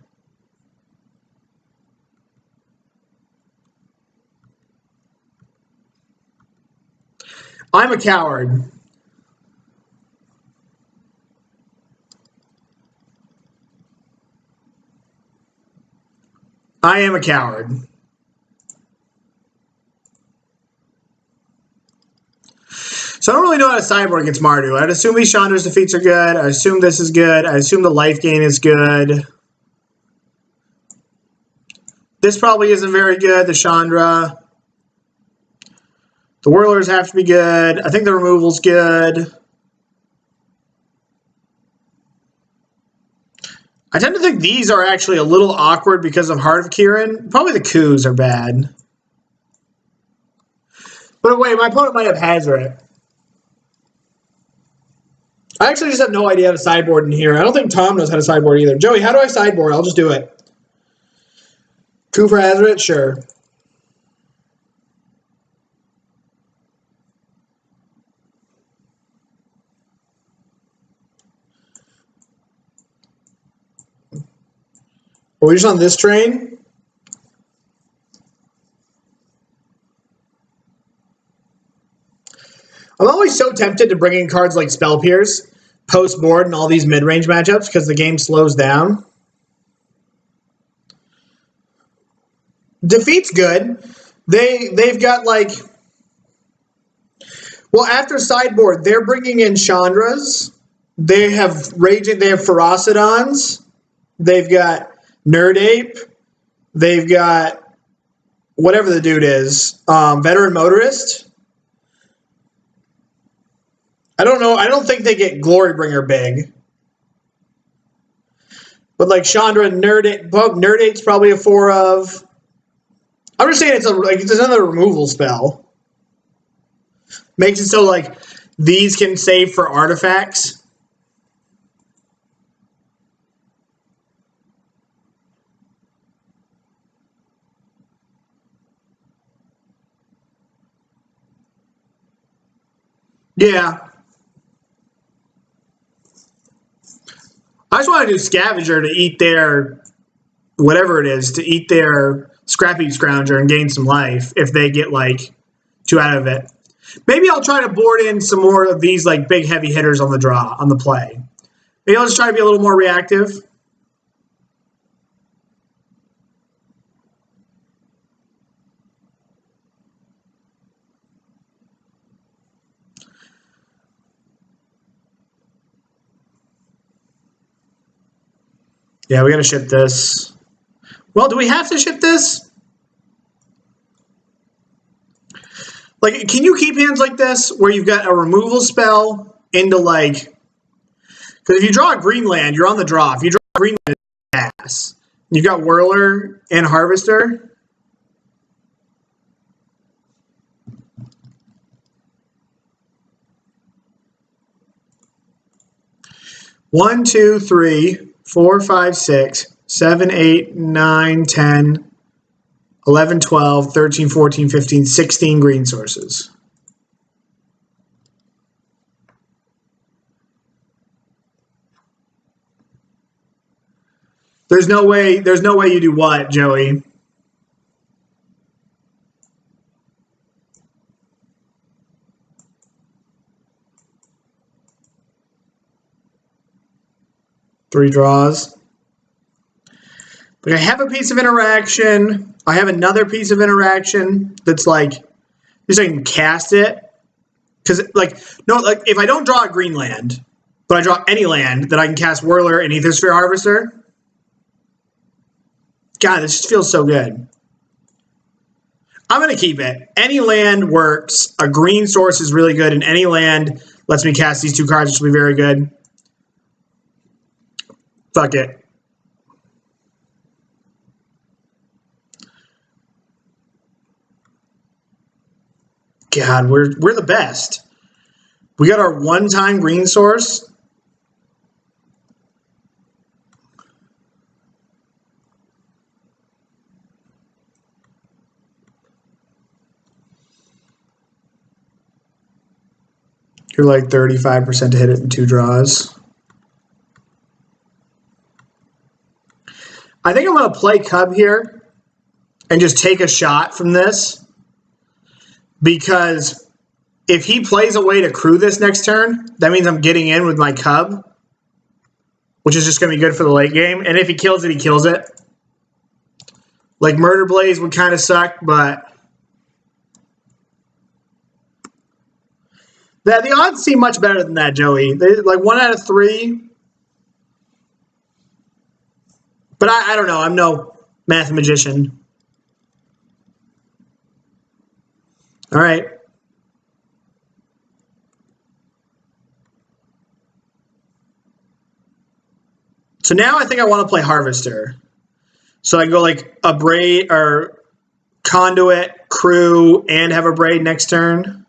I'm a coward. I am a coward. So I don't really know how to sideboard against Mardu. I'd assume these Chandra's defeats are good. I assume this is good. I assume the life gain is good. This probably isn't very good, the Chandra. The Whirlers have to be good. I think the removal's good. I tend to think these are actually a little awkward because of Heart of Kiran. Probably the coups are bad. But wait, my opponent might have Hazoret. I actually just have no idea how to sideboard in here. I don't think Tom knows how to sideboard either. Joey, how do I sideboard? I'll just do it. Coup for Hazoret? Sure. Are we just on this train? I'm always so tempted to bring in cards like Spell Pierce, post board, and all these mid-range matchups because the game slows down. Defeat's good. They've got like, well, after sideboard, they're bringing in Chandras. They have Raging. They have Ferocidons. They've got Nerd Ape. They've got whatever the dude is, veteran motorist. I don't know. I don't think they get Glorybringer big. But like Chandra, Nerdate's probably a 4 of. I'm just saying it's another removal spell. Makes it so like these can save for artifacts. Yeah. I just want to do Scavenger to eat their, whatever it is, to eat their Scrappy Scrounger and gain some life if they get like 2 out of it. Maybe I'll try to board in some more of these like big heavy hitters on the draw, on the play. Maybe I'll just try to be a little more reactive. Yeah, we got to ship this. Well, do we have to ship this? Like, can you keep hands like this where you've got a removal spell into like... Because if you draw a green land, you're on the draw. If you draw a green land, it's ass. You've got Whirler and Harvester. One, 2, 3, 4, 5, 6, 7, 8, 9, 10, 11, 12, 13, 14, 15, 16 green sources. There's no way you do what, Joey? Three draws. But I have a piece of interaction. I have another piece of interaction that's like, just so I can cast it. Because, like, no, like, if I don't draw a green land, but I draw any land, then I can cast Whirler and Aethersphere Harvester. God, this just feels so good. I'm going to keep it. Any land works. A green source is really good, and any land lets me cast these 2 cards, which will be very good. Fuck it. God, we're the best. We got our one-time green source. You're like 35% to hit it in 2 draws. I think I'm going to play Cub here and just take a shot from this. Because if he plays a way to crew this next turn, that means I'm getting in with my Cub, which is just going to be good for the late game. And if he kills it, he kills it. Like, Murder Blaze would kind of suck, but... the odds seem much better than that, Joey. Like, 1 out of 3. But I don't know. I'm no math magician. All right. So now I think I want to play Harvester. So I go like a Braid or Conduit, Crew, and have a Braid next turn.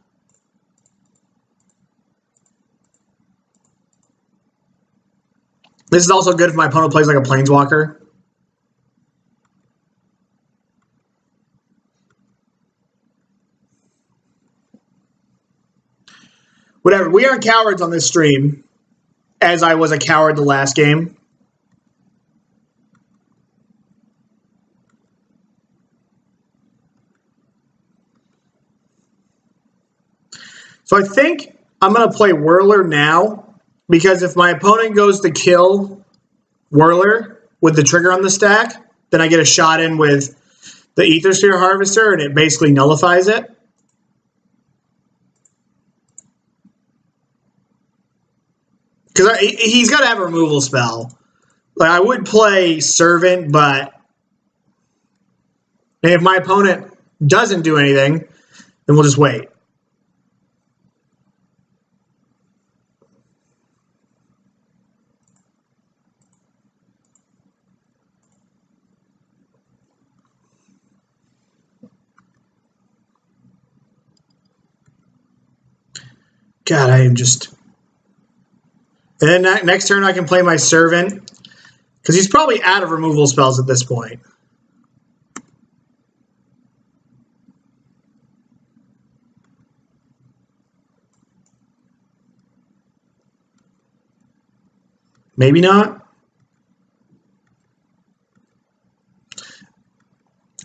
This is also good if my opponent plays like a Planeswalker. Whatever. We aren't cowards on this stream, as I was a coward the last game. So I think I'm going to play Whirler now, because if my opponent goes to kill Whirler with the trigger on the stack, then I get a shot in with the Aethersphere Harvester, and it basically nullifies it. Because he's got to have a removal spell. I would play Servant, but if my opponent doesn't do anything, then we'll just wait. God, I am just... And then next turn I can play my Servant, because he's probably out of removal spells at this point. Maybe not.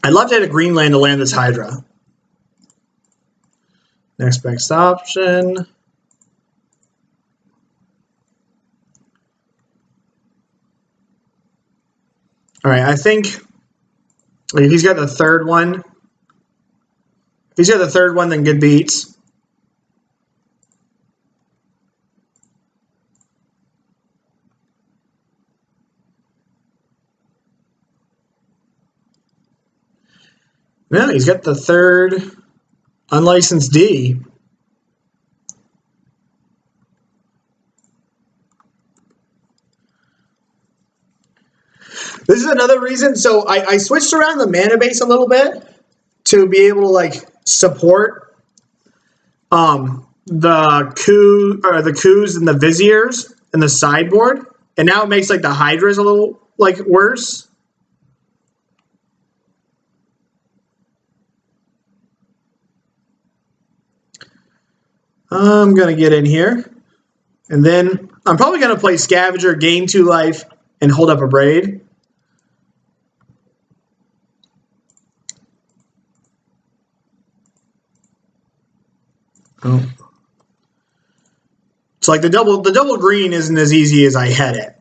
I'd love to hit a green land to land this Hydra. Next best option. All right, I think if he's got the third one. If he's got the third one, then good beats. No, he's got the third unlicensed D. This is another reason. So I switched around the mana base a little bit to be able to like support the coups and the Viziers and the sideboard, and now it makes like the Hydras a little like worse. I'm gonna get in here, and then I'm probably gonna play Scavenger, gain 2 life, and hold up a Braid. Oh. It's like the double green isn't as easy as I had it.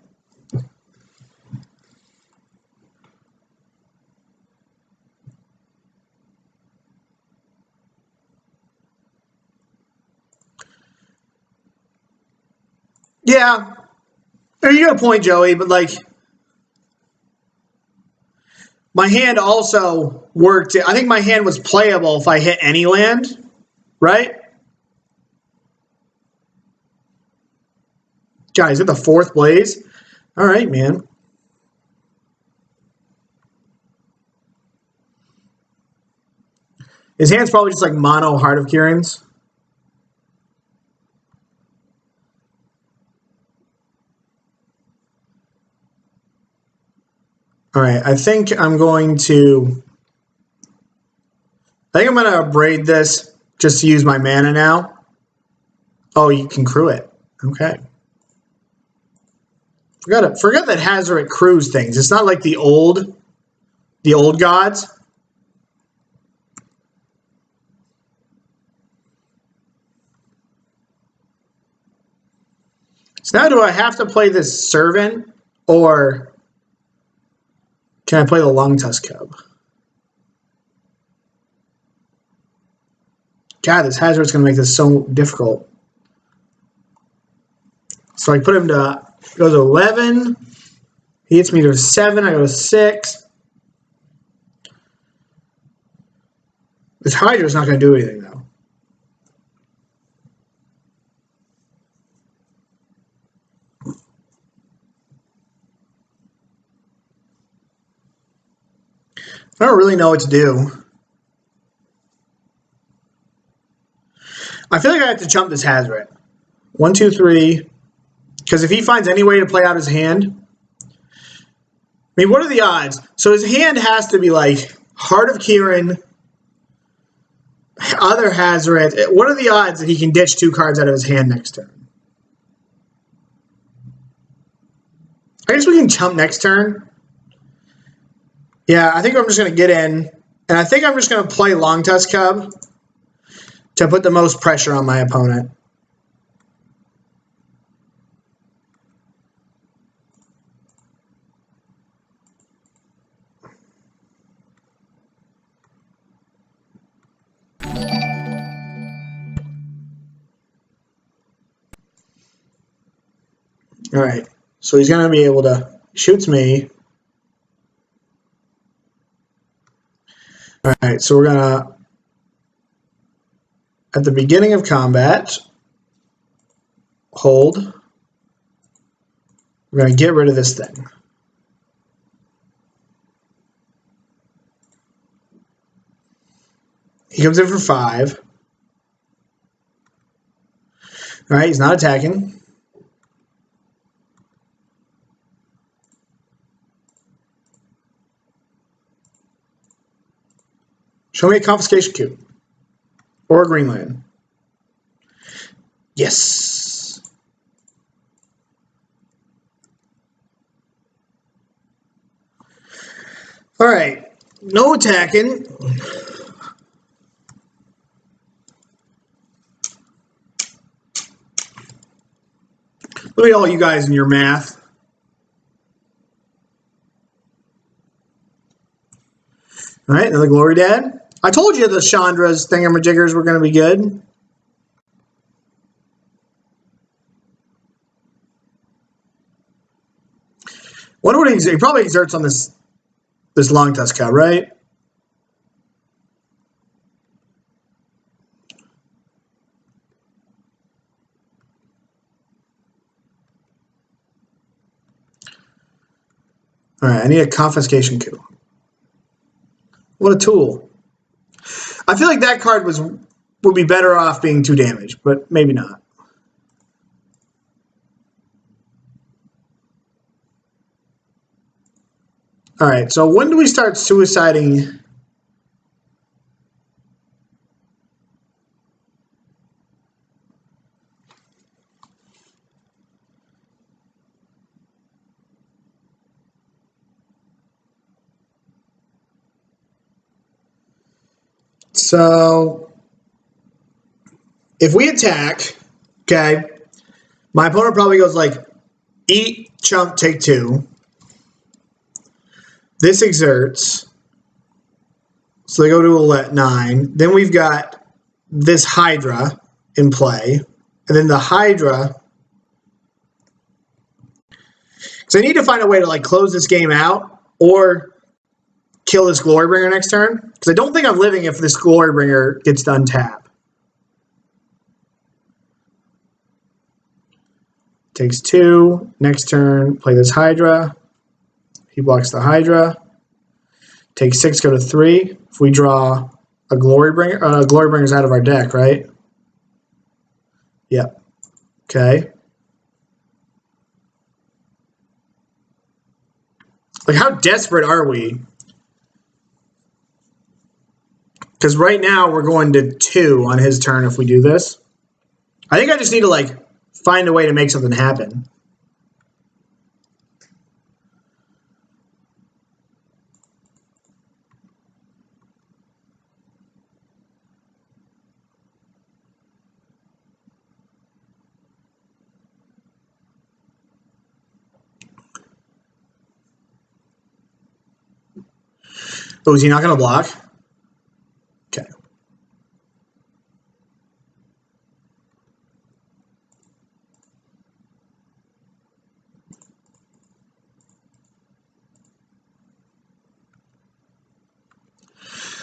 Yeah, you got a point, Joey, but like my hand also worked. I think my hand was playable if I hit any land, right? God, he's at the 4th Blaze. All right, man. His hand's probably just like mono Heart of Kirin's. All right, I think I'm going to braid this just to use my mana now. Oh, you can crew it. Okay. Forgot that Hazoret crews things. It's not like the old gods. So now do I have to play this Servant, or can I play the Longtusk Cub? God, this Hazoret's going to make this so difficult. So I put him to, goes to 11. He hits me to 7. I go to 6. This Hydra's not going to do anything, though. I don't really know what to do. I feel like I have to chump this Hazoret. 1, 2, 3. Because if he finds any way to play out his hand... I mean, what are the odds? So his hand has to be like Heart of Kirin, other Hazoret. What are the odds that he can ditch 2 cards out of his hand next turn? I guess we can chump next turn. Yeah, I think I'm just going to get in. And I think I'm just going to play Longtusk Cub to put the most pressure on my opponent. All right, so he's going to be able to shoots me. All right, so we're gonna, at the beginning of combat, hold. We're gonna get rid of this thing. He comes in for 5. All right, he's not attacking. Show me a Confiscation Coup. Or a green land. Yes. All right. No attacking. Look at all you guys in your math. All right, another Glory Dad. I told you the Chandra's thingamajiggers were going to be good. Wonder what he probably exerts on this Longtusk Cub, right? All right, I need a Confiscation Coup. What a tool. I feel like that card would be better off being 2 damage, but maybe not. All right, so when do we start suiciding? So if we attack, okay, my opponent probably goes like, eat, chump, take 2. This exerts. So they go to 9. Then we've got this Hydra in play. And then the Hydra. Because I need to find a way to like close this game out or kill this Glorybringer next turn. Because I don't think I'm living if this Glorybringer gets to untap. Takes 2. Next turn, play this Hydra. He blocks the Hydra. Take 6, go to 3. If we draw a Glorybringer, Glorybringer's out of our deck, right? Yep. Okay. Like, how desperate are we? Because right now we're going to 2 on his turn if we do this. I think I just need to, like, find a way to make something happen. Oh, is he not going to block? Okay.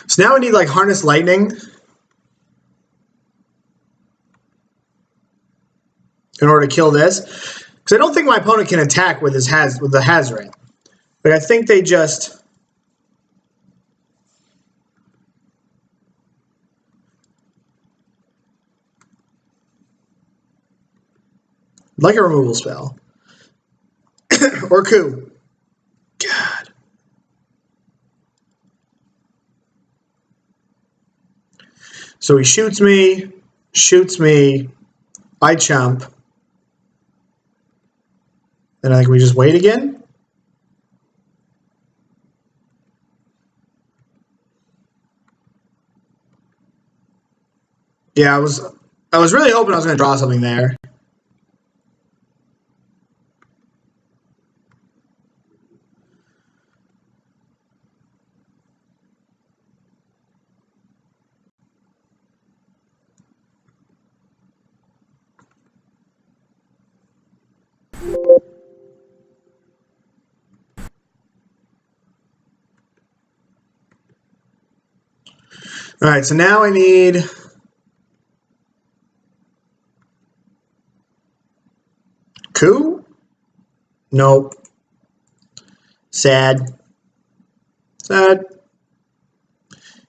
So now we need like Harness Lightning in order to kill this. Because I don't think my opponent can attack with the Hazoret. But I think they just... like a removal spell. Or coup. God. So he shoots me, I chump. And I think we just wait again. Yeah, I was really hoping I was going to draw something there. All right, so now I need Coup? Nope. Sad. Sad.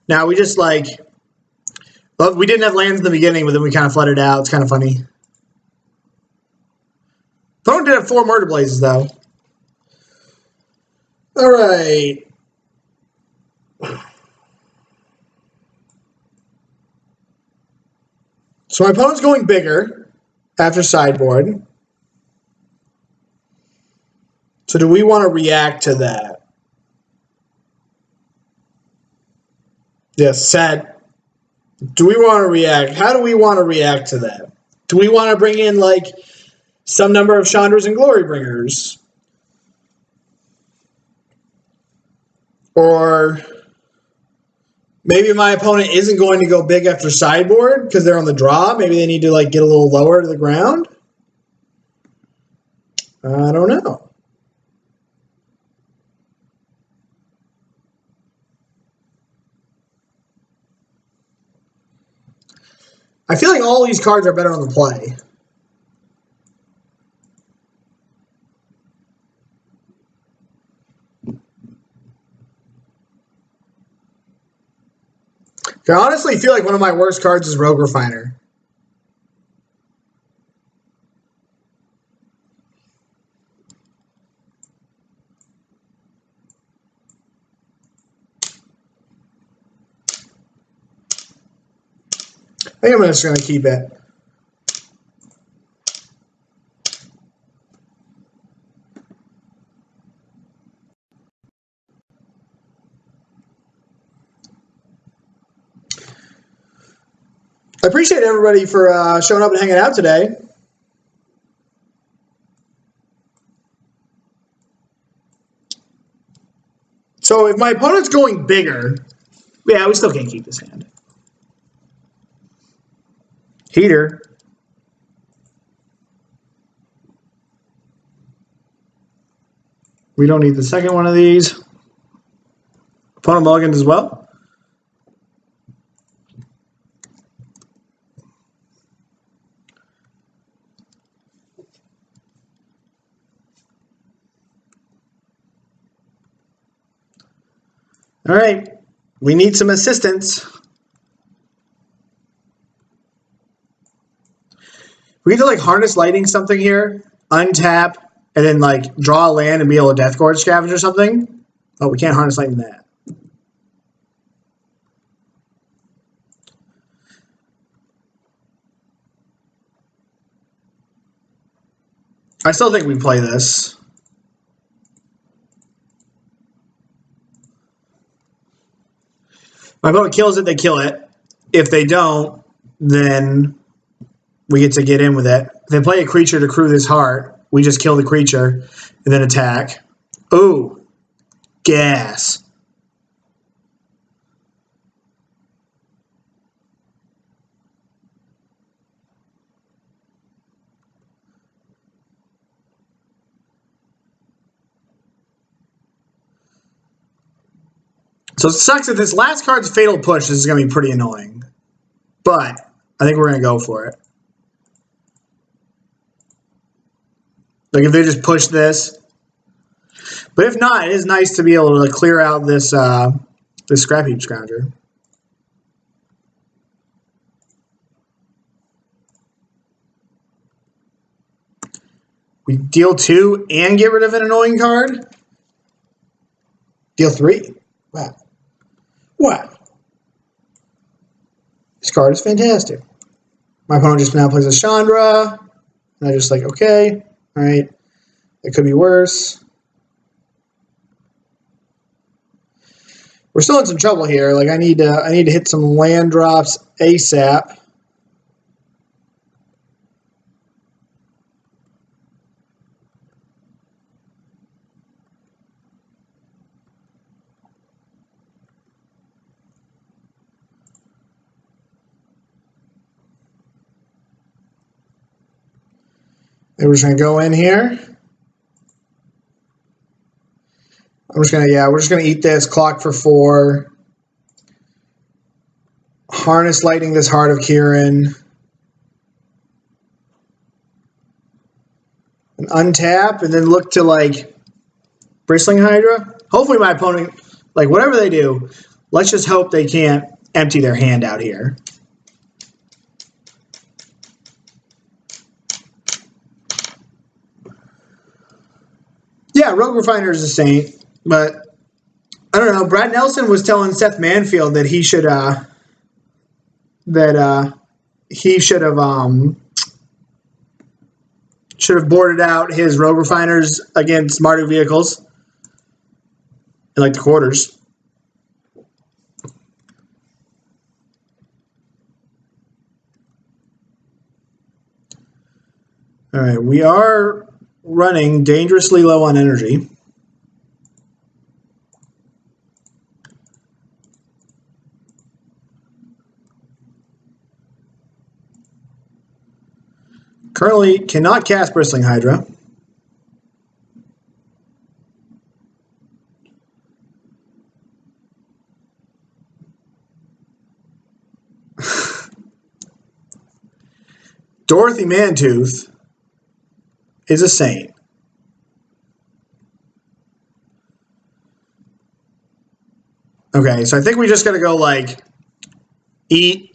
Now we just like, well, we didn't have lands in the beginning, but then we kind of flooded out. It's kind of funny. Opponent did have 4 Murder Blazes, though. All right. So my opponent's going bigger after sideboard. So do we want to react to that? Yes, sad. Do we want to react? How do we want to react to that? Do we want to bring in, like, some number of Chandras and Glorybringers? Or maybe my opponent isn't going to go big after sideboard because they're on the draw. Maybe they need to, like, get a little lower to the ground. I don't know. I feel like all these cards are better on the play. I honestly feel like one of my worst cards is Rogue Refiner. I think I'm just going to keep it. I appreciate everybody for showing up and hanging out today. So if my opponent's going bigger, yeah, we still can't keep this hand. Heater. We don't need the second one of these. Opponent mulligans as well. All right, we need some assistance. We need to like harness lighting something here, untap, and then like draw a land and be able to Deathgordge Scavenger or something. Oh, we can't harness lighting that. I still think we play this. My opponent kills it, they kill it. If they don't, then we get to get in with it. If they play a creature to crew this heart, we just kill the creature and then attack. Ooh, gas. So it sucks that this last card's Fatal Push is going to be pretty annoying. But I think we're going to go for it. Like if they just push this. But if not, it is nice to be able to clear out this this Scrap Heap Scrounger. We deal 2 and get rid of an annoying card. Deal 3. Wow. Wow. This card is fantastic. My opponent just now plays a Chandra. And I just like, okay, all right. It could be worse. We're still in some trouble here. Like I need to hit some land drops ASAP. And we're just gonna go in here. I'm just gonna, yeah, we're just gonna eat this, clock for 4. Harness Lightning this Heart of Kieran. And untap, and then look to, like, Bristling Hydra. Hopefully my opponent, like, whatever they do, let's just hope they can't empty their hand out here. Yeah, Rogue Refiner is a saint, but I don't know. Brad Nelson was telling Seth Manfield that he should should have boarded out his Rogue Refiners against Marduk vehicles in like the quarters. All right, we are running dangerously low on energy. Currently cannot cast Bristling Hydra. Dorothy Mantooth is a saint. Okay, so I think we just got to go like eat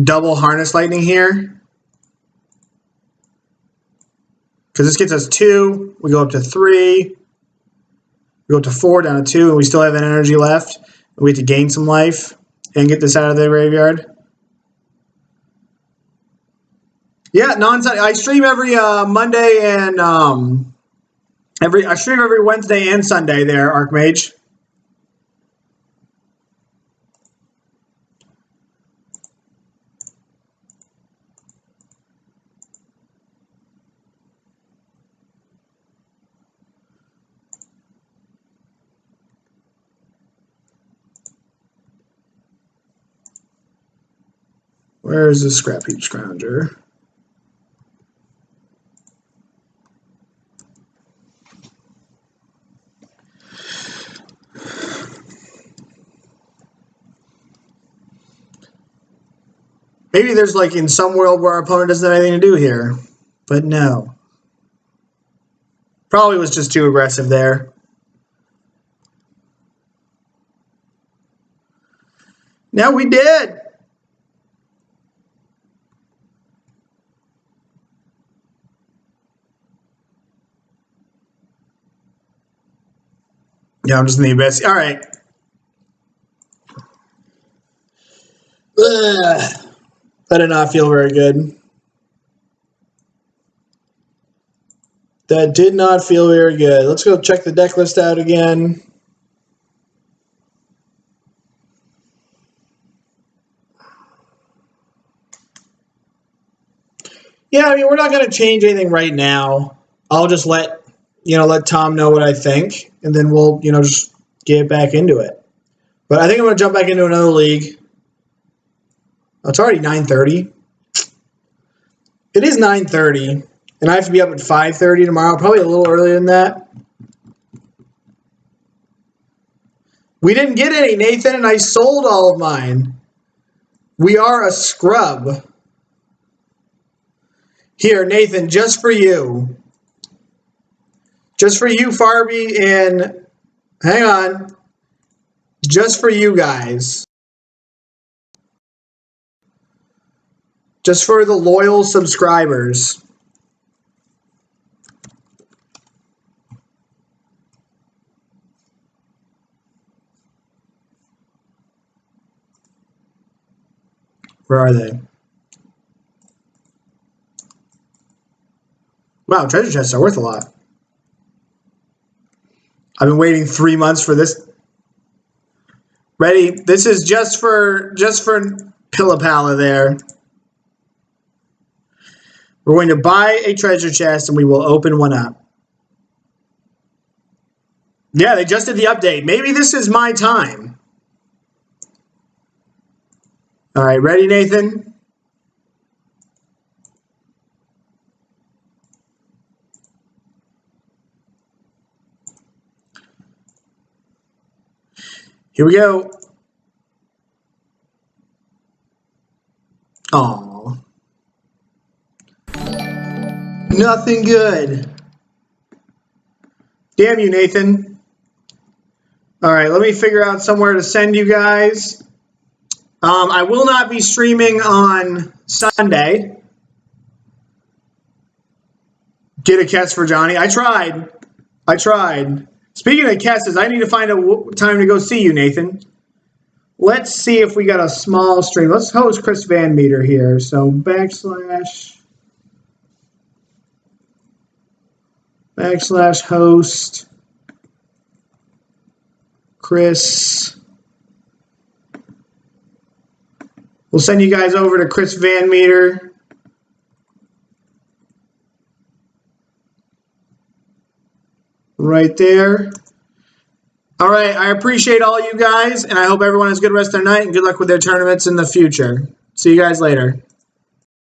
double Harness Lightning here. Because this gets us 2, we go up to 3, we go up to 4, down to 2, and we still have an energy left. We have to gain some life and get this out of the graveyard. Yeah, I stream every Monday and I stream every Wednesday and Sunday there, Archmage. Where's the Scrap Heap Scrounger? Maybe there's like in some world where our opponent doesn't have anything to do here, but no. Probably was just too aggressive there. No, we did. Yeah, I'm just in the abyss. All right. Ugh. That did not feel very good. That did not feel very good. Let's go check the deck list out again. Yeah, I mean, we're not going to change anything right now. I'll just let Tom know what I think, and then we'll, just get back into it. But I think I'm going to jump back into another league. Oh, it's already 9:30. It is 9:30, and I have to be up at 5:30 tomorrow, probably a little earlier than that. We didn't get any, Nathan, and I sold all of mine. We are a scrub. Here, Nathan, just for you. Just for you, Farby, and hang on. Just for you guys. Just for the loyal subscribers. Where are they? Wow, treasure chests are worth a lot. I've been waiting 3 months for this. Ready? This is just for Pillapalla there. We're going to buy a treasure chest and we will open one up. Yeah, they just did the update. Maybe this is my time. All right, ready, Nathan? Here we go. Aw. Nothing good. Damn you, Nathan. All right, let me figure out somewhere to send you guys. I will not be streaming on Sunday. Get a Kess for Johnny. I tried. Speaking of Kesses, I need to find a time to go see you, Nathan. Let's see if we got a small stream. Let's host Chris Van Meter here. So / host Chris. We'll send you guys over to Chris Van Meter. Right there. All right, I appreciate all you guys, and I hope everyone has a good rest of their night and good luck with their tournaments in the future. See you guys later.